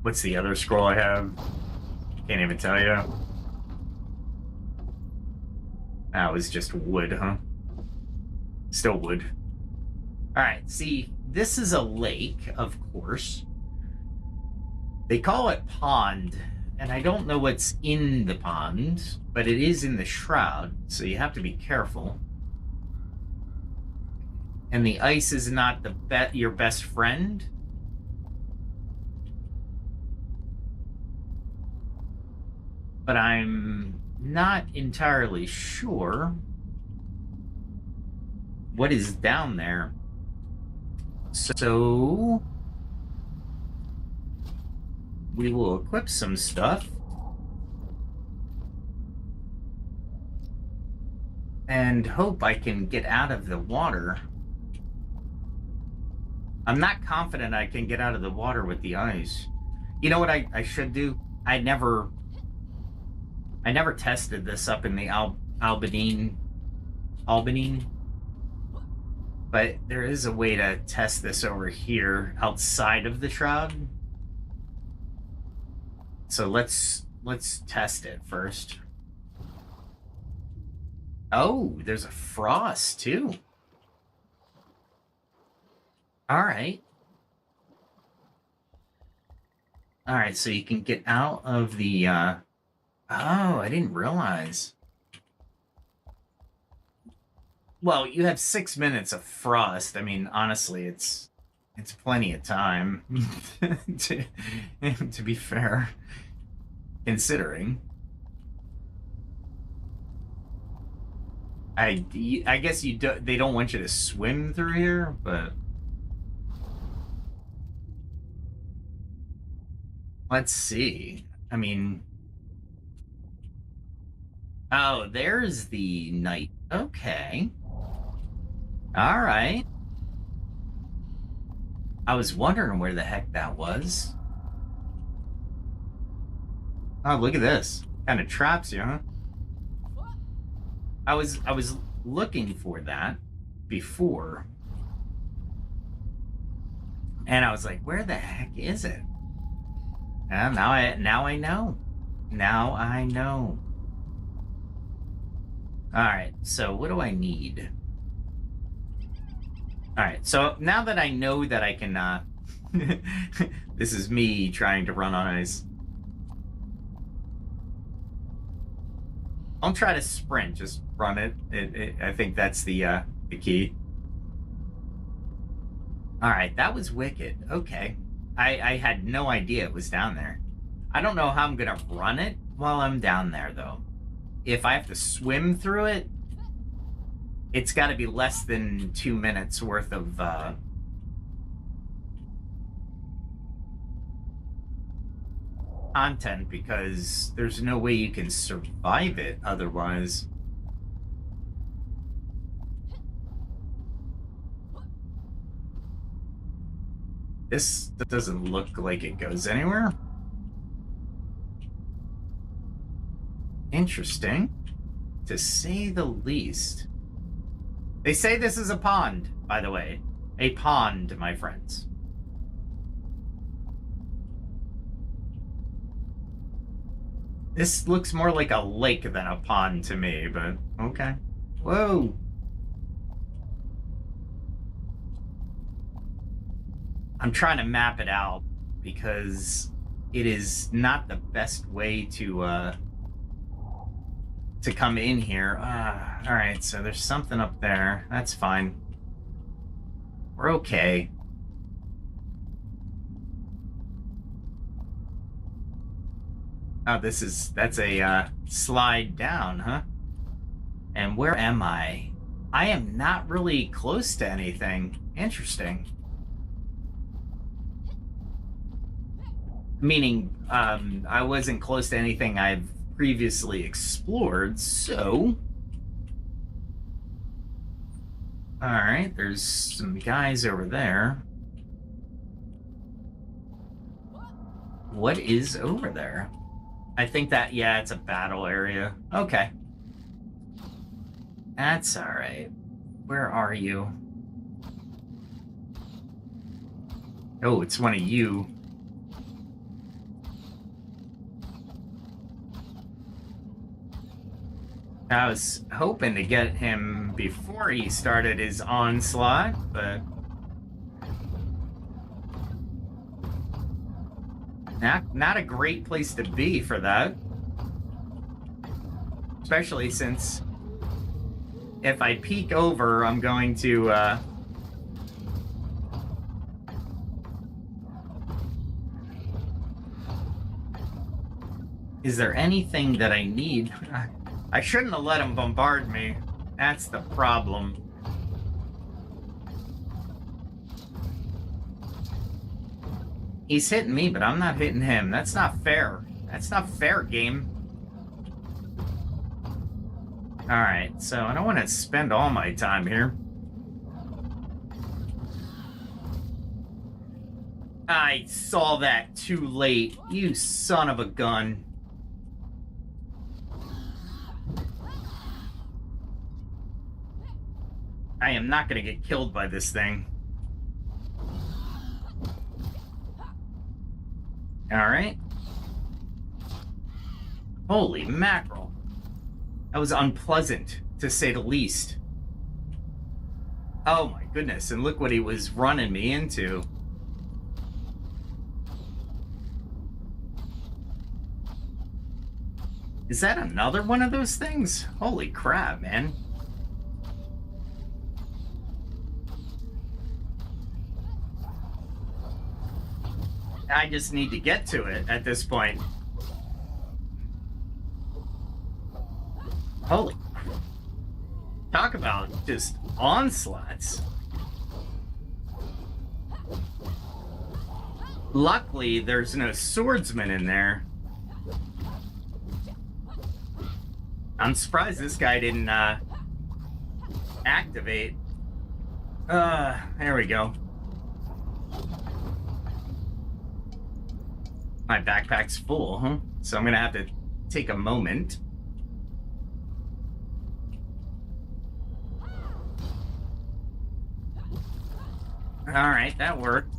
what's the other scroll I have? Can't even tell you. That was just wood, huh? Still wood. All right, see, this is a lake, of course. They call it pond, and I don't know what's in the pond, but it is in the shroud, so you have to be careful. And the ice is not your best friend. But I'm not entirely sure what is down there. So we will equip some stuff. And hope I can get out of the water. I'm not confident I can get out of the water with the ice. You know what I should do? I never tested this up in the Albany, but there is a way to test this over here outside of the shroud. So let's test it first. Oh, there's a frost too. All right. All right, so you can get out of the oh, I didn't realize. Well, you have 6 minutes of frost. I mean, honestly, it's plenty of time to be fair, considering. I guess they don't want you to swim through here, but let's see. I mean, oh, there's the night. Okay. All right. I was wondering where the heck that was. Oh, look at this. Kind of traps you, huh? I was looking for that before. And I was like, where the heck is it? And now I know. Now I know. All right, so what do I need? All right, so now that I know that I can, this is me trying to run on ice. Don't try to sprint, just run it. I think that's the key. All right, that was wicked. Okay. I had no idea it was down there. I don't know how I'm gonna run it while I'm down there, though. If I have to swim through it, it's got to be less than 2 minutes worth of content, because there's no way you can survive it otherwise. This doesn't look like it goes anywhere. Interesting, to say the least. They say this is a pond, by the way. A pond, my friends. This looks more like a lake than a pond to me, but okay. Whoa. I'm trying to map it out because it is not the best way to come in here. All right, so there's something up there. That's fine. We're okay. Oh, that's a slide down, huh? And where am I? I am not really close to anything. Interesting. Meaning, I wasn't close to anything I've previously explored, so... Alright, there's some guys over there. What is over there? I think that, yeah, it's a battle area. Okay. That's alright. Where are you? Oh, it's one of you. I was hoping to get him before he started his onslaught, but not a great place to be for that. Especially since if I peek over, I'm going to is there anything that I need? I shouldn't have let him bombard me. That's the problem. He's hitting me, but I'm not hitting him. That's not fair. That's not fair, game. Alright, so I don't want to spend all my time here. I saw that too late, you son of a gun. I am not going to get killed by this thing. Alright. Holy mackerel. That was unpleasant, to say the least. Oh my goodness, and look what he was running me into. Is that another one of those things? Holy crap, man. I just need to get to it at this point. Holy. Talk about just onslaughts. Luckily, there's no swordsman in there. I'm surprised this guy didn't activate. There we go. My backpack's full, huh? So I'm gonna have to take a moment. Alright, that worked.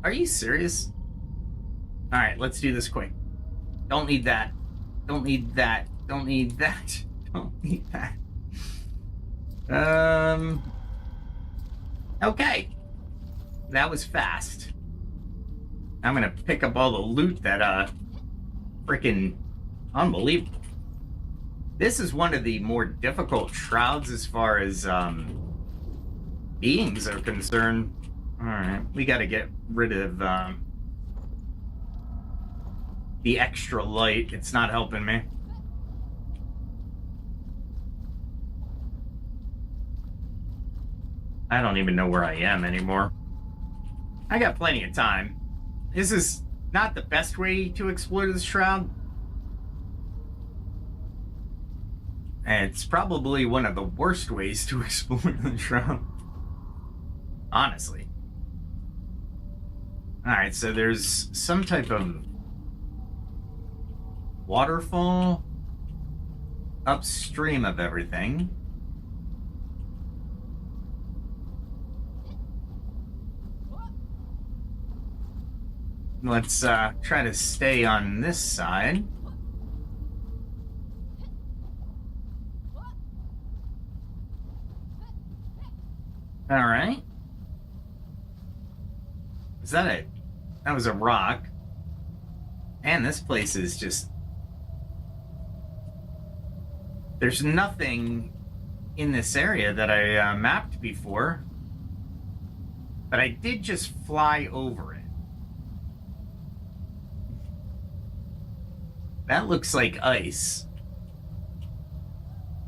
Are you serious? Alright, let's do this quick. Don't need that. Don't need that. Don't need that. Don't need that. Okay. That was fast. I'm gonna pick up all the loot that, freaking unbelievable. This is one of the more difficult shrouds as far as, beings are concerned. Alright, we gotta get rid of, the extra light. It's not helping me. I don't even know where I am anymore. I got plenty of time. This is not the best way to explore this shroud. And it's probably one of the worst ways to explore the shroud. Honestly. Alright, so there's some type of waterfall upstream of everything. Let's try to stay on this side. All right. Is that it? That was a rock. And this place is just... There's nothing in this area that I mapped before. But I did just fly over it. That looks like ice.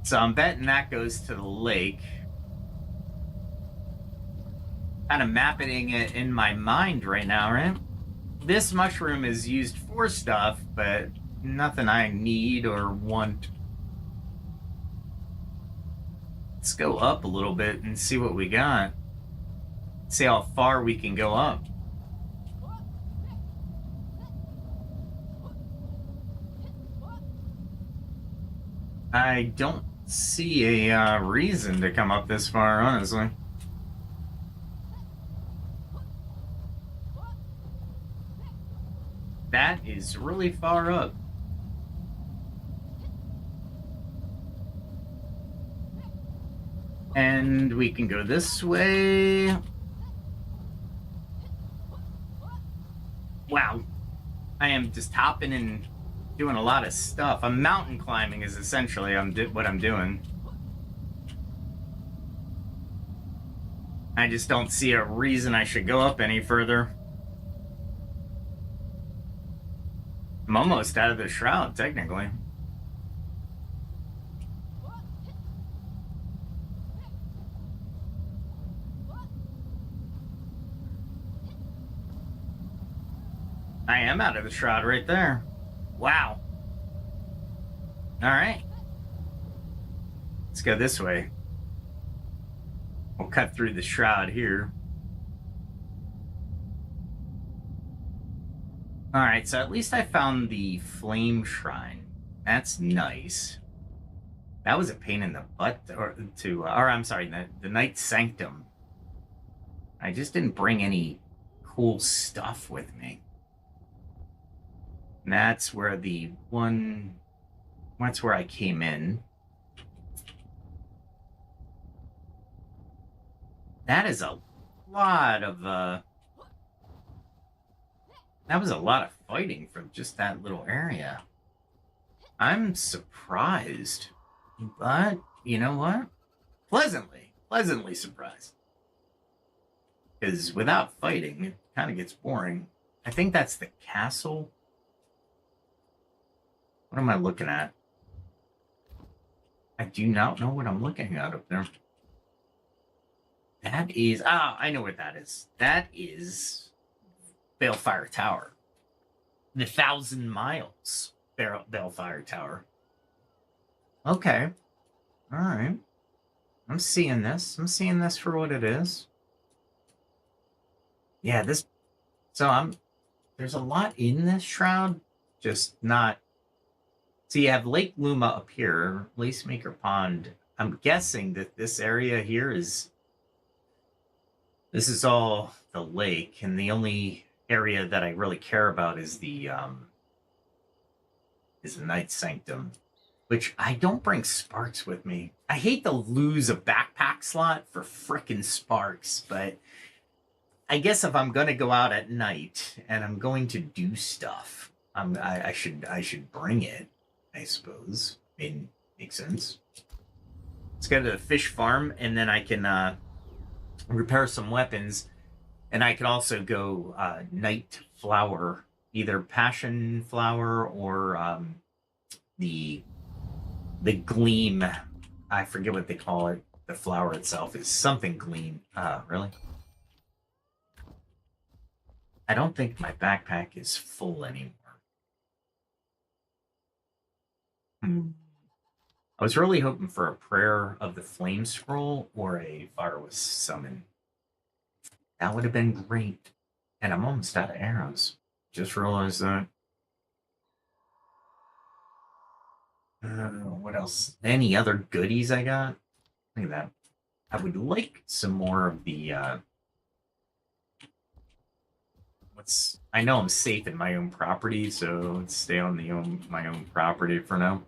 So I'm betting that goes to the lake. Kind of mapping it in my mind right now, right? This mushroom is used for stuff, but nothing I need or want. Let's go up a little bit and see what we got. See how far we can go up. I don't see a reason to come up this far, honestly. That is really far up. And we can go this way. Wow. I am just hopping and doing a lot of stuff. I'm mountain climbing is essentially what I'm doing. I just don't see a reason I should go up any further. I'm almost out of the shroud, technically. I am out of the shroud right there. Wow. All right. Let's go this way. We'll cut through the shroud here. All right, so at least I found the flame shrine. That's nice. That was a pain in the butt, or I'm sorry, the Night Sanctum. I just didn't bring any cool stuff with me. And that's where that's where I came in. That is a lot of, that was a lot of fighting for just that little area. I'm surprised, but you know what? Pleasantly surprised. Because without fighting, it kind of gets boring. I think that's the castle. What am I looking at? I do not know what I'm looking at up there. That is... I know what that is. That is Balefire Tower. The 1,000 Miles Balefire Tower. Okay. All right. I'm seeing this. I'm seeing this for what it is. Yeah, this... So there's a lot in this shroud, just not... So you have Lake Luma up here, Lacemaker Pond. I'm guessing that this area here is... This is all the lake, and the only area that I really care about is the Night Sanctum, which I don't bring sparks with me. I hate to lose a backpack slot for frickin' sparks, but I guess if I'm gonna go out at night and I'm going to do stuff, I should bring it, I suppose. I mean, makes sense. Let's go to the fish farm, and then I can repair some weapons, and I can also go night flower, either passion flower or the gleam. I forget what they call it. The flower itself is something gleam. Really? I don't think my backpack is full anymore. I was really hoping for a Prayer of the Flame Scroll or a Fireless Summon. That would have been great. And I'm almost out of arrows. Just realized that. What else? Any other goodies I got? Look at that. I would like some more of the... I know I'm safe in my own property, so let's stay on my own property for now.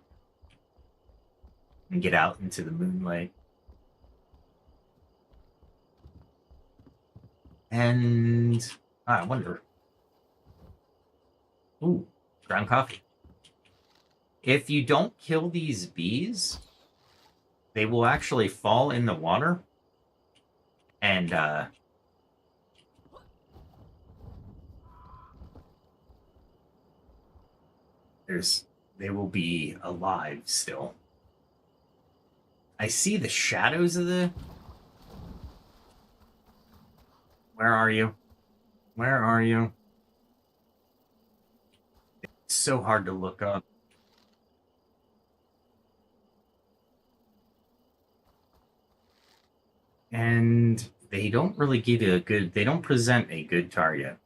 And get out into the moonlight. And I wonder. Ooh, ground coffee. If you don't kill these bees, they will actually fall in the water. And they will be alive still. I see the shadows of the... Where are you? Where are you? It's so hard to look up. And they don't really give you they don't present a good target.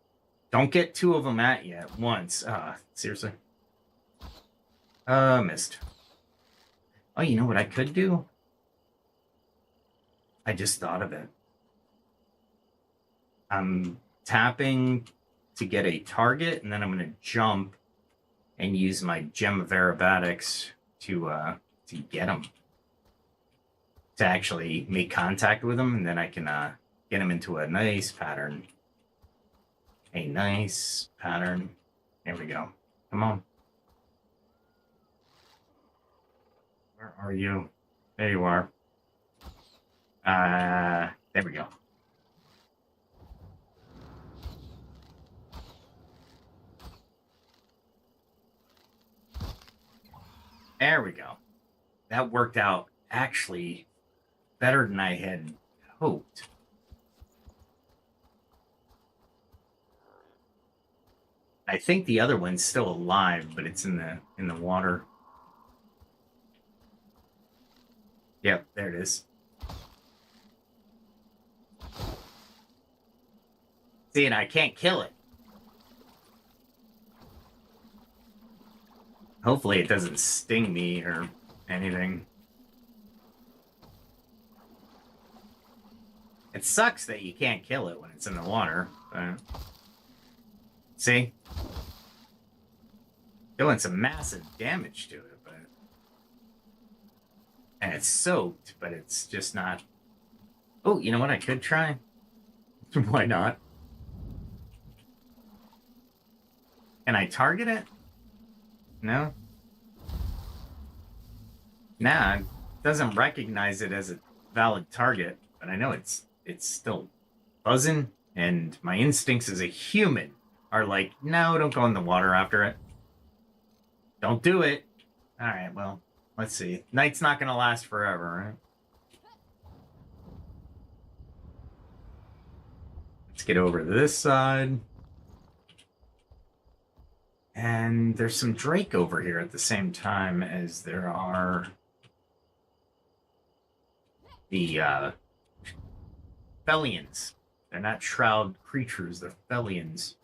Don't get two of them at you at once. Seriously. Missed. Oh, you know what I could do? I just thought of it. I'm tapping to get a target, and then I'm going to jump and use my Gem of Aerobatics to get them. to actually make contact with him, and then I can get him into a nice pattern. A nice pattern. There we go. Come on. Where are you? There you are. There we go. There we go. That worked out actually better than I had hoped. I think the other one's still alive, but it's in the water. Yep, there it is. See, and I can't kill it. Hopefully it doesn't sting me or anything. It sucks that you can't kill it when it's in the water, but... See? Doing some massive damage to it, but... And it's soaked, but it's just not... Oh, you know what I could try? Why not? Can I target it? No? Nah, it doesn't recognize it as a valid target, but I know it's still buzzing, and my instincts as a human are like, no, don't go in the water after it. Don't do it. Alright, well, let's see. Night's not gonna last forever, right? Let's get over to this side. And there's some Drake over here at the same time as there are the Fellions. They're not shroud creatures, they're Fellions.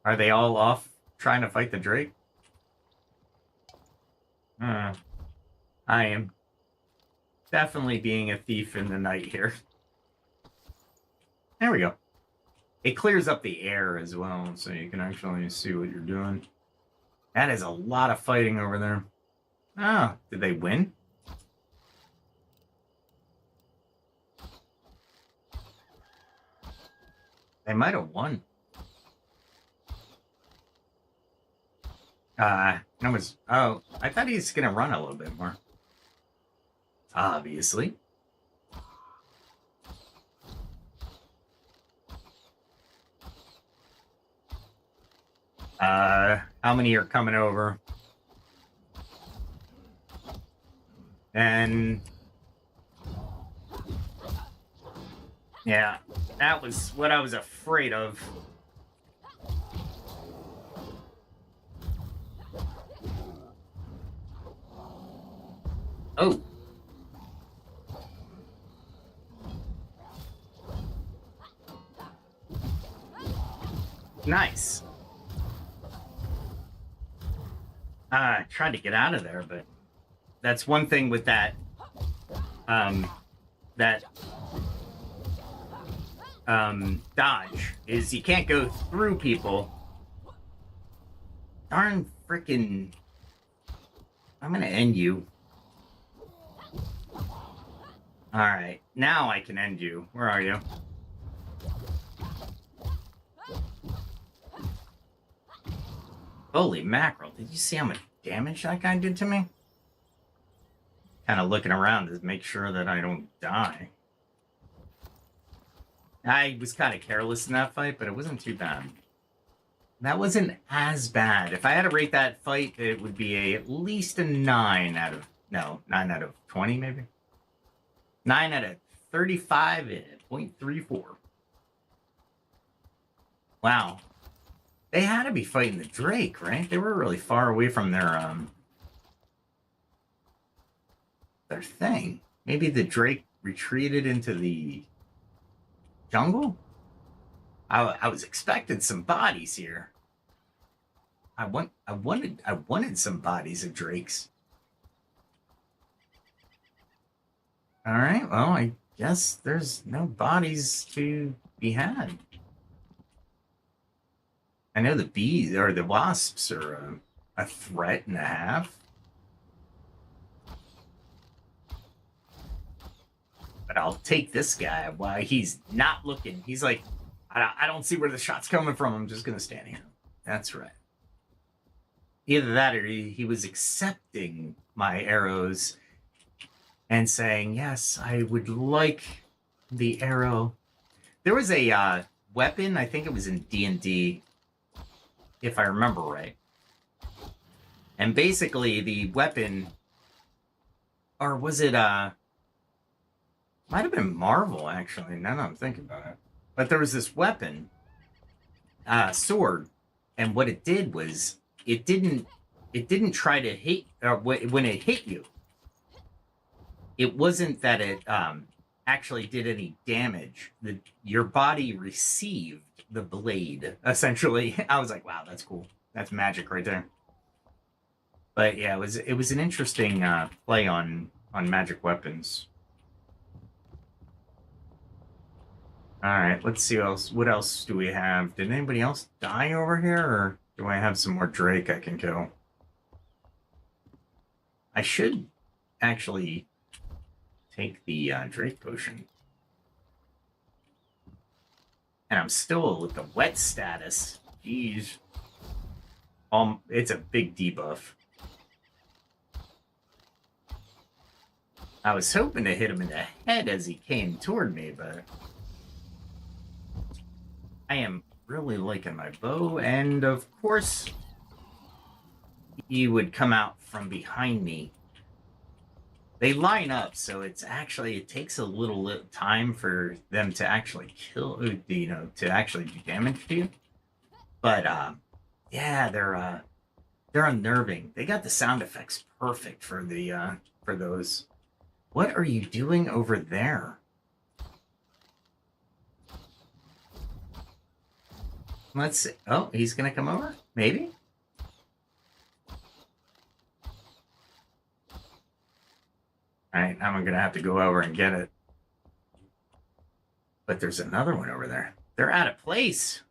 Are they all off trying to fight the Drake? I am definitely being a thief in the night here. There we go. It clears up the air as well, so you can actually see what you're doing. That is a lot of fighting over there. Oh, did they win? They might have won. Oh, I thought he was gonna run a little bit more. Obviously. How many are coming over? And yeah, that was what I was afraid of. Oh. Nice. I tried to get out of there, but that's one thing with that, dodge, is you can't go through people. Darn frickin'... I'm gonna end you. Alright, now I can end you. Where are you? Holy mackerel, did you see how much damage that guy did to me? Kind of looking around to make sure that I don't die. I was kind of careless in that fight, but it wasn't too bad. That wasn't as bad. If I had to rate that fight, it would be at least a 9 out of... No, 9 out of 20, maybe? 9 out of 35.34. Wow. They had to be fighting the Drake, right? They were really far away from their thing. Maybe the Drake retreated into the jungle? I was expecting some bodies here. I wanted some bodies of Drakes. All right, well, I guess there's no bodies to be had. I know the bees or the wasps are a threat and a half. But I'll take this guy while he's not looking. He's like, I don't see where the shot's coming from. I'm just going to stand here. That's right. Either that or he was accepting my arrows and saying, yes, I would like the arrow. There was a weapon, I think it was in D&D, if I remember right. And basically the weapon, or was it, might have been Marvel, actually, now that I'm thinking about it. But there was this weapon, sword, and what it did was it didn't try to hit, or when it hit you, it wasn't that it actually did any damage. Your body received the blade, essentially. I was like, wow, that's cool. That's magic right there. But yeah, it was an interesting play on magic weapons. All right, let's see what else do we have. Did anybody else die over here, or do I have some more Drake I can kill? I should actually take the Drake potion. And I'm still with the wet status. Jeez. It's a big debuff. I was hoping to hit him in the head as he came toward me, but I am really liking my bow, and of course he would come out from behind me. They line up, so it takes a little time for them to actually kill, to actually do damage to you. But yeah, they're unnerving. They got the sound effects perfect for those. What are you doing over there? Let's see. Oh, he's gonna come over? Maybe? Alright, now I'm gonna have to go over and get it. But there's another one over there. They're out of place.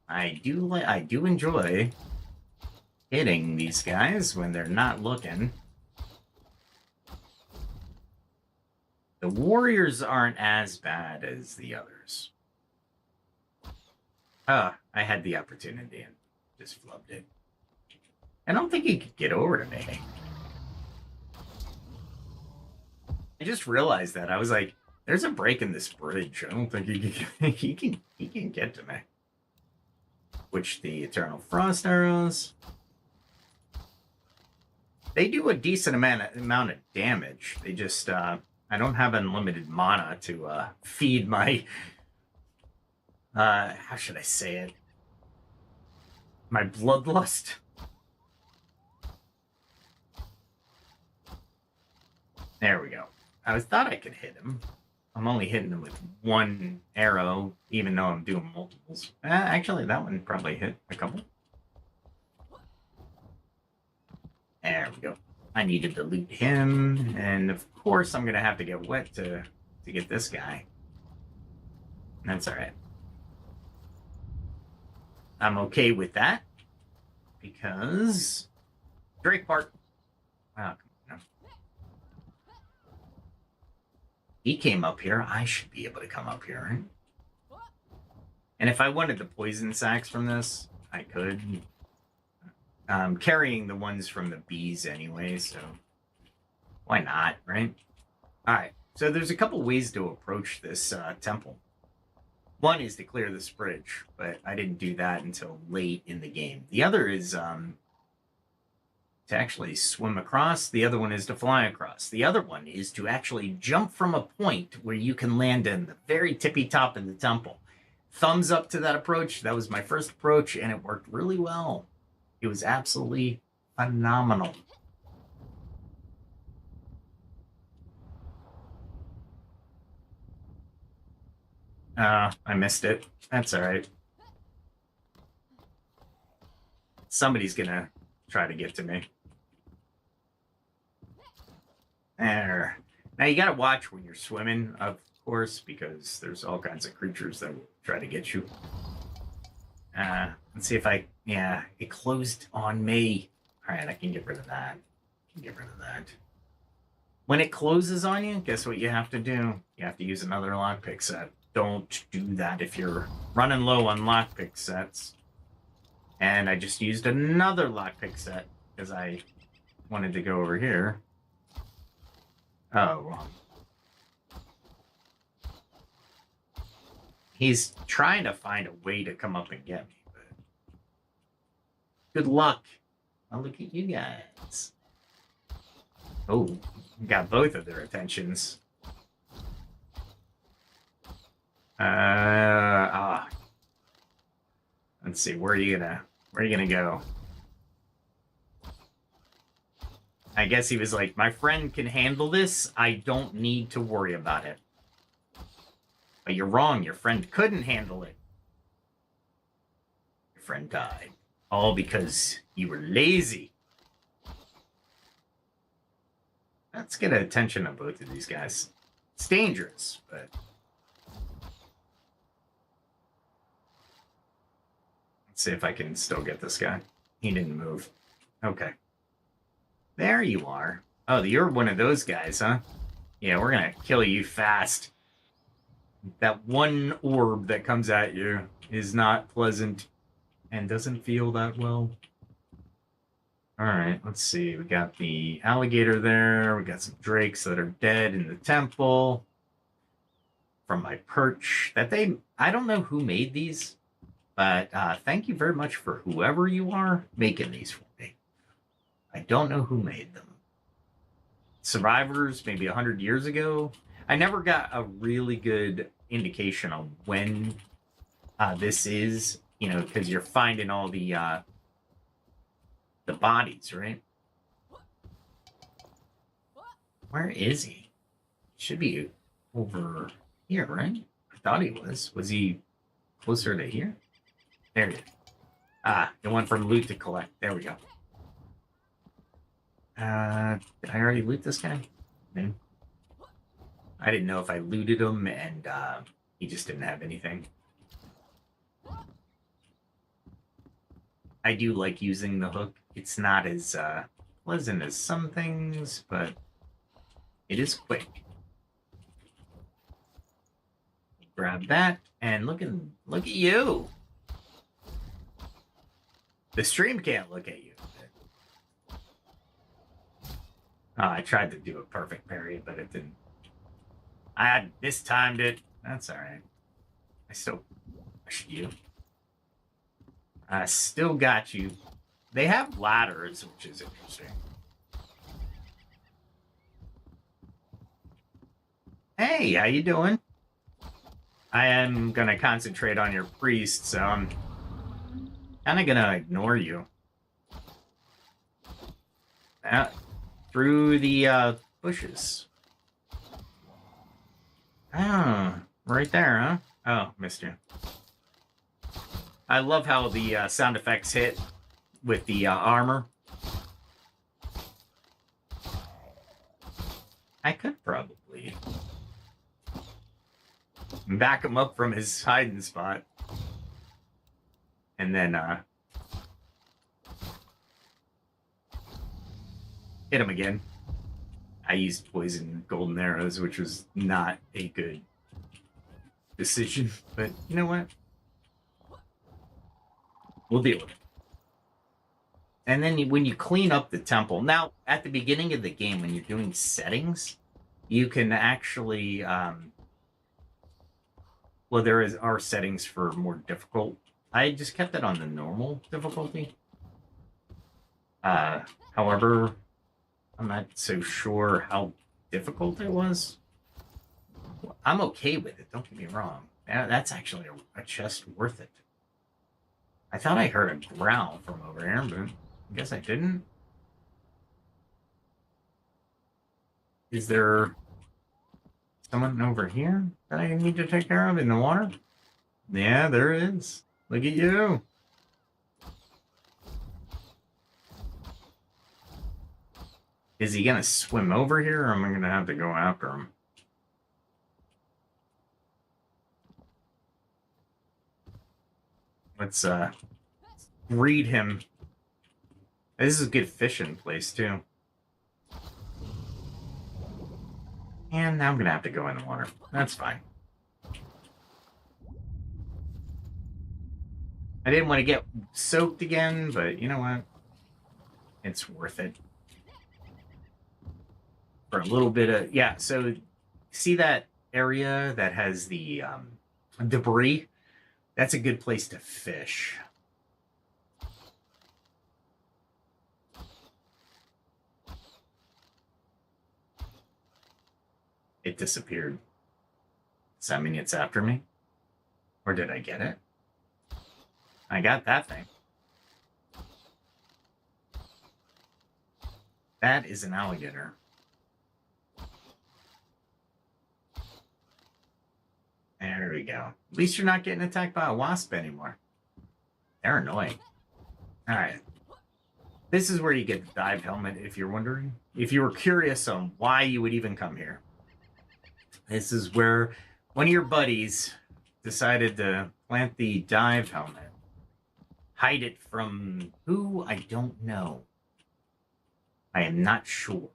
I do enjoy hitting these guys when they're not looking. The warriors aren't as bad as the others. I had the opportunity and just flubbed it. I don't think he could get over to me. I just realized that. I was like, there's a break in this bridge. I don't think he can get to me. Which the Eternal Frost arrows. They do a decent amount of damage. They just I don't have unlimited mana to feed my how should I say it? My bloodlust. There we go. I thought I could hit him. I'm only hitting him with one arrow, even though I'm doing multiples. Actually, that one probably hit a couple. There we go. I needed to loot him, and of course I'm gonna have to get wet to get this guy. That's all right. I'm okay with that because Drake Park. Wow, come on. He came up here. I should be able to come up here, right? And if I wanted the poison sacks from this, I could. I'm carrying the ones from the bees anyway, so why not, right? All right, so there's a couple ways to approach this temple. One is to clear this bridge, but I didn't do that until late in the game. The other is to actually swim across. The other one is to fly across. The other one is to actually jump from a point where you can land in the very tippy top of the temple. Thumbs up to that approach. That was my first approach, and it worked really well. It was absolutely phenomenal. I missed it. That's all right. Somebody's gonna try to get to me. There. Now you gotta watch when you're swimming, of course, because there's all kinds of creatures that will try to get you. Let's see if yeah, it closed on me. All right, I can get rid of that. When it closes on you, guess what you have to do? You have to use another lockpick set. Don't do that if you're running low on lockpick sets. And I just used another lockpick set because I wanted to go over here. Oh, wrong. He's trying to find a way to come up and get me, but good luck. I'll look at you guys. Oh, got both of their attentions. Let's see, where are you gonna go? I guess he was like, my friend can handle this. I don't need to worry about it. But you're wrong. Your friend couldn't handle it. Your friend died. All because you were lazy. Let's get attention of both of these guys. It's dangerous, but... Let's see if I can still get this guy. He didn't move. Okay. There you are. Oh, you're one of those guys, huh? Yeah, we're gonna kill you fast. That one orb that comes at you is not pleasant and doesn't feel that well. Alright, let's see. We got the alligator there. We got some drakes that are dead in the temple. From my perch. I don't know who made these, but thank you very much for whoever you are making these for me. I don't know who made them. Survivors, maybe 100 years ago. I never got a really good indication on when this is, you know, because you're finding all the bodies, right? Where is he? Should be over here, right? I thought he was. Was he closer to here? There he is. Ah, the one from loot to collect. There we go. Did I already loot this guy? No. I didn't know if I looted him and he just didn't have anything. I do like using the hook. It's not as pleasant as some things, but it is quick. Grab that and look at you. The stream can't look at you. Oh, I tried to do a perfect parry, but it didn't. I had mistimed it. That's all right. I still pushed you. I still got you. They have ladders, which is interesting. Hey, how you doing? I am going to concentrate on your priest, so I'm kind of going to ignore you. Through the bushes. Oh, right there, huh? Oh, missed you. I love how the sound effects hit with the armor. I could probably back him up from his hiding spot. And then hit him again. I used poison golden arrows, which was not a good decision. But you know what? We'll deal with it. And then when you clean up the temple... Now, at the beginning of the game, when you're doing settings, you can actually... well, there are settings for more difficult. I just kept it on the normal difficulty. However, I'm not so sure how difficult it was. I'm okay with it, don't get me wrong. That's actually a chest worth it. I thought I heard a growl from over here, but I guess I didn't. Is there someone over here that I need to take care of in the water? Yeah, there is. Look at you. Is he going to swim over here, or am I going to have to go after him? Let's breed him. This is a good fishing place, too. And now I'm gonna have to go in the water. That's fine. I didn't want to get soaked again, but you know what? It's worth it. For a little bit of, yeah, so see that area that has the debris? That's a good place to fish. It disappeared. Does that mean it's after me? Or did I get it? I got that thing. That is an alligator. There we go. At least you're not getting attacked by a wasp anymore. They're annoying. All right. This is where you get the dive helmet, if you're wondering. If you were curious on why you would even come here. This is where one of your buddies decided to plant the dive helmet. Hide it from who? I don't know. I am not sure.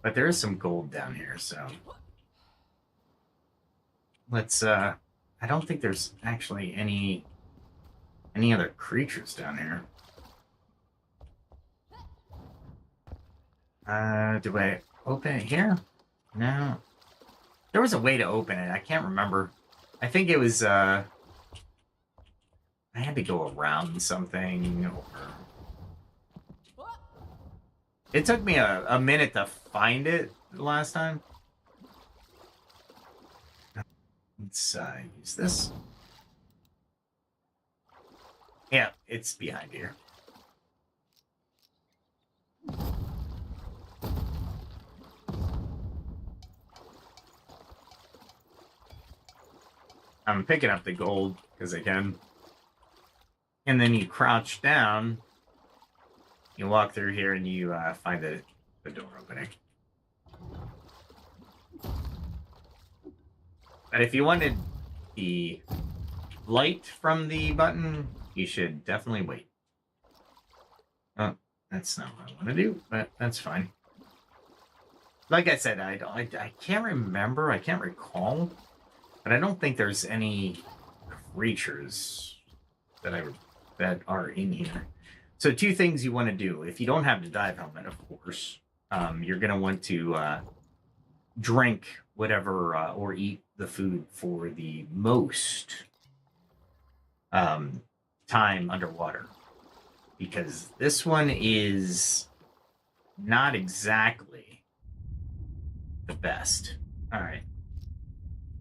But there is some gold down here, so... Let's, I don't think there's actually any other creatures down here. Do I open it here? No. There was a way to open it. I can't remember. I think it was, I had to go around something, or... It took me a minute to find it the last time. Let's use this. Yeah, it's behind here. I'm picking up the gold because I can. And then you crouch down. You walk through here and you find the door opening. But if you wanted the light from the button, you should definitely wait. Oh, that's not what I want to do, but that's fine. Like I said, I can't remember, I can't recall, but I don't think there's any creatures that are in here. So two things you want to do. If you don't have the dive helmet, of course, you're going to want to drink whatever or eat the food for the most time underwater. Because this one is not exactly the best. All right.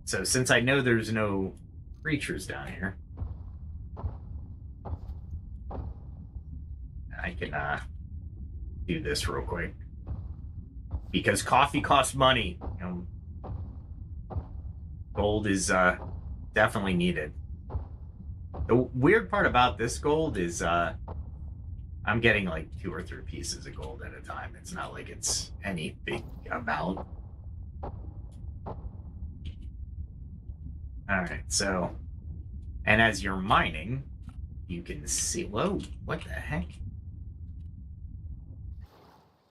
So since I know there's no creatures down here, I can do this real quick. Because coffee costs money. You know, gold is definitely needed. The weird part about this gold is I'm getting like 2 or 3 pieces of gold at a time. It's not like it's any big amount. All right, so, and as you're mining, you can see, whoa, what the heck?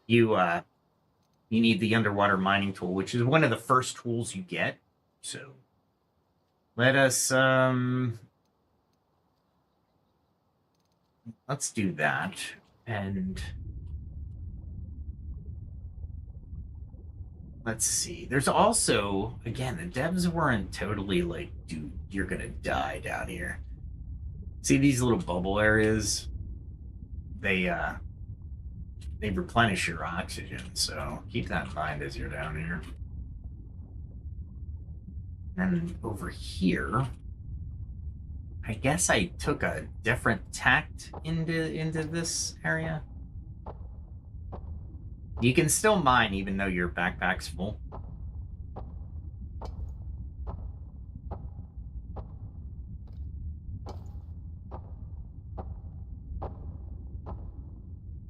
You need the underwater mining tool, which is one of the first tools you get. So let us, let's do that. And let's see. There's also, again, the devs weren't totally like, dude, you're going to die down here. See these little bubble areas? They replenish your oxygen, so keep that in mind as you're down here. And over here, I guess I took a different tact into this area. You can still mine even though your backpack's full.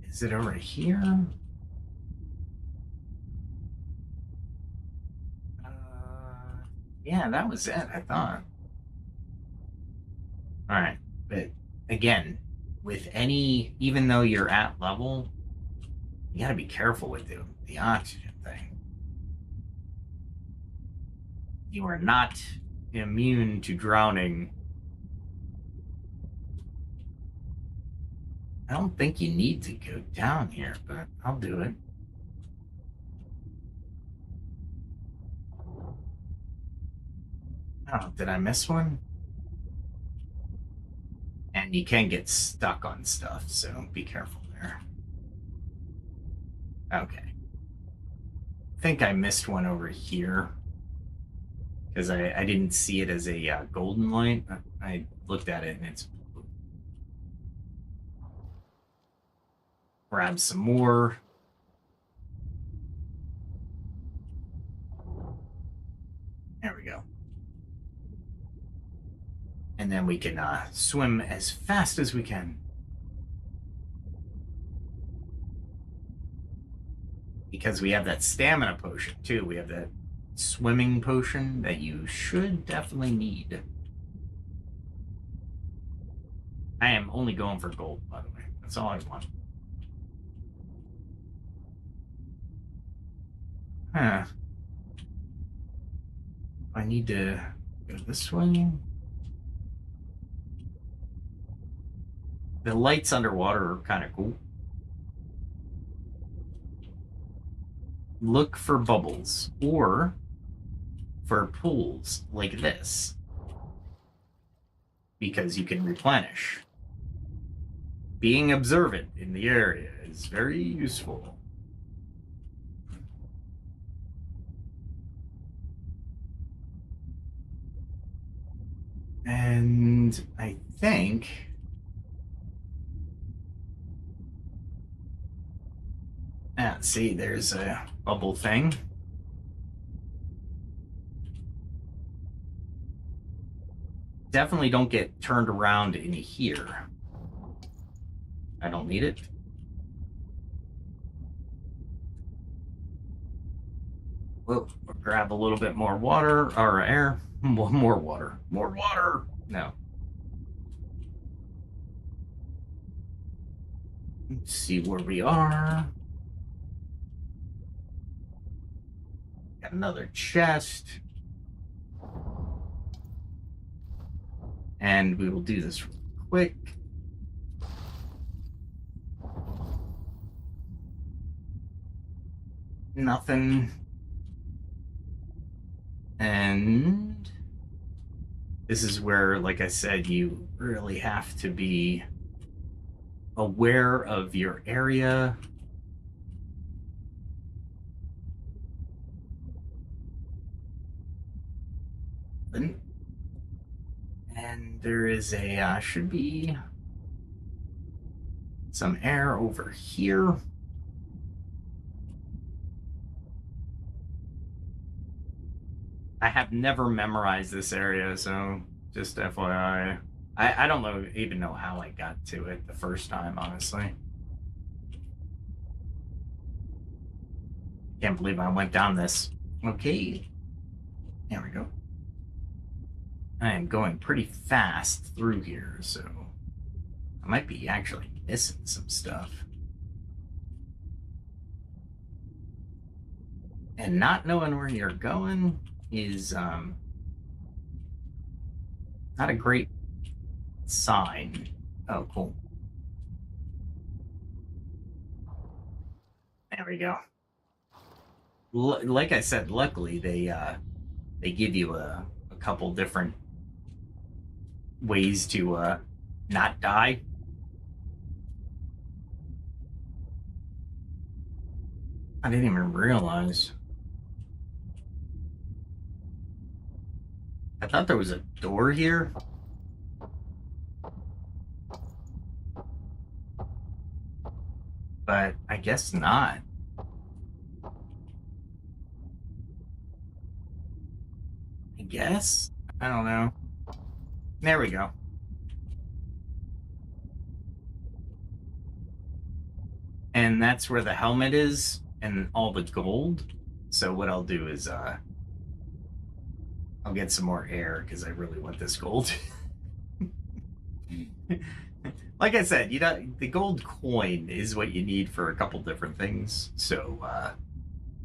Is it over here? Yeah, that was it, I thought. All right, but again, with any, even though you're at level, you got to be careful with the oxygen thing. You are not immune to drowning. I don't think you need to go down here, but I'll do it. Oh, did I miss one? And you can get stuck on stuff, so be careful there. Okay. I think I missed one over here because I didn't see it as a golden light. I looked at it and it's blue. Grab some more. There we go. And then we can swim as fast as we can. Because we have that stamina potion too. We have that swimming potion that you should definitely need. I am only going for gold, by the way. That's all I want. Huh. I need to go this way. The lights underwater are kind of cool. Look for bubbles or for pools like this because you can replenish. Being observant in the area is very useful. And I think see, there's a bubble thing. Definitely don't get turned around in here. I don't need it. We'll grab a little bit more water or air. More water. More water. No. Let's see where we are. Got another chest. And we will do this real quick. Nothing. And this is where, like I said, you really have to be aware of your area. And there is a, should be some air over here. I have never memorized this area, so just FYI. I don't even know how I got to it the first time, honestly. Can't believe I went down this. Okay. There we go. I am going pretty fast through here, so I might be actually missing some stuff. And not knowing where you're going is not a great sign. Oh, cool. There we go. Like I said, luckily they give you a couple different ways to not die. I didn't even realize. I thought there was a door here. But I guess not. I guess? I don't know. There we go. And that's where the helmet is and all the gold. So what I'll do is I'll get some more air because I really want this gold. Like I said, you know, the gold coin is what you need for a couple different things. So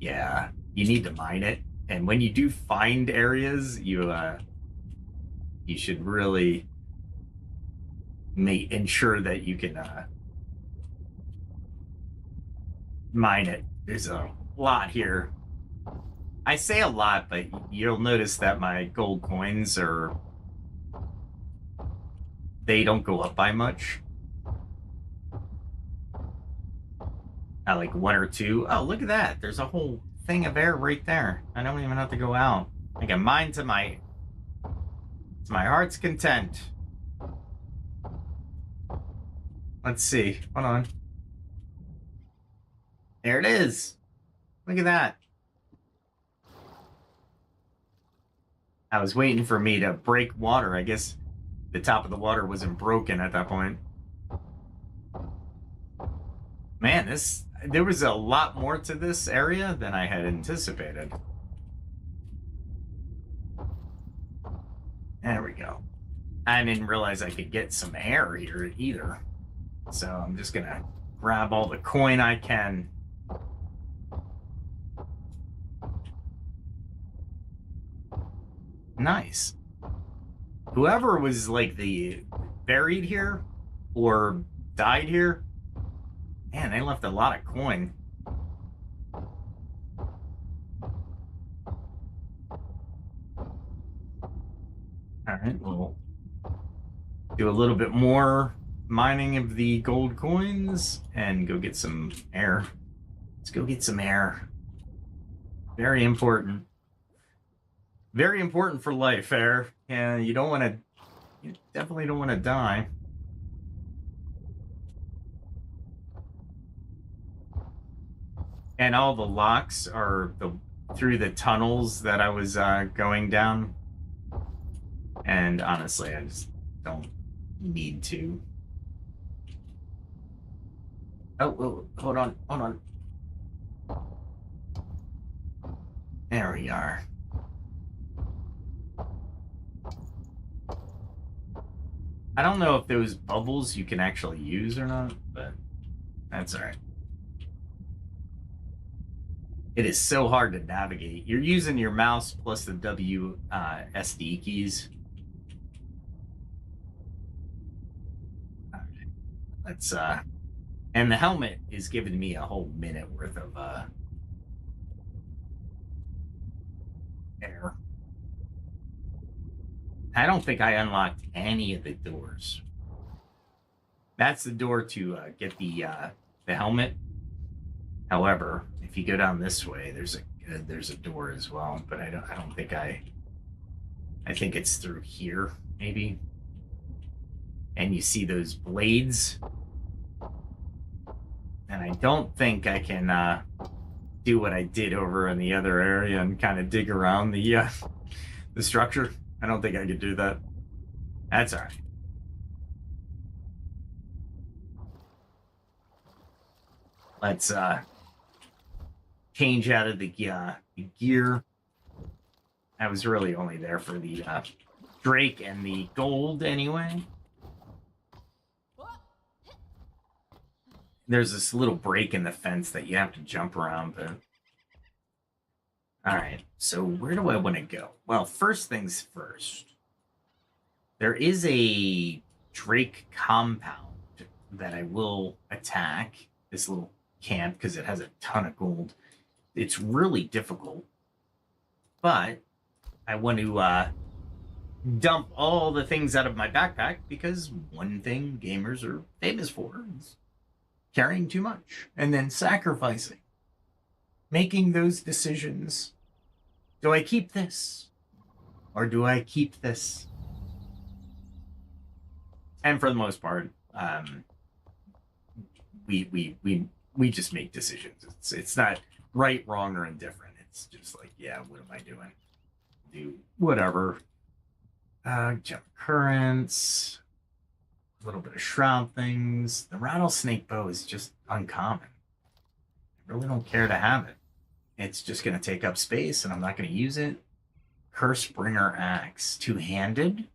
yeah, you need to mine it. And when you do find areas, you should really ensure that you can mine it. There's a lot here. I say a lot, but you'll notice that my gold coins they don't go up by much. Like 1 or 2. Oh, look at that. There's a whole thing of air right there. I don't even have to go out. I can mine to my heart's content. Let's see. Hold on. There it is. Look at that. I was waiting for me to break water. I guess the top of the water wasn't broken at that point. Man, there was a lot more to this area than I had anticipated. There we go. I didn't realize I could get some air here either. So I'm just gonna grab all the coin I can. Nice. Whoever was like buried here or died here, man, they left a lot of coin. All right, we'll do a little bit more mining of the gold coins and go get some air. Let's go get some air. Very important. Very important for life, air. And you definitely don't want to die. And all the locks are through the tunnels that I was going down. And honestly, I just don't need to. Oh, hold on. There we are. I don't know if those bubbles you can actually use or not, but that's all right. It is so hard to navigate. You're using your mouse plus the WSD keys. All right. Let's and the helmet is giving me a whole minute worth of air. I don't think I unlocked any of the doors. That's the door to get the helmet. However, if you go down this way, there's a door as well, but I don't think I think it's through here maybe. And you see those blades, and I don't think I can do what I did over in the other area and kind of dig around the structure. I don't think I could do that. That's all right. Let's change out of the gear. I was really only there for the Drake and the gold anyway. There's this little break in the fence that you have to jump around, but... All right, so where do I want to go? Well, first things first. There is a Drake compound that I will attack, this little camp, because it has a ton of gold. It's really difficult, but I want to dump all the things out of my backpack, because one thing gamers are famous for is carrying too much and then sacrificing. Making those decisions. Do I keep this? Or do I keep this? And for the most part, we just make decisions. It's not right, wrong, or indifferent. It's just like, yeah, what am I doing? Do whatever. Jump currents. A little bit of shroud things. The rattlesnake bow is just uncommon. I really don't care to have it. It's just going to take up space, and I'm not going to use it. Cursebringer axe. Two-handed.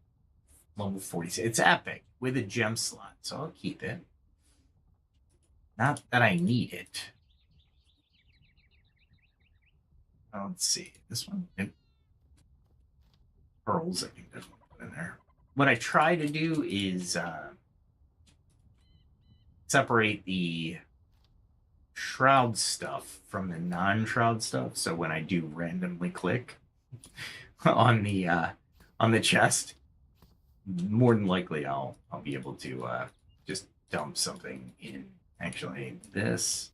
Level 46. It's epic with a gem slot, so I'll keep it. Not that I need it. Let's see. This one? Nope. Pearls, I think there's one put in there. What I try to do is separate the shroud stuff from the non-shroud stuff. So when I do randomly click on the chest, more than likely I'll be able to just dump something in. Actually, this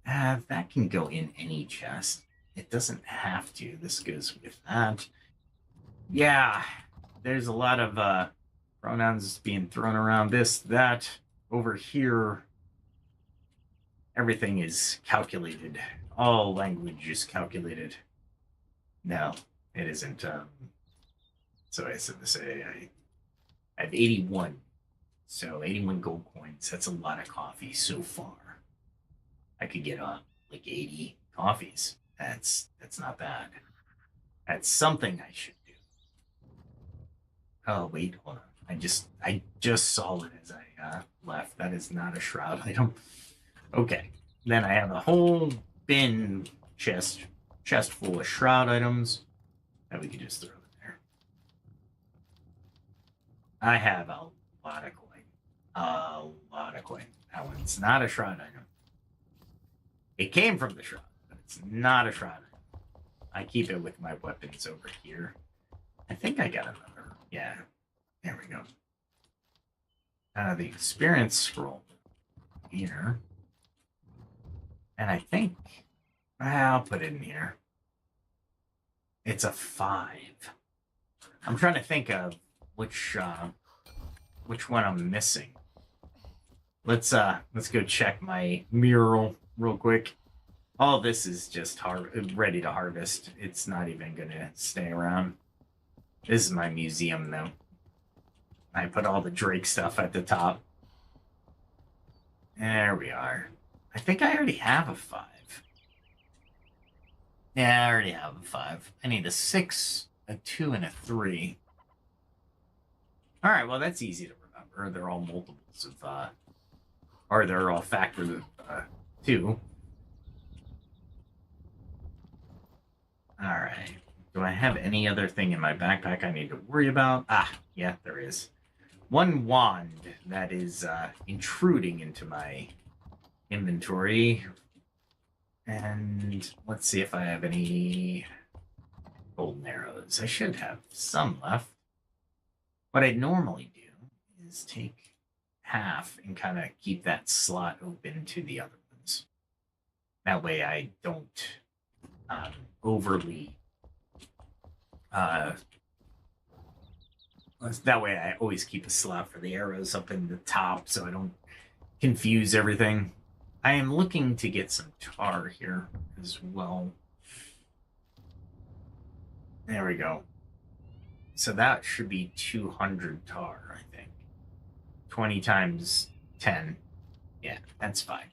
that can go in any chest. It doesn't have to. This goes with that. Yeah, there's a lot of pronouns being thrown around. This, that, over here. Everything is calculated. All language is calculated. No, it isn't. So I said to say I have 81. So 81 gold coins. That's a lot of coffee so far. I could get like 80 coffees. That's not bad. That's something I should do. Oh wait, hold on. I just saw it as I left. That is not a shroud item. Okay. Then I have a whole bin chest full of shroud items that we could just throw in there. I have a lot of coin. A lot of coin. That one's not a shroud item. It came from the shroud, but it's not a shroud item. I keep it with my weapons over here. I think I got another. Yeah. There we go. The experience scroll here. And I think I'll put it in here. It's a 5. I'm trying to think of which one I'm missing. Let's go check my mural real quick. All this is just ready to harvest. It's not even gonna stay around. This is my museum though. I put all the Drake stuff at the top. There we are. I think I already have a 5. Yeah, I already have a 5. I need a 6, a 2, and a 3. All right, well, that's easy to remember. They're all multiples of, or they're all factors of 2. All right. Do I have any other thing in my backpack I need to worry about? Ah, yeah, there is. One wand that is intruding into my inventory. And let's see if I have any golden arrows. I should have some left. What I'd normally do is take half and kind of keep that slot open to the other ones. That way I don't overly... that way I always keep a slot for the arrows up in the top so I don't confuse everything. I am looking to get some tar here as well. There we go. So that should be 200 tar, I think. 20 times 10. Yeah, that's fine.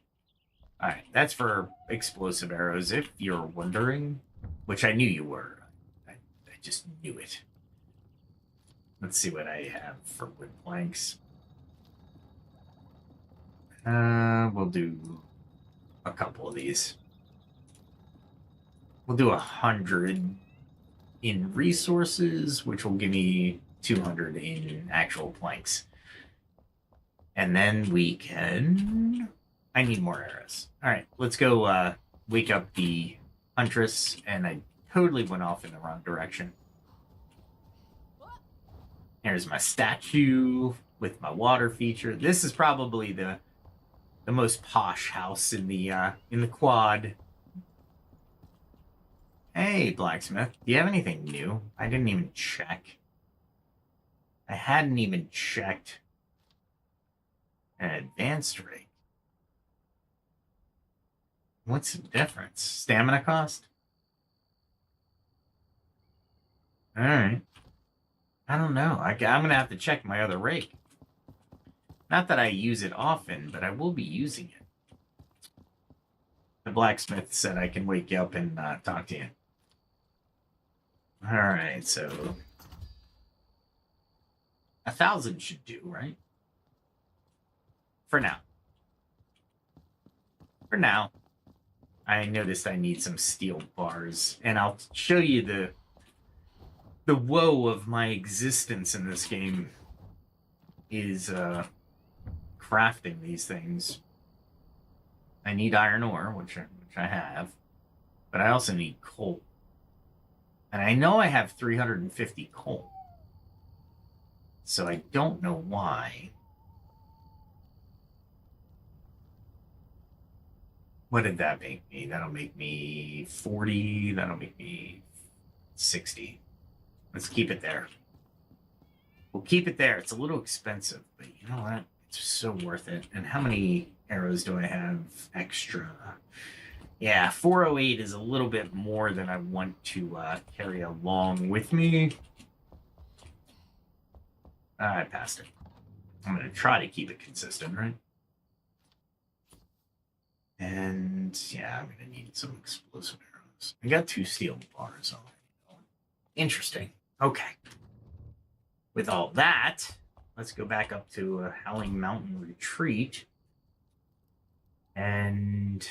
All right, that's for explosive arrows, if you're wondering, which I knew you were. I just knew it. Let's see what I have for wood planks. We'll do a couple of these. We'll do 100 in resources, which will give me 200 in actual planks. And then we can... I need more arrows. All right, let's go wake up the huntress, and I totally went off in the wrong direction. Here's my statue with my water feature. This is probably the most posh house in the quad. Hey, blacksmith, do you have anything new? I didn't even check. I hadn't even checked an advanced rate. What's the difference? Stamina cost? All right. I don't know. I'm going to have to check my other rake. Not that I use it often, but I will be using it. The blacksmith said I can wake you up and talk to you. All right, so 1,000 should do, right? For now. For now. I noticed I need some steel bars, and I'll show you the woe of my existence in this game is crafting these things. I need iron ore, which I have, but I also need coal. And I know I have 350 coal. So I don't know why. What did that make me? That'll make me 40. That'll make me 60. Let's keep it there. We'll keep it there. It's a little expensive, but you know what? It's so worth it. And how many arrows do I have extra? Yeah, 408 is a little bit more than I want to carry along with me. I passed it. I'm going to try to keep it consistent, right? And yeah, I'm going to need some explosive arrows. I got 2 steel bars already. Interesting. Okay. With all that, let's go back up to Howling Mountain Retreat. And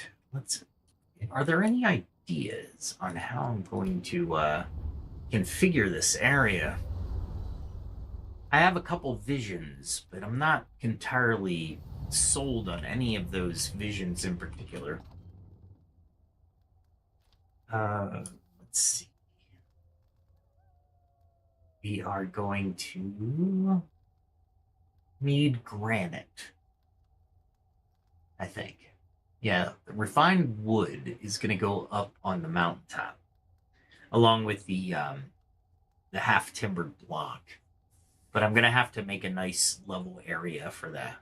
are there any ideas on how I'm going to configure this area? I have a couple visions, but I'm not entirely sold on any of those visions in particular. Let's see. We are going to need granite, I think. Yeah, the refined wood is going to go up on the mountaintop, along with the half-timbered block. But I'm going to have to make a nice level area for the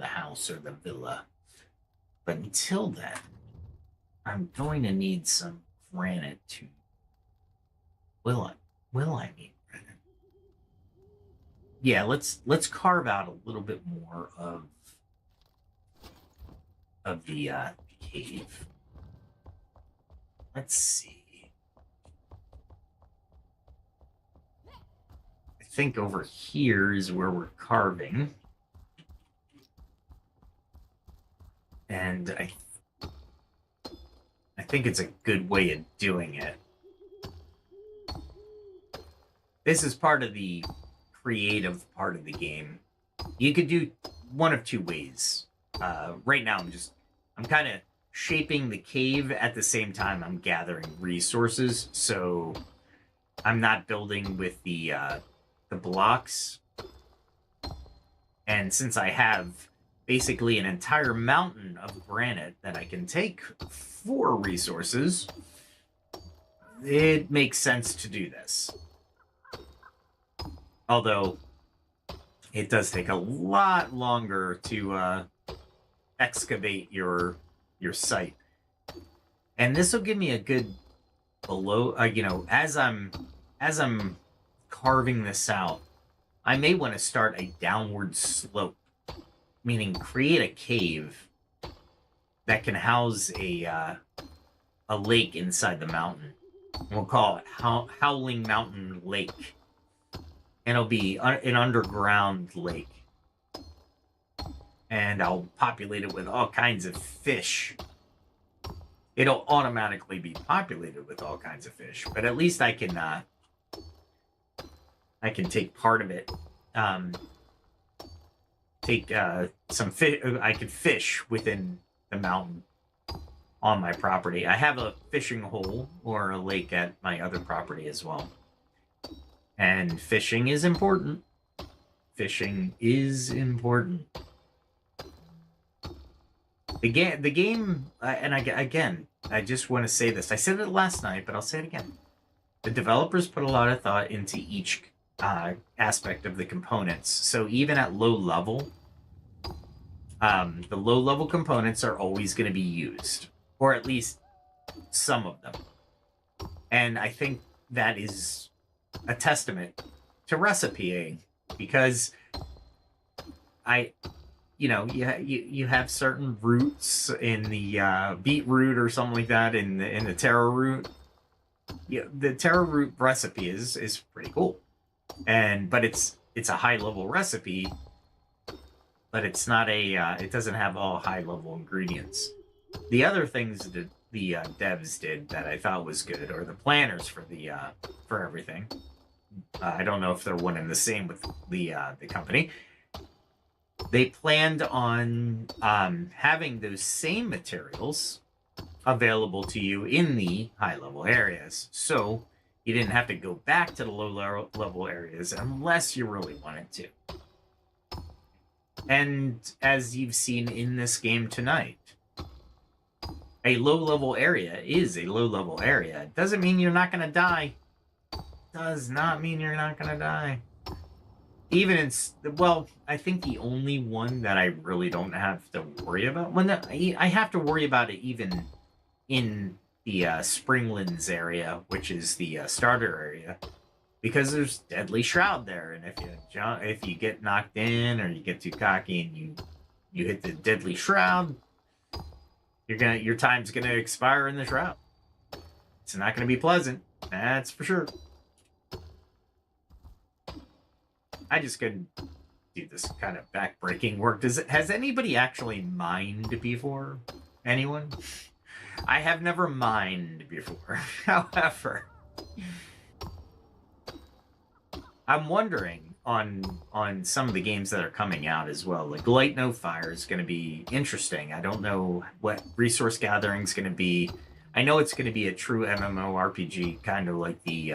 house or the villa. But until then, I'm going to need some granite to... Will I need granite? Yeah, let's carve out a little bit more of the cave. Let's see. I think over here is where we're carving. And I think it's a good way of doing it. This is part of the creative part of the game. You could do one of 2 ways. Right now, I'm kind of shaping the cave at the same time I'm gathering resources, so I'm not building with the blocks. And since I have basically an entire mountain of granite that I can take for resources, it makes sense to do this. Although it does take a lot longer to excavate your site, and this will give me a good below. As I'm carving this out, I may want to start a downward slope, meaning create a cave that can house a lake inside the mountain. We'll call it Howling Mountain Lake, and it'll be an underground lake. And I'll populate it with all kinds of fish. It'll automatically be populated with all kinds of fish, but at least I can take part of it. Take some fish. I could fish within the mountain on my property. I have a fishing hole or a lake at my other property as well. And fishing is important. Fishing is important. The game, and I just want to say this. I said it last night, but I'll say it again. The developers put a lot of thought into each aspect of the components. So even at low level, the low level components are always going to be used, or at least some of them. And I think that is a testament to recipeing, because you have certain roots in the beetroot or something like that in the taro root. Yeah, the taro root recipe is pretty cool, but it's a high level recipe, but it's not it doesn't have all high level ingredients. The other things devs did that I thought was good, or the planners for the for everything. I don't know if they're one and the same with the company. They planned on having those same materials available to you in the high-level areas, so you didn't have to go back to the low-level areas unless you really wanted to. And as you've seen in this game tonight, a low-level area is a low-level area. It doesn't mean you're not going to die. Does not mean you're not going to die. Even in, well, I think the only one that I really don't have to worry about, I have to worry about it even in the Springlands area, which is the starter area, because there's Deadly Shroud there, and if you get knocked in or you get too cocky and you hit the Deadly Shroud, your time's gonna expire in the Shroud. It's not gonna be pleasant, that's for sure. I just couldn't do this kind of back-breaking work. Has anybody actually mined before? Anyone? I have never mined before. However, I'm wondering on some of the games that are coming out as well. Like Light No Fire is going to be interesting. I don't know what resource gathering is going to be. I know it's going to be a true MMORPG, kind of like the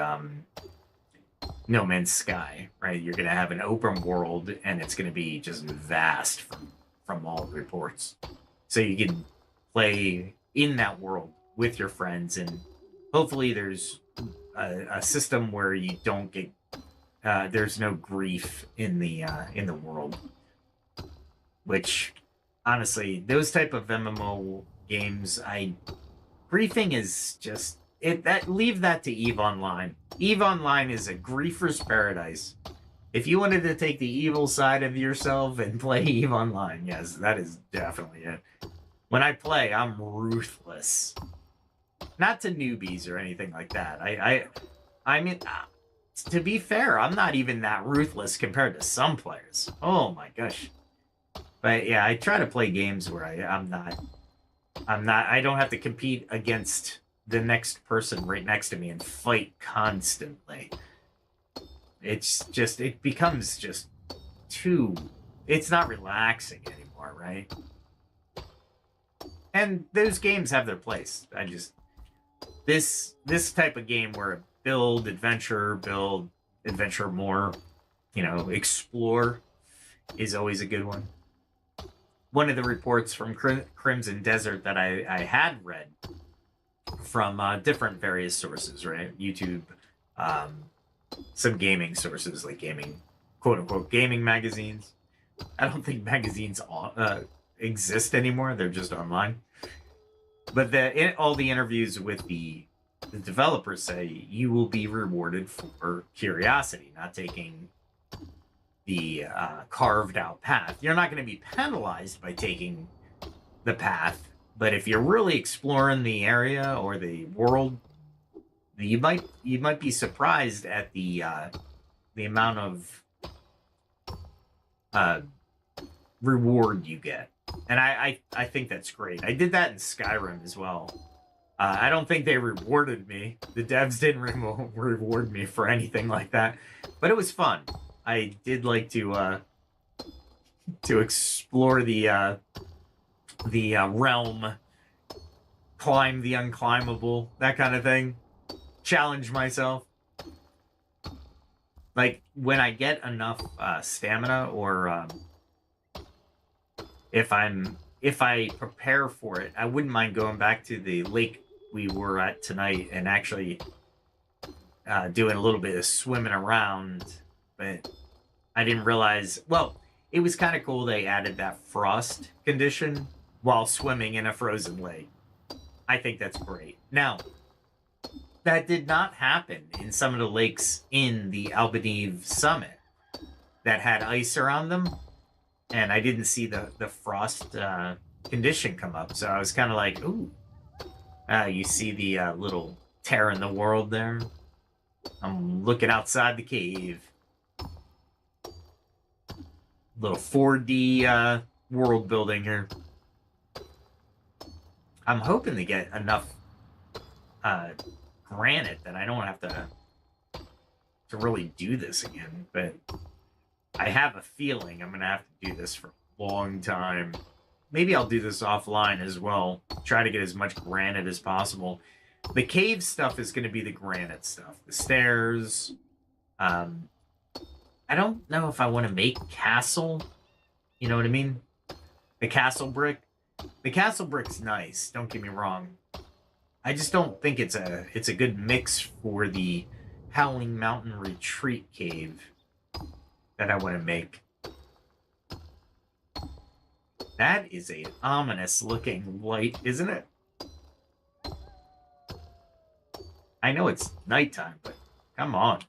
No Man's Sky, right? You're going to have an open world, and it's going to be just vast from all reports. So you can play in that world with your friends, and hopefully there's a system where you don't get there's no grief in the world. Which, honestly, those type of MMO games, griefing is just leave that to EVE Online. EVE Online is a griefer's paradise. If you wanted to take the evil side of yourself and play EVE Online, yes, that is definitely it. When I play, I'm ruthless. Not to newbies or anything like that. I mean, to be fair, I'm not even that ruthless compared to some players. Oh my gosh. But yeah, I try to play games where I don't have to compete against the next person right next to me and fight constantly. It becomes just it's not relaxing anymore, right? And those games have their place. This type of game where build adventure more, explore is always a good one. One of the reports from Crimson Desert that I had read from different various sources, right? YouTube, some gaming sources like quote unquote gaming magazines. I don't think magazines exist anymore. They're just online. But all the interviews with the developers say you will be rewarded for curiosity, not taking the carved out path. You're not going to be penalized by taking the path, but if you're really exploring the area or the world, you might be surprised at the amount of reward you get. And I think that's great. I did that in Skyrim as well. I don't think they rewarded me. The devs didn't reward me for anything like that, but it was fun. I did like to explore the realm, climb the unclimbable, that kind of thing. Challenge myself. Like when I get enough stamina, or if I prepare for it, I wouldn't mind going back to the lake we were at tonight and actually doing a little bit of swimming around. But I didn't realize, well, it was kind of cool they added that frost condition while swimming in a frozen lake. I think that's great. Now, that did not happen in some of the lakes in the Albaniv summit that had ice around them. And I didn't see the frost condition come up. So I was kind of like, ooh. You see the little tear in the world there? I'm looking outside the cave. Little 4D world building here. I'm hoping to get enough granite that I don't have to really do this again, but I have a feeling I'm going to have to do this for a long time. Maybe I'll do this offline as well. Try to get as much granite as possible. The cave stuff is going to be the granite stuff. The stairs. I don't know if I want to make castle. You know what I mean? The castle brick. The castle brick's nice. Don't get me wrong. I just don't think it's a good mix for the Howling Mountain retreat cave that I want to make. That is an ominous looking light, isn't it? I know it's nighttime, but come on.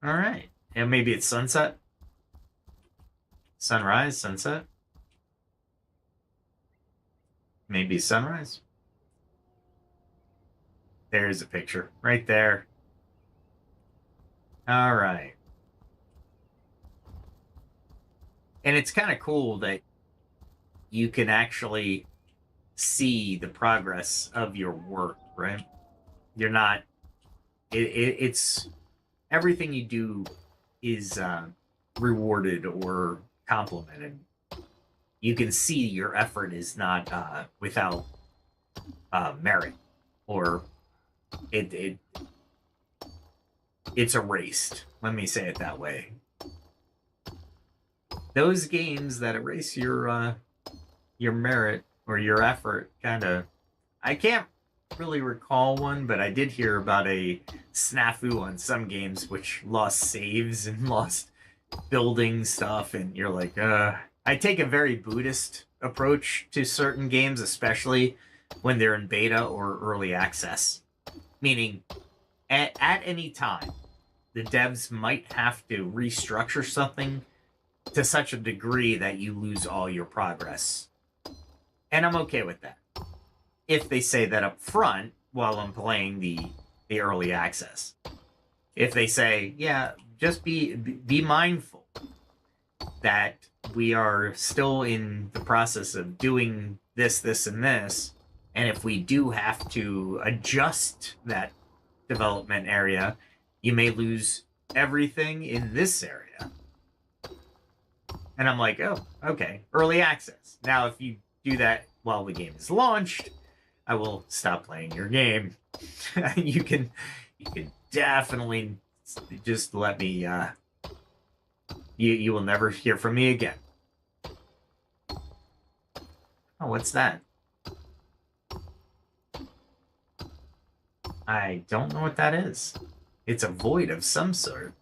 All right. And maybe it's sunset? Sunrise, sunset? Maybe sunrise? There's a picture right there. All right. And it's kind of cool that you can actually see the progress of your work, right? You're not, it's everything you do is rewarded or complimented. You can see your effort is not without merit, or it's erased. Let me say it that way. Those games that erase your merit or your effort, kind of, I can't really recall one, but I did hear about a snafu on some games which lost saves and lost building stuff, and you're like, I take a very Buddhist approach to certain games, especially when they're in beta or early access. Meaning, at any time, the devs might have to restructure something to such a degree that you lose all your progress. And I'm okay with that. If they say that up front while I'm playing the early access. If they say, yeah, just be mindful that we are still in the process of doing this, this, and this, and if we do have to adjust that development area, you may lose everything in this area. And I'm like, oh, okay, early access. Now, if you do that while the game is launched, I will stop playing your game. you can definitely just let me. You will never hear from me again. Oh, what's that? I don't know what that is. It's a void of some sort.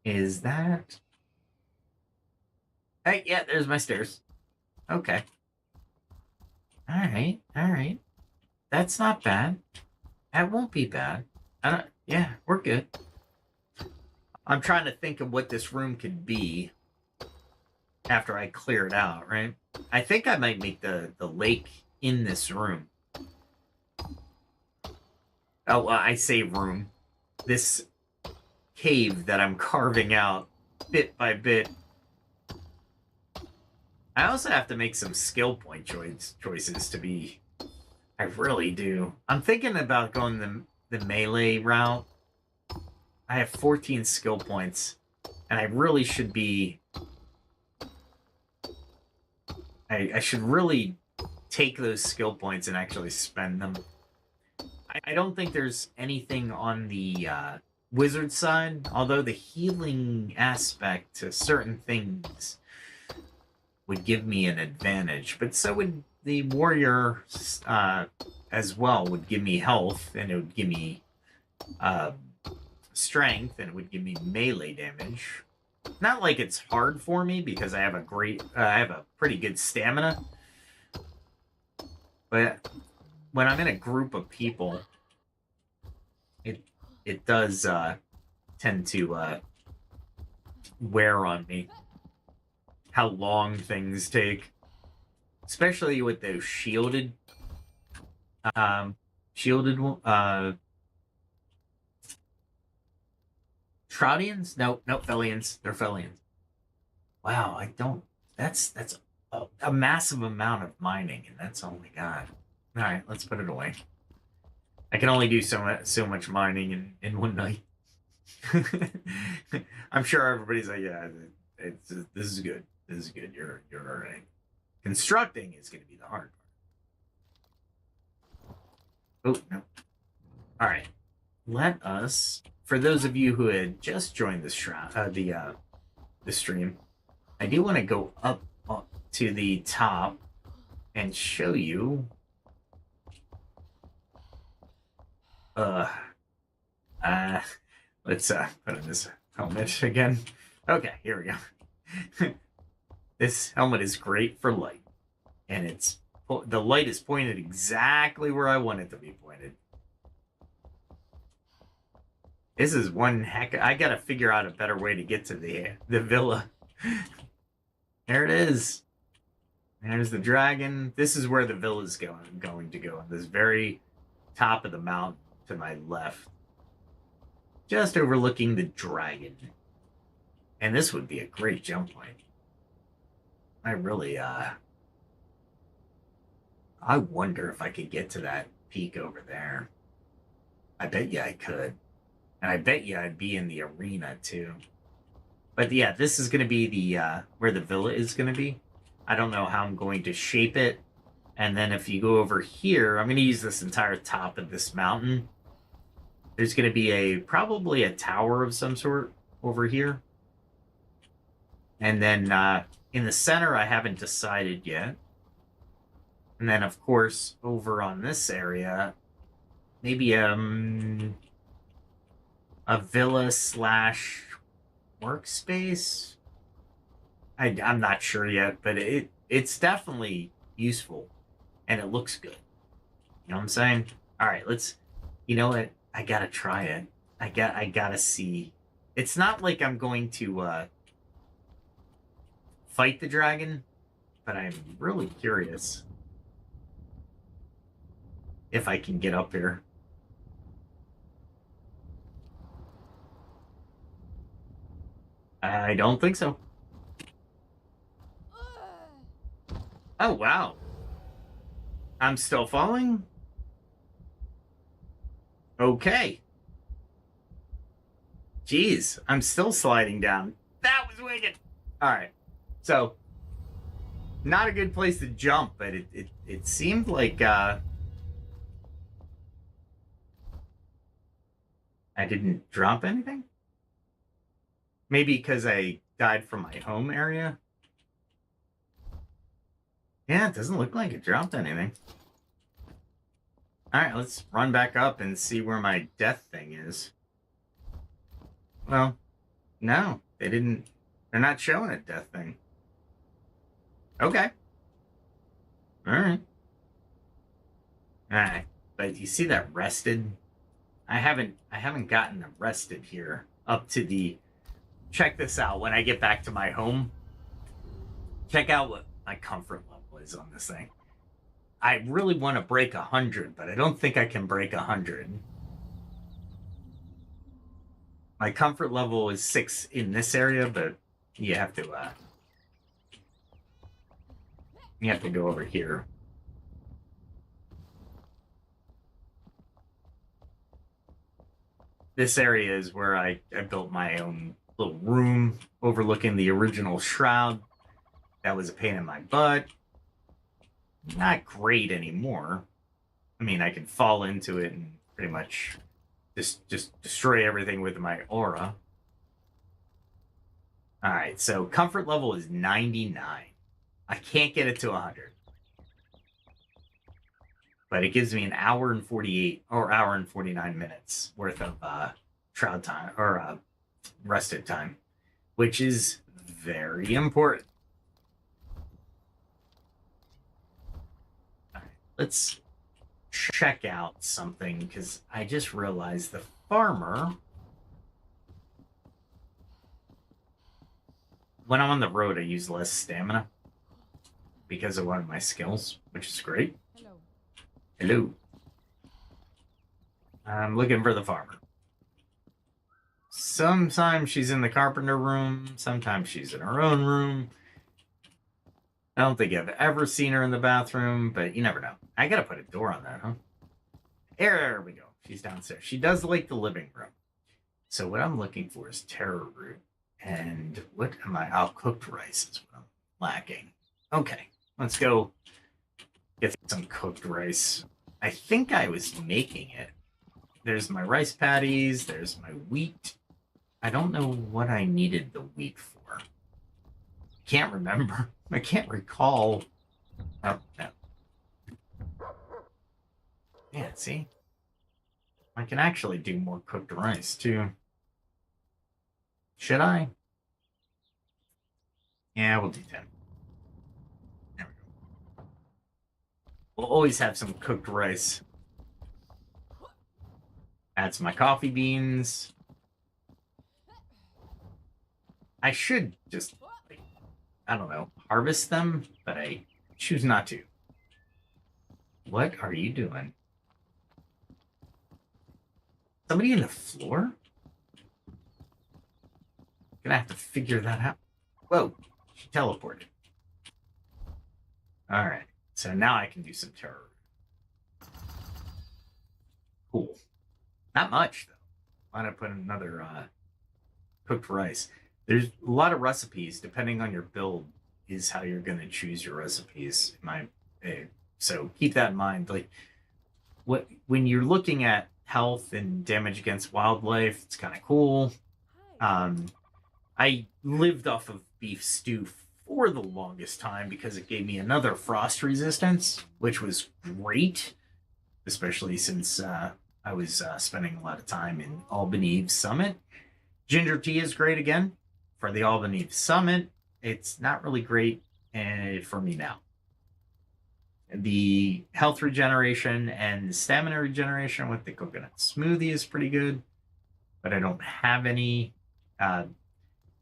Is that... Hey, yeah, there's my stairs. Okay. Alright, alright. That's not bad. That won't be bad. Yeah, we're good. I'm trying to think of what this room could be after I clear it out, right? I think I might make the lake in this room. Oh, I say room. This cave that I'm carving out bit by bit. I also have to make some skill point choices to be... I really do. I'm thinking about going the melee route. I have 14 skill points, and I really should be... I should really take those skill points and actually spend them. I don't think there's anything on the wizard side, although the healing aspect to certain things would give me an advantage, but so would the warrior as well. Would give me health, and it would give me strength, and it would give me melee damage. Not like it's hard for me because I have a pretty good stamina, but when I'm in a group of people, it does tend to wear on me how long things take, especially with those shielded Troudians? No, Fellians. They're Fellians. Wow, I don't... That's a massive amount of mining, and that's all we got. All right, let's put it away. I can only do so much mining in one night. I'm sure everybody's like, yeah, this is good. This is good. You're all right. Constructing is going to be the hard part. Oh, no. All right. Let us, for those of you who had just joined the stream, I do want to go up to the top and show you let's put on this helmet again. Okay, here we go. This helmet is great for light, and the light is pointed exactly where I want it to be pointed. This is one heck. I gotta figure out a better way to get to the villa. There it is. There's the dragon. This is where the villa is going to go, on this very top of the mountain to my left, just overlooking the dragon. And this would be a great jump point. I really, I wonder if I could get to that peak over there. I bet you I could. And I bet you I'd be in the arena too. But yeah, this is going to be the, where the villa is going to be. I don't know how I'm going to shape it. And then if you go over here, I'm going to use this entire top of this mountain. There's going to be probably a tower of some sort over here. And then in the center, I haven't decided yet. And then, of course, over on this area, maybe a villa / workspace. I'm not sure yet, but it's definitely useful, and it looks good. You know what I'm saying? All right, you know what? I gotta try it. I gotta see. It's not like I'm going to fight the dragon, but I'm really curious if I can get up here. I don't think so. Oh, wow. I'm still falling? Okay. Jeez, I'm still sliding down. That was wicked. All right. So, not a good place to jump, but it seemed like I didn't drop anything? Maybe because I died from my home area? Yeah, it doesn't look like it dropped anything. Alright, let's run back up and see where my death thing is. Well, no, they're not showing a death thing. Okay. Alright. Alright, but you see that rested? I haven't gotten rested here up to the... Check this out when I get back to my home. Check out what my comfort level is on this thing. I really want to break 100, but I don't think I can break 100. My comfort level is 6 in this area, but you have to go over here. This area is where I built my own little room overlooking the original shroud. That was a pain in my butt. Not great anymore. I mean, I can fall into it and pretty much just destroy everything with my aura. Alright, so comfort level is 99. I can't get it to 100. But it gives me an hour and 48 or hour and 49 minutes worth of shroud time or rested time, which is very important. All right, let's check out something because I just realized the farmer, when I'm on the road, I use less stamina because of one of my skills, which is great. Hello. I'm looking for the farmer. Sometimes she's in the carpenter room. Sometimes she's in her own room. I don't think I've ever seen her in the bathroom, but you never know. I gotta put a door on that, huh? There we go. She's downstairs. She does like the living room. So what I'm looking for is taro root. And what am I? Oh, cooked rice is what I'm lacking. Okay, let's go get some cooked rice. I think I was making it. There's my rice patties. There's my wheat. I don't know what I needed the wheat for. Can't remember. I can't recall. Oh, no. Yeah, see? I can actually do more cooked rice, too. Should I? Yeah, we'll do 10. There we go. We'll always have some cooked rice. Add some my coffee beans. I should just, like, I don't know, harvest them, but I choose not to. What are you doing? Somebody in the floor? Gonna have to figure that out. Whoa, she teleported. All right, so now I can do some terror. Cool. Not much, though. Why not put another cooked rice? There's a lot of recipes, depending on your build, is how you're going to choose your recipes. So keep that in mind. Like, when you're looking at health and damage against wildlife, it's kind of cool. I lived off of beef stew for the longest time because it gave me another frost resistance, which was great, especially since I was spending a lot of time in Albany Summit. Ginger tea is great again for the Albany Summit. It's not really great for me now. The health regeneration and stamina regeneration with the coconut smoothie is pretty good, but I don't have any.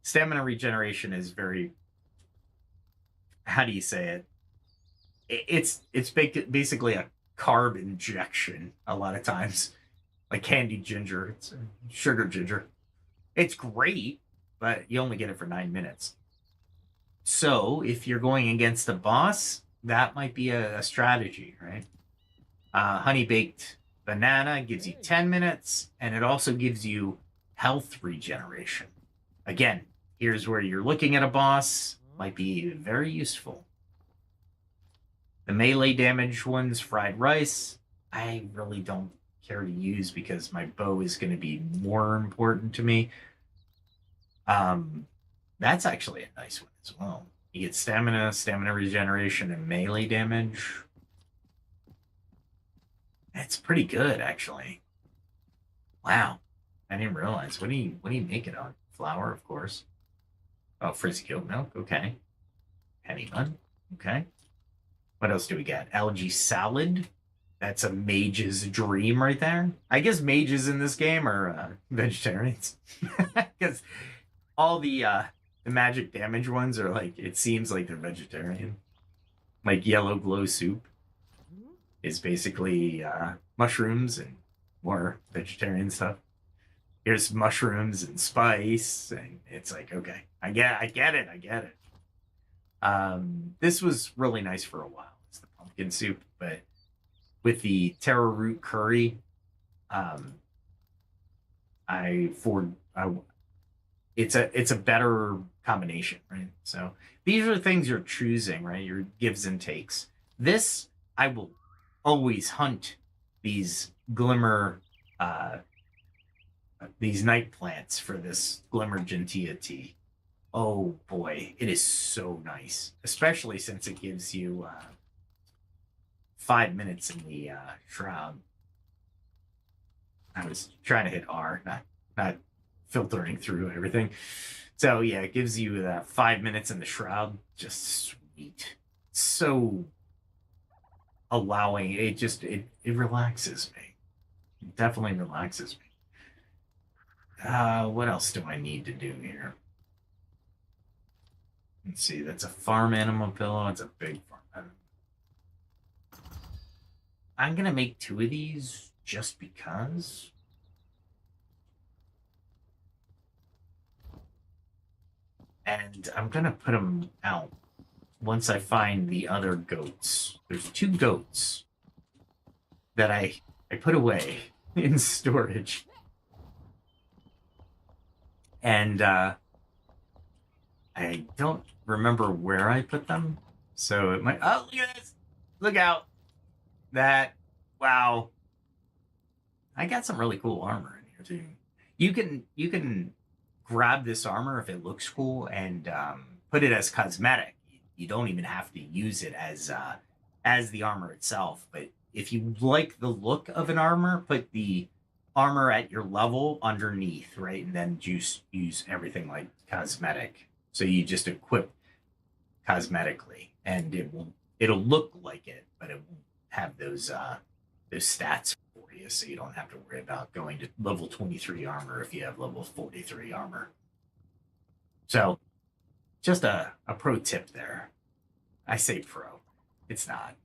Stamina regeneration is very, how do you say it? It's basically a carb injection a lot of times, like candied ginger. It's sugar ginger. It's great, but you only get it for 9 minutes. So if you're going against a boss, that might be a strategy, right? Honey baked banana gives you 10 minutes, and it also gives you health regeneration. Again, here's where you're looking at a boss, might be very useful. The melee damage ones, fried rice, I really don't care to use because my bow is going to be more important to me. That's actually a nice one as well. You get stamina regeneration, and melee damage. It's pretty good, actually. Wow, I didn't realize. What do you make it on? Flour, of course. Oh, frizzy goat milk. Okay. Penny bun. Okay. What else do we get? Algae salad. That's a mage's dream right there. I guess mages in this game are vegetarians, because all the magic damage ones are like, it seems like they're vegetarian. Like yellow glow soup is basically mushrooms and more vegetarian stuff. Here's mushrooms and spice, and it's like, okay, I get it. This was really nice for a while. It's the pumpkin soup, but with the taro root curry, it's a better combination, right? So these are the things you're choosing, right? Your gives and takes. This, I will always hunt these glimmer, these night plants for this glimmer gentilla tea. Oh boy, it is so nice, especially since it gives you 5 minutes in the shroud. I was trying to hit R, not filtering through everything. So yeah, it gives you that 5 minutes in the shroud. Just sweet. So allowing it, it relaxes me. It definitely relaxes me. What else do I need to do here? Let's see, that's a farm animal pillow. It's a big farm animal. I'm gonna make 2 of these just because. And I'm going to put them out once I find the other goats. There's 2 goats that I put away in storage. And I don't remember where I put them. So it might... Oh, look at this! Look out! That... Wow. I got some really cool armor in here, too. You can grab this armor if it looks cool and put it as cosmetic. You don't even have to use it as the armor itself. But if you like the look of an armor, put the armor at your level underneath, right? And then just use everything like cosmetic. So you just equip cosmetically, and it'll look like it, but it won't have those stats for you, so you don't have to worry about going to level 23 armor if you have level 43 armor. So just a pro tip there. I say pro. It's not.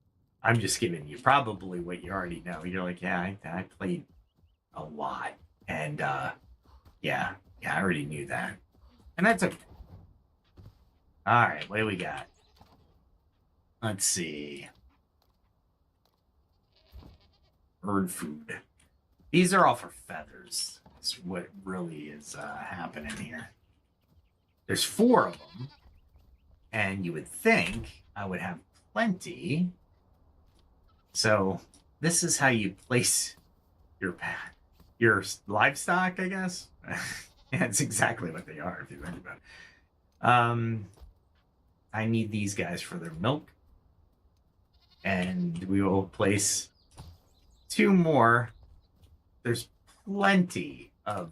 I'm just giving you probably what you already know. You're like, yeah, I played a lot. And yeah, I already knew that. And that's okay. All right, what do we got? Let's see. Bird food. These are all for feathers. That's what really is happening here. There's 4 of them. And you would think I would have plenty. So this is how you place your livestock, I guess. Yeah, it's exactly what they are if you think about it. I need these guys for their milk. And we will place 2 more. There's plenty of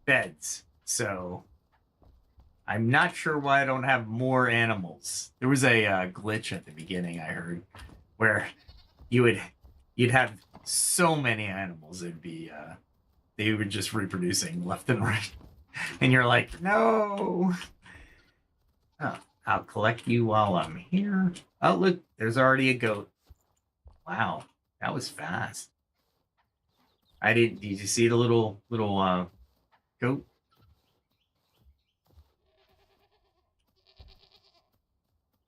beds. So I'm not sure why I don't have more animals. There was a glitch at the beginning, I heard, where you'd have so many animals, it'd be they were just reproducing left and right. And you're like, no. Oh, I'll collect you while I'm here. Oh, look, there's already a goat. Wow, that was fast. Did you see the little goat?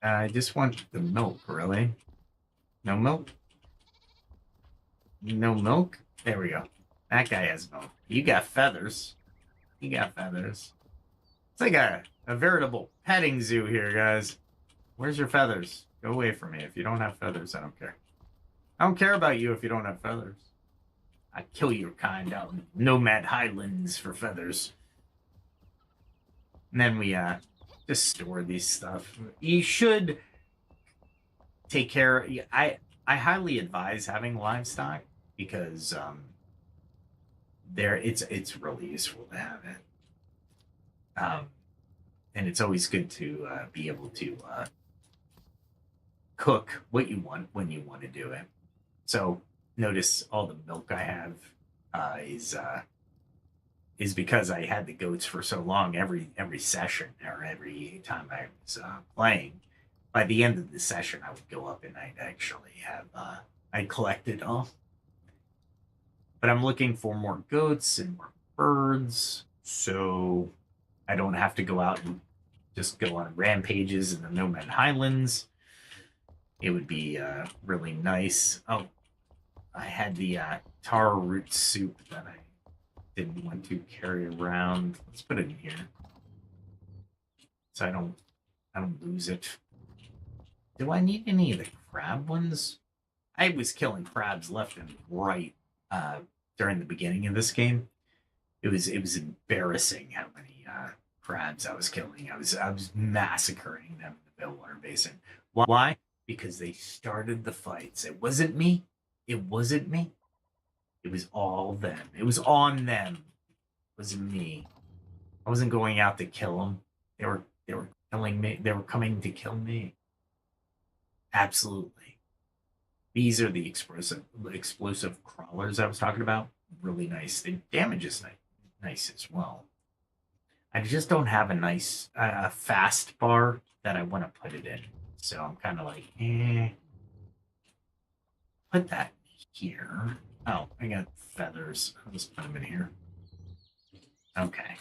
I just want the milk, really. No milk? No milk? There we go. That guy has milk. You got feathers. You got feathers. It's like a veritable petting zoo here, guys. Where's your feathers? Go away from me. If you don't have feathers, I don't care. I don't care about you if you don't have feathers. I kill your kind out in nomad highlands for feathers. And then we just store these stuff. You should take care. I highly advise having livestock because it's really useful to have it. And it's always good to be able to cook what you want when you want to do it. So notice all the milk I have is because I had the goats for so long. Every session or every time I was playing, by the end of the session, I would go up and I'd actually have I'd collect it all. But I'm looking for more goats and more birds, so I don't have to go out and just go on rampages in the Nomad Highlands. It would be really nice. Oh, I had the taro root soup that I didn't want to carry around. Let's put it in here so I don't lose it. Do I need any of the crab ones? I was killing crabs left and right during the beginning of this game. It was embarrassing how many crabs I was killing. I was massacring them in the Billwater Basin. Why? Because they started the fights. It wasn't me. It wasn't me. It was all them. It was on them. It wasn't me. I wasn't going out to kill them. They were killing me. They were coming to kill me. Absolutely. These are the explosive crawlers I was talking about. Really nice. The damage is nice as well. I just don't have a nice fast bar that I want to put it in. So I'm kind of like, put that here. Oh, I got feathers. I'll just put them in here. Okay.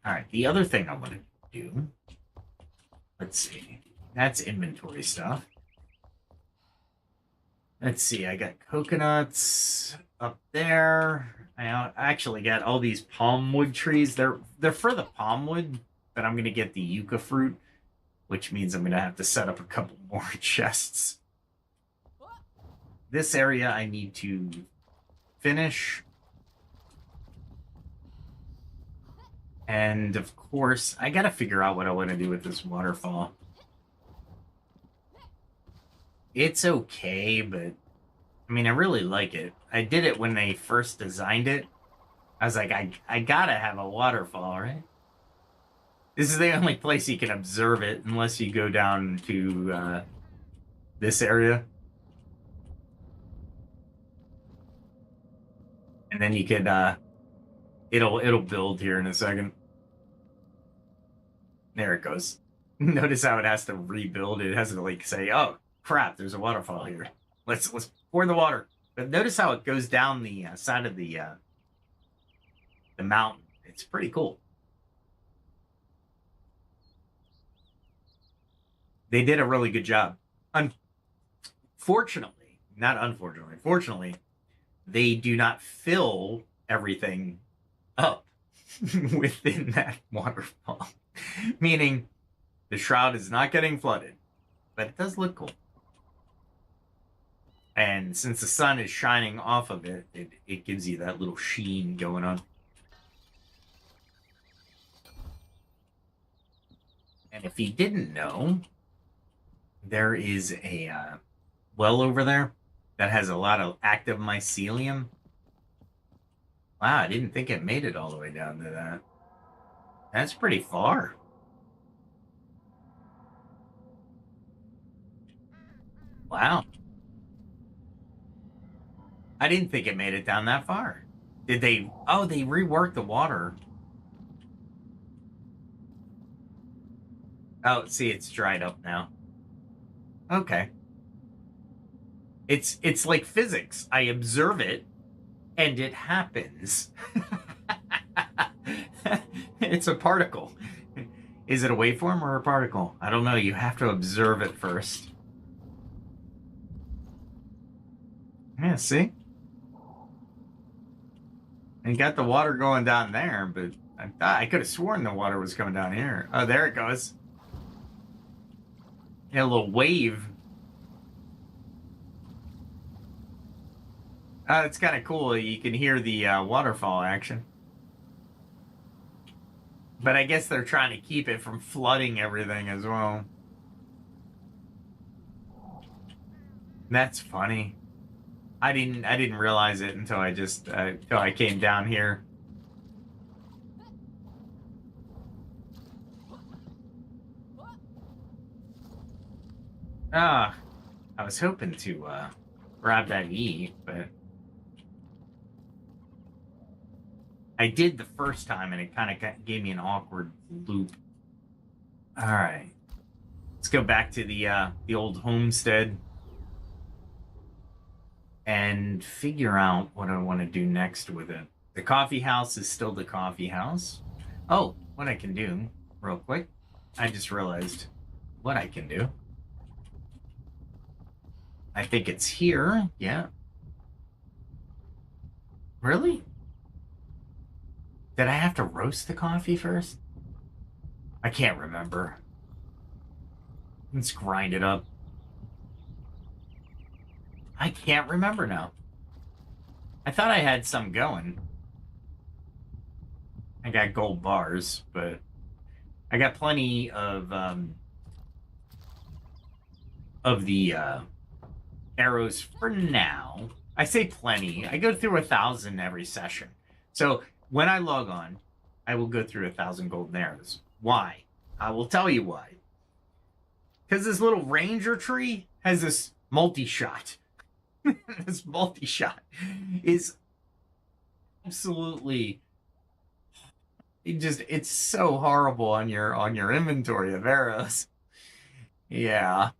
All right, the other thing I want to do, let's see, that's inventory stuff. Let's see, I got coconuts up there. I actually got all these palm wood trees. They're for the palm wood, but I'm gonna get the yucca fruit, which means I'm gonna have to set up a couple more chests. This area I need to finish. And of course, I gotta figure out what I want to do with this waterfall. It's okay, but I mean, I really like it. I did it when they first designed it. I was like, I gotta have a waterfall, right? This is the only place you can observe it unless you go down to this area. And then you could, it'll build here in a second. There it goes. Notice how it has to rebuild. It has to like say, oh crap, there's a waterfall here. Let's pour the water. But notice how it goes down the side of the mountain. It's pretty cool. They did a really good job. Unfortunately, not unfortunately, fortunately, they do not fill everything up within that waterfall. Meaning the shroud is not getting flooded, but it does look cool. And since the sun is shining off of it, it gives you that little sheen going on. And if you didn't know, there is a well over there that has a lot of active mycelium. Wow, I didn't think it made it all the way down to that. That's pretty far. Wow. I didn't think it made it down that far. Did they? Oh, they reworked the water. Oh, see, it's dried up now. Okay. It's like physics. I observe it, and it happens. It's a particle. Is it a waveform or a particle? I don't know. You have to observe it first. Yeah, see? And you got the water going down there, but I thought I could have sworn the water was coming down here. Oh, there it goes. Yeah, a little wave. It's kind of cool. You can hear the waterfall action. But I guess they're trying to keep it from flooding everything as well. That's funny. I didn't realize it until I just until I came down here. I was hoping to grab that E, but I did the first time, and it kind of gave me an awkward loop. All right, let's go back to the old homestead and figure out what I want to do next with it. The coffee house is still the coffee house. Oh, what I can do, real quick. I just realized what I can do. I think it's here. Yeah. Really? Did I have to roast the coffee first? I can't remember. Let's grind it up. I can't remember now. I thought I had some going. I got gold bars, but I got plenty of the arrows for now. I say plenty. I go through 1,000 every session. So when I log on, I will go through 1,000 golden arrows. Why? I will tell you why. Because this little ranger tree has this multi-shot. This multi-shot is absolutely it's so horrible on your inventory of arrows. Yeah.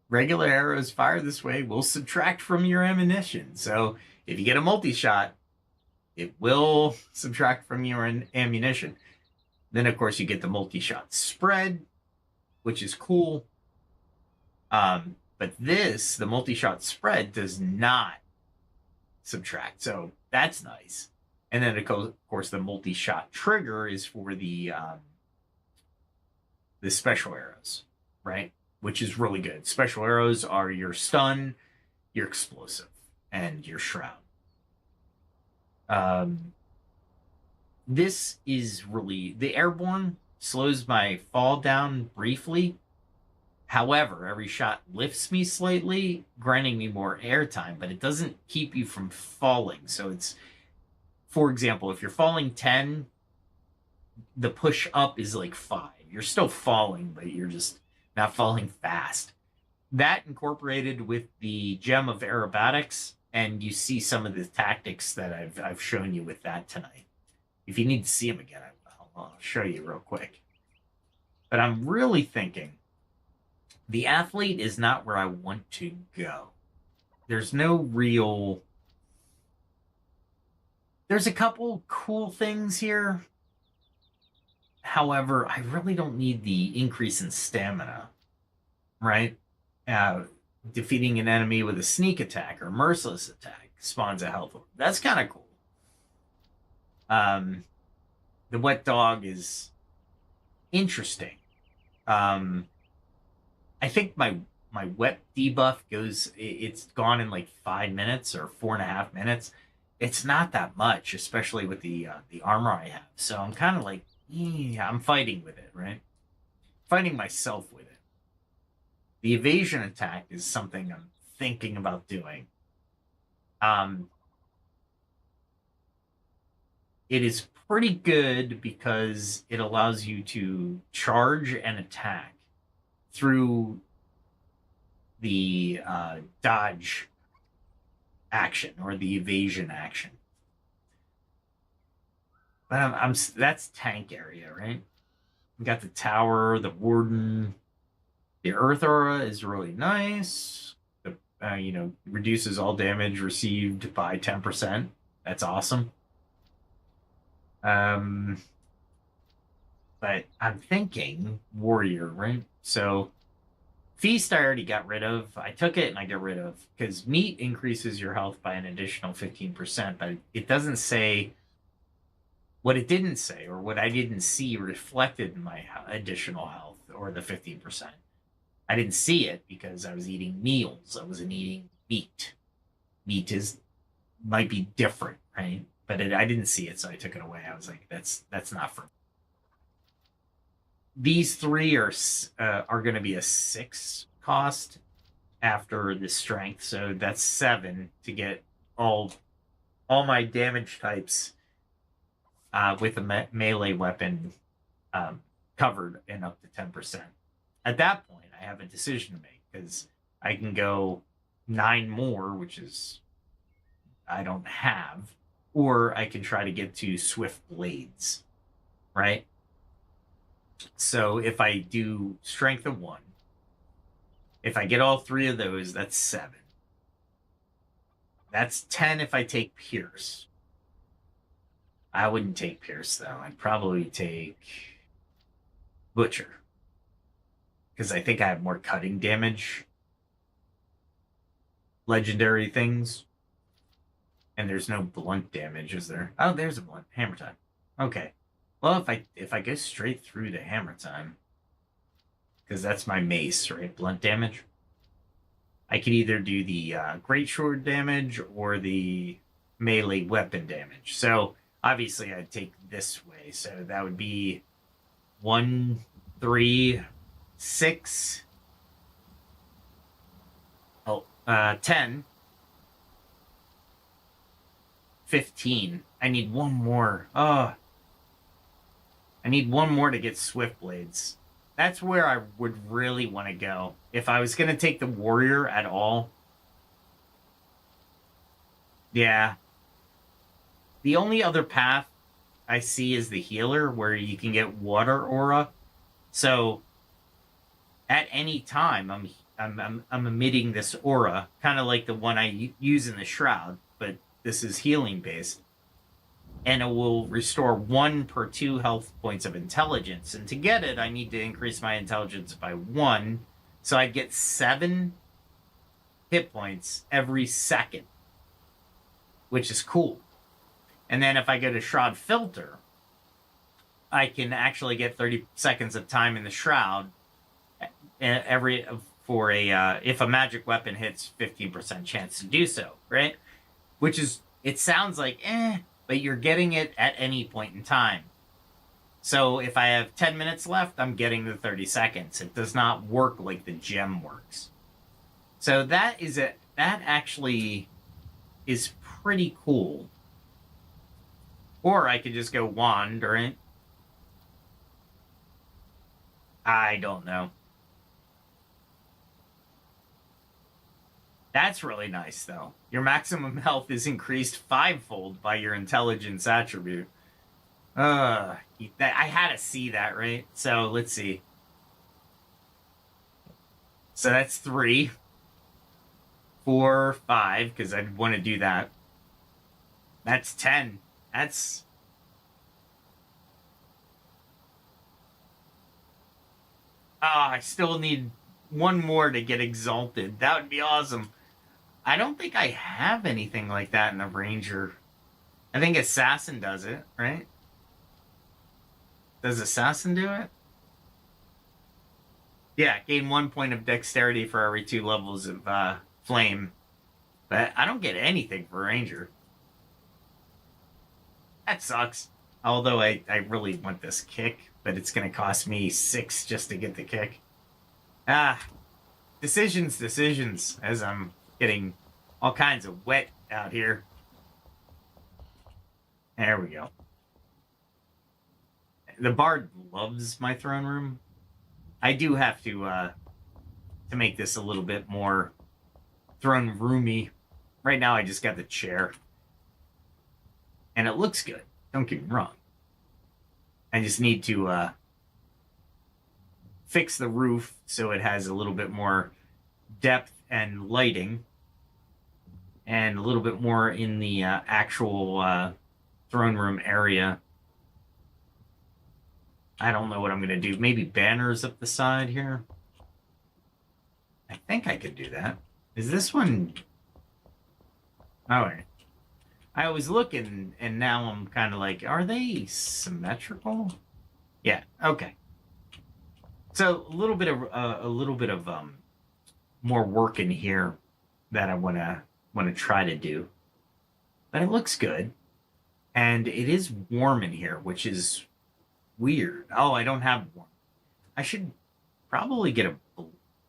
Regular arrows fired this way will subtract from your ammunition. So if you get a multi-shot, it will subtract from your ammunition. Then, of course, you get the multi-shot spread, which is cool. But the multi-shot spread, does not subtract. So that's nice. And then, of course, the multi-shot trigger is for the special arrows, right? Which is really good. Special arrows are your stun, your explosive, and your shroud. This is really... The airborne slows my fall down briefly. However, every shot lifts me slightly, granting me more airtime, but it doesn't keep you from falling. So it's... For example, if you're falling 10, the push up is like 5. You're still falling, but you're just not falling fast. That incorporated with the Gem of Aerobatics, and you see some of the tactics that I've shown you with that tonight. If you need to see them again, I'll show you real quick. But I'm really thinking the athlete is not where I want to go. There's no real... There's a couple cool things here. However, I really don't need the increase in stamina, right? Defeating an enemy with a sneak attack or merciless attack spawns a health orb. That's kind of cool. The wet dog is interesting. I think my wet debuff it's gone in like 5 minutes or 4.5 minutes. It's not that much, especially with the armor I have. So I'm kind of like, yeah, I'm fighting with it, right? Fighting myself with it. The evasion attack is something I'm thinking about doing. It is pretty good because it allows you to charge and attack through the dodge action or the evasion action. But that's tank area, right? We got the tower, the warden. The earth aura is really nice. Reduces all damage received by 10%. That's awesome. But I'm thinking warrior, right? So feast I already got rid of. I took it and I got rid of, because meat increases your health by an additional 15%, but it doesn't say... What it didn't say, or what I didn't see reflected in my additional health, or the 15%. I didn't see it because I was eating meals. I wasn't eating meat. Meat might be different, right? But I didn't see it, so I took it away. I was like, that's not for me. These three are going to be a 6 cost after the strength, so that's 7 to get all my damage types with a melee weapon covered and up to 10%. At that point, I have a decision to make, because I can go 9 more, which is I don't have, or I can try to get to Swift Blades, right? So if I do Strength of 1, if I get all 3 of those, that's 7. That's 10 if I take Pierce. I wouldn't take Pierce, though. I'd probably take Butcher, because I think I have more cutting damage. Legendary things. And there's no blunt damage, is there? Oh, there's a blunt. Hammer time. Okay. Well, if I go straight through to hammer time, because that's my mace, right? Blunt damage. I could either do the great sword damage or the melee weapon damage. So obviously, I'd take this way. So that would be 1, 3, 6, 10, 15. I need one more. I need one more to get Swift Blades. That's where I would really want to go. If I was going to take the warrior at all. Yeah. The only other path I see is the healer, where you can get water aura. So at any time, I'm emitting this aura, kind of like the one I use in the shroud, but this is healing based. and it will restore 1 per 2 health points of intelligence. And to get it, I need to increase my intelligence by 1. So I'd get 7 hit points every second, which is cool. And then if I go to Shroud Filter, I can actually get 30 seconds of time in the Shroud if a magic weapon hits 15% chance to do so, right? Which is, it sounds like, but you're getting it at any point in time. So if I have 10 minutes left, I'm getting the 30 seconds. It does not work like the gem works. So that actually is pretty cool. Or I could just go wand, right? I don't know. That's really nice, though. Your maximum health is increased 5-fold by your intelligence attribute. I had to see that, right? So let's see. So that's 3, 4, 5, because I'd want to do that. That's 10. That's... I still need 1 more to get exalted. That would be awesome. I don't think I have anything like that in the Ranger. I think Assassin does it, right? Does Assassin do it? Yeah, gain 1 point of dexterity for every 2 levels of flame. But I don't get anything for Ranger. That sucks. Although I really want this kick, but it's going to cost me 6 just to get the kick. Decisions, as I'm getting all kinds of wet out here. There we go. The bard loves my throne room. I do have to make this a little bit more throne roomy. Right now I just got the chair. And it looks good. Don't get me wrong. I just need to fix the roof so it has a little bit more depth and lighting. And a little bit more in the actual throne room area. I don't know what I'm going to do. Maybe banners up the side here. I think I could do that. Is this one... Oh, wait. I was looking, and now I'm kind of like, are they symmetrical? Yeah, okay. So a little bit of more work in here that I want to try to do. But it looks good. And it is warm in here, which is weird. Oh, I don't have one. I should probably get a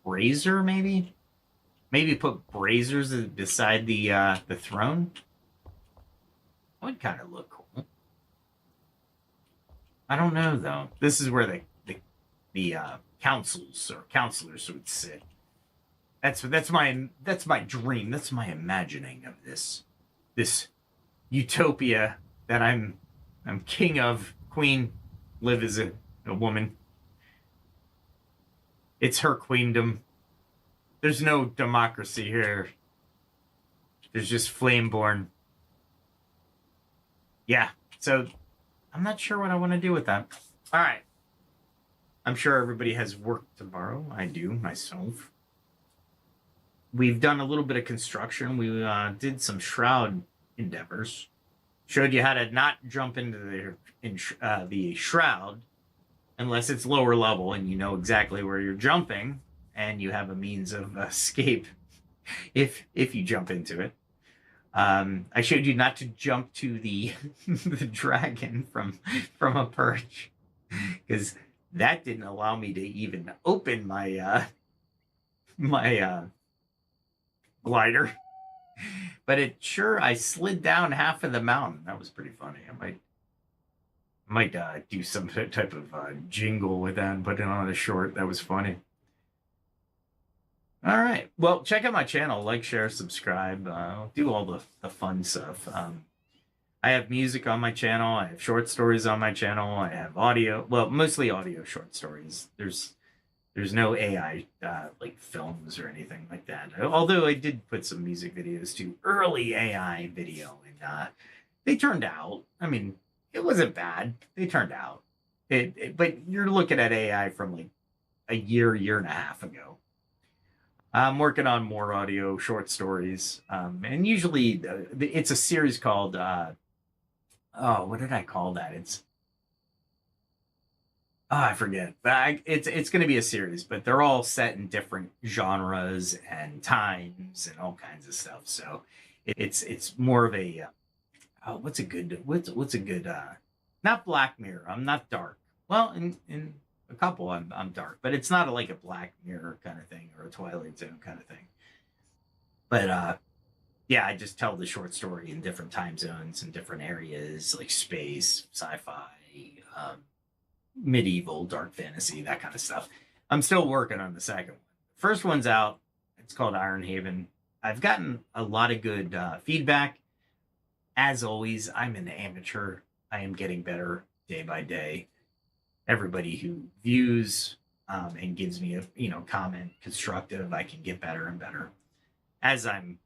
brazier, maybe? Maybe put braziers beside the throne? That would kind of look cool. I don't know, though. This is where the counselors would sit. That's my dream. That's my imagining of this utopia that I'm king of. Queen, live as a woman. It's her queendom. There's no democracy here. There's just Flameborn. Yeah, so I'm not sure what I want to do with that. All right. I'm sure everybody has work tomorrow. I do, myself. We've done a little bit of construction. We did some shroud endeavors. Showed you how to not jump into the shroud unless it's lower level and you know exactly where you're jumping and you have a means of escape if you jump into it. I showed you not to jump to the the dragon from a perch because that didn't allow me to even open my my glider. But I slid down half of the mountain. That was pretty funny. I might do some type of jingle with that and put it on a short. That was funny. All right. Well, check out my channel. Like, share, subscribe. Do all the fun stuff. I have music on my channel. I have short stories on my channel. I have audio. Well, mostly audio short stories. There's no AI like films or anything like that. Although I did put some music videos to early AI video they turned out. I mean, it wasn't bad. They turned out. But you're looking at AI from like a year and a half ago. I'm working on more audio short stories, and usually it's a series called what did I call that? I forget. But it's going to be a series, but they're all set in different genres and times and all kinds of stuff. So it's more of a what's a good not Black Mirror. I'm not dark. Well, in a couple I'm dark, but it's not like a Black Mirror kind of thing or a Twilight Zone kind of thing. But yeah, I just tell the short story in different time zones and different areas, like space, sci-fi, medieval, dark fantasy, that kind of stuff. I'm still working on the second one. First one's out. It's called Iron Haven. I've gotten a lot of good feedback. As always, I'm an amateur. I am getting better day by day. Everybody who views and gives me a comment constructive, I can get better and better as I'm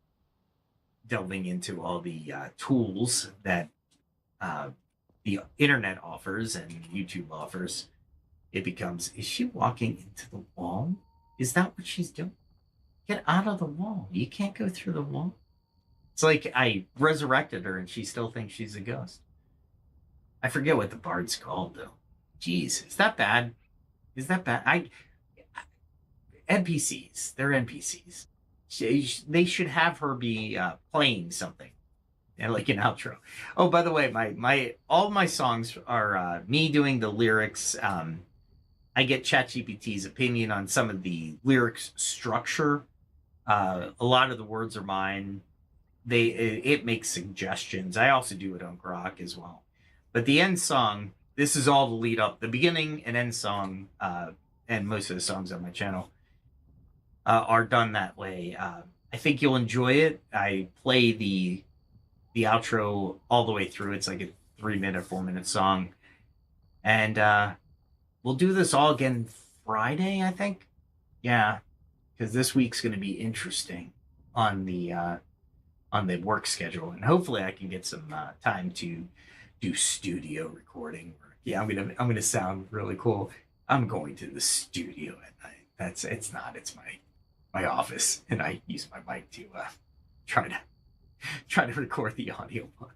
delving into all the tools that the internet offers and YouTube offers. It becomes, is she walking into the wall? Is that what she's doing? Get out of the wall. You can't go through the wall. It's like I resurrected her and she still thinks she's a ghost. I forget what the bard's called, though. Jeez, is that bad? Is that bad? NPCs. They're NPCs. They should have her be playing something, and like an outro. Oh, by the way, all my songs are me doing the lyrics. I get ChatGPT's opinion on some of the lyrics structure. A lot of the words are mine. It makes suggestions. I also do it on Grok as well. But the end song, this is all the lead up, the beginning and end song, and most of the songs on my channel are done that way. I think you'll enjoy it. I play the outro all the way through. It's like a 3-minute, 4-minute song. And we'll do this all again Friday, I think. Yeah, because this week's going to be interesting on the work schedule. And hopefully I can get some time to do studio recording. Yeah, I'm gonna sound really cool. I'm going to the studio at night. It's my office, and I use my mic to try to record the audiobook.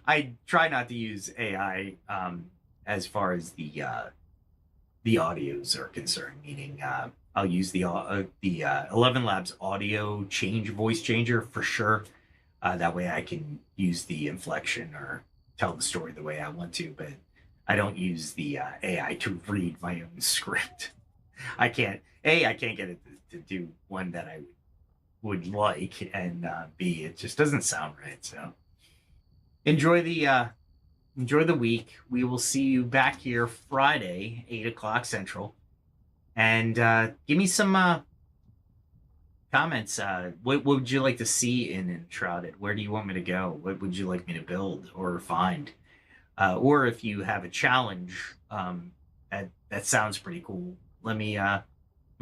I try not to use AI as far as the audios are concerned. Meaning, I'll use the 11 Labs audio voice changer for sure. That way, I can use the inflection or tell the story the way I want to. But I don't use the AI to read my own script. I can't get it to do one that I would like, and B, it just doesn't sound right. So enjoy the week. We will see you back here Friday, 8:00 Central, and give me some comments. What would you like to see in Enshrouded? Where do you want me to go? What would you like me to build or find? Or if you have a challenge that sounds pretty cool, let me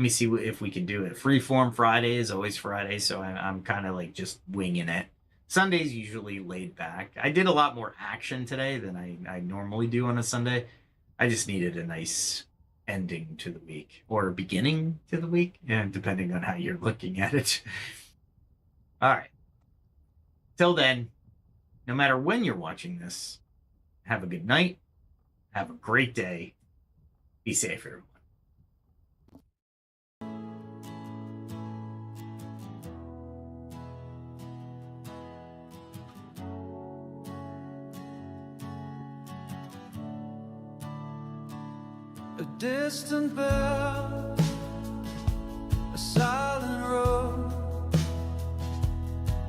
see if we can do it. Freeform Friday is always Friday, so I'm kind of like just winging it. Sunday's usually laid back. I did a lot more action today than I normally do on a Sunday. I just needed a nice ending to the week, or beginning to the week, depending on how you're looking at it. All right. Till then, no matter when you're watching this, have a good night. Have a great day. Be safe, everyone. A distant bell, a silent road,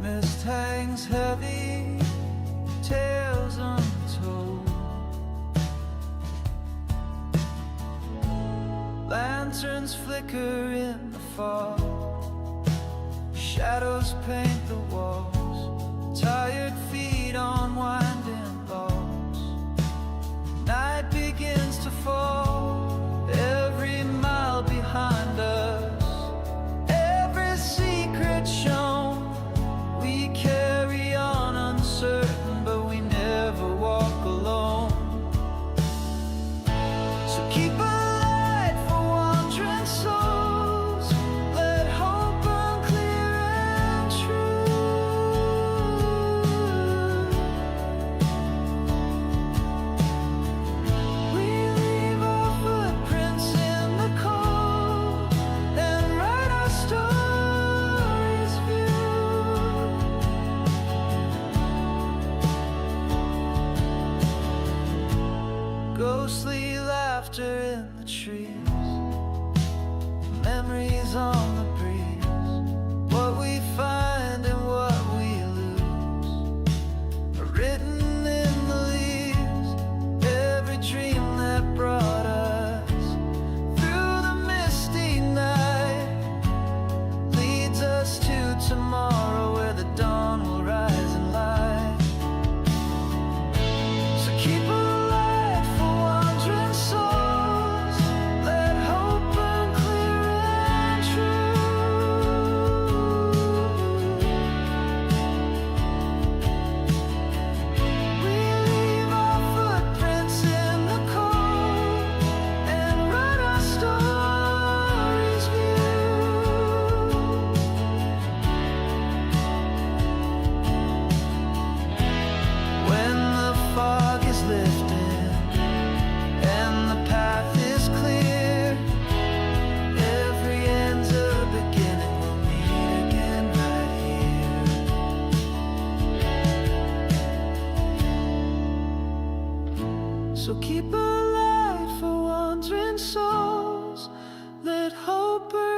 mist hangs heavy, tales untold. Lanterns flicker in the fog, shadows paint the walls, tired feet on winding logs. Night begins to fall, every mile behind us, every secret shown. We carry on uncertain, but we never ghostly laughter in the trees, memories on the breeze, what we find and what we lose are written in the leaves. Every dream that brought us through the misty night leads us to tomorrow, where the dawn will rise in light. So keep alive for wandering souls, let hope burn clear and true. We leave our footprints in the cold and write our stories view. When the fog is lifted and the path is clear, every end's a beginning. We'll meet again right here. So keep alive for wandering souls, let hope burn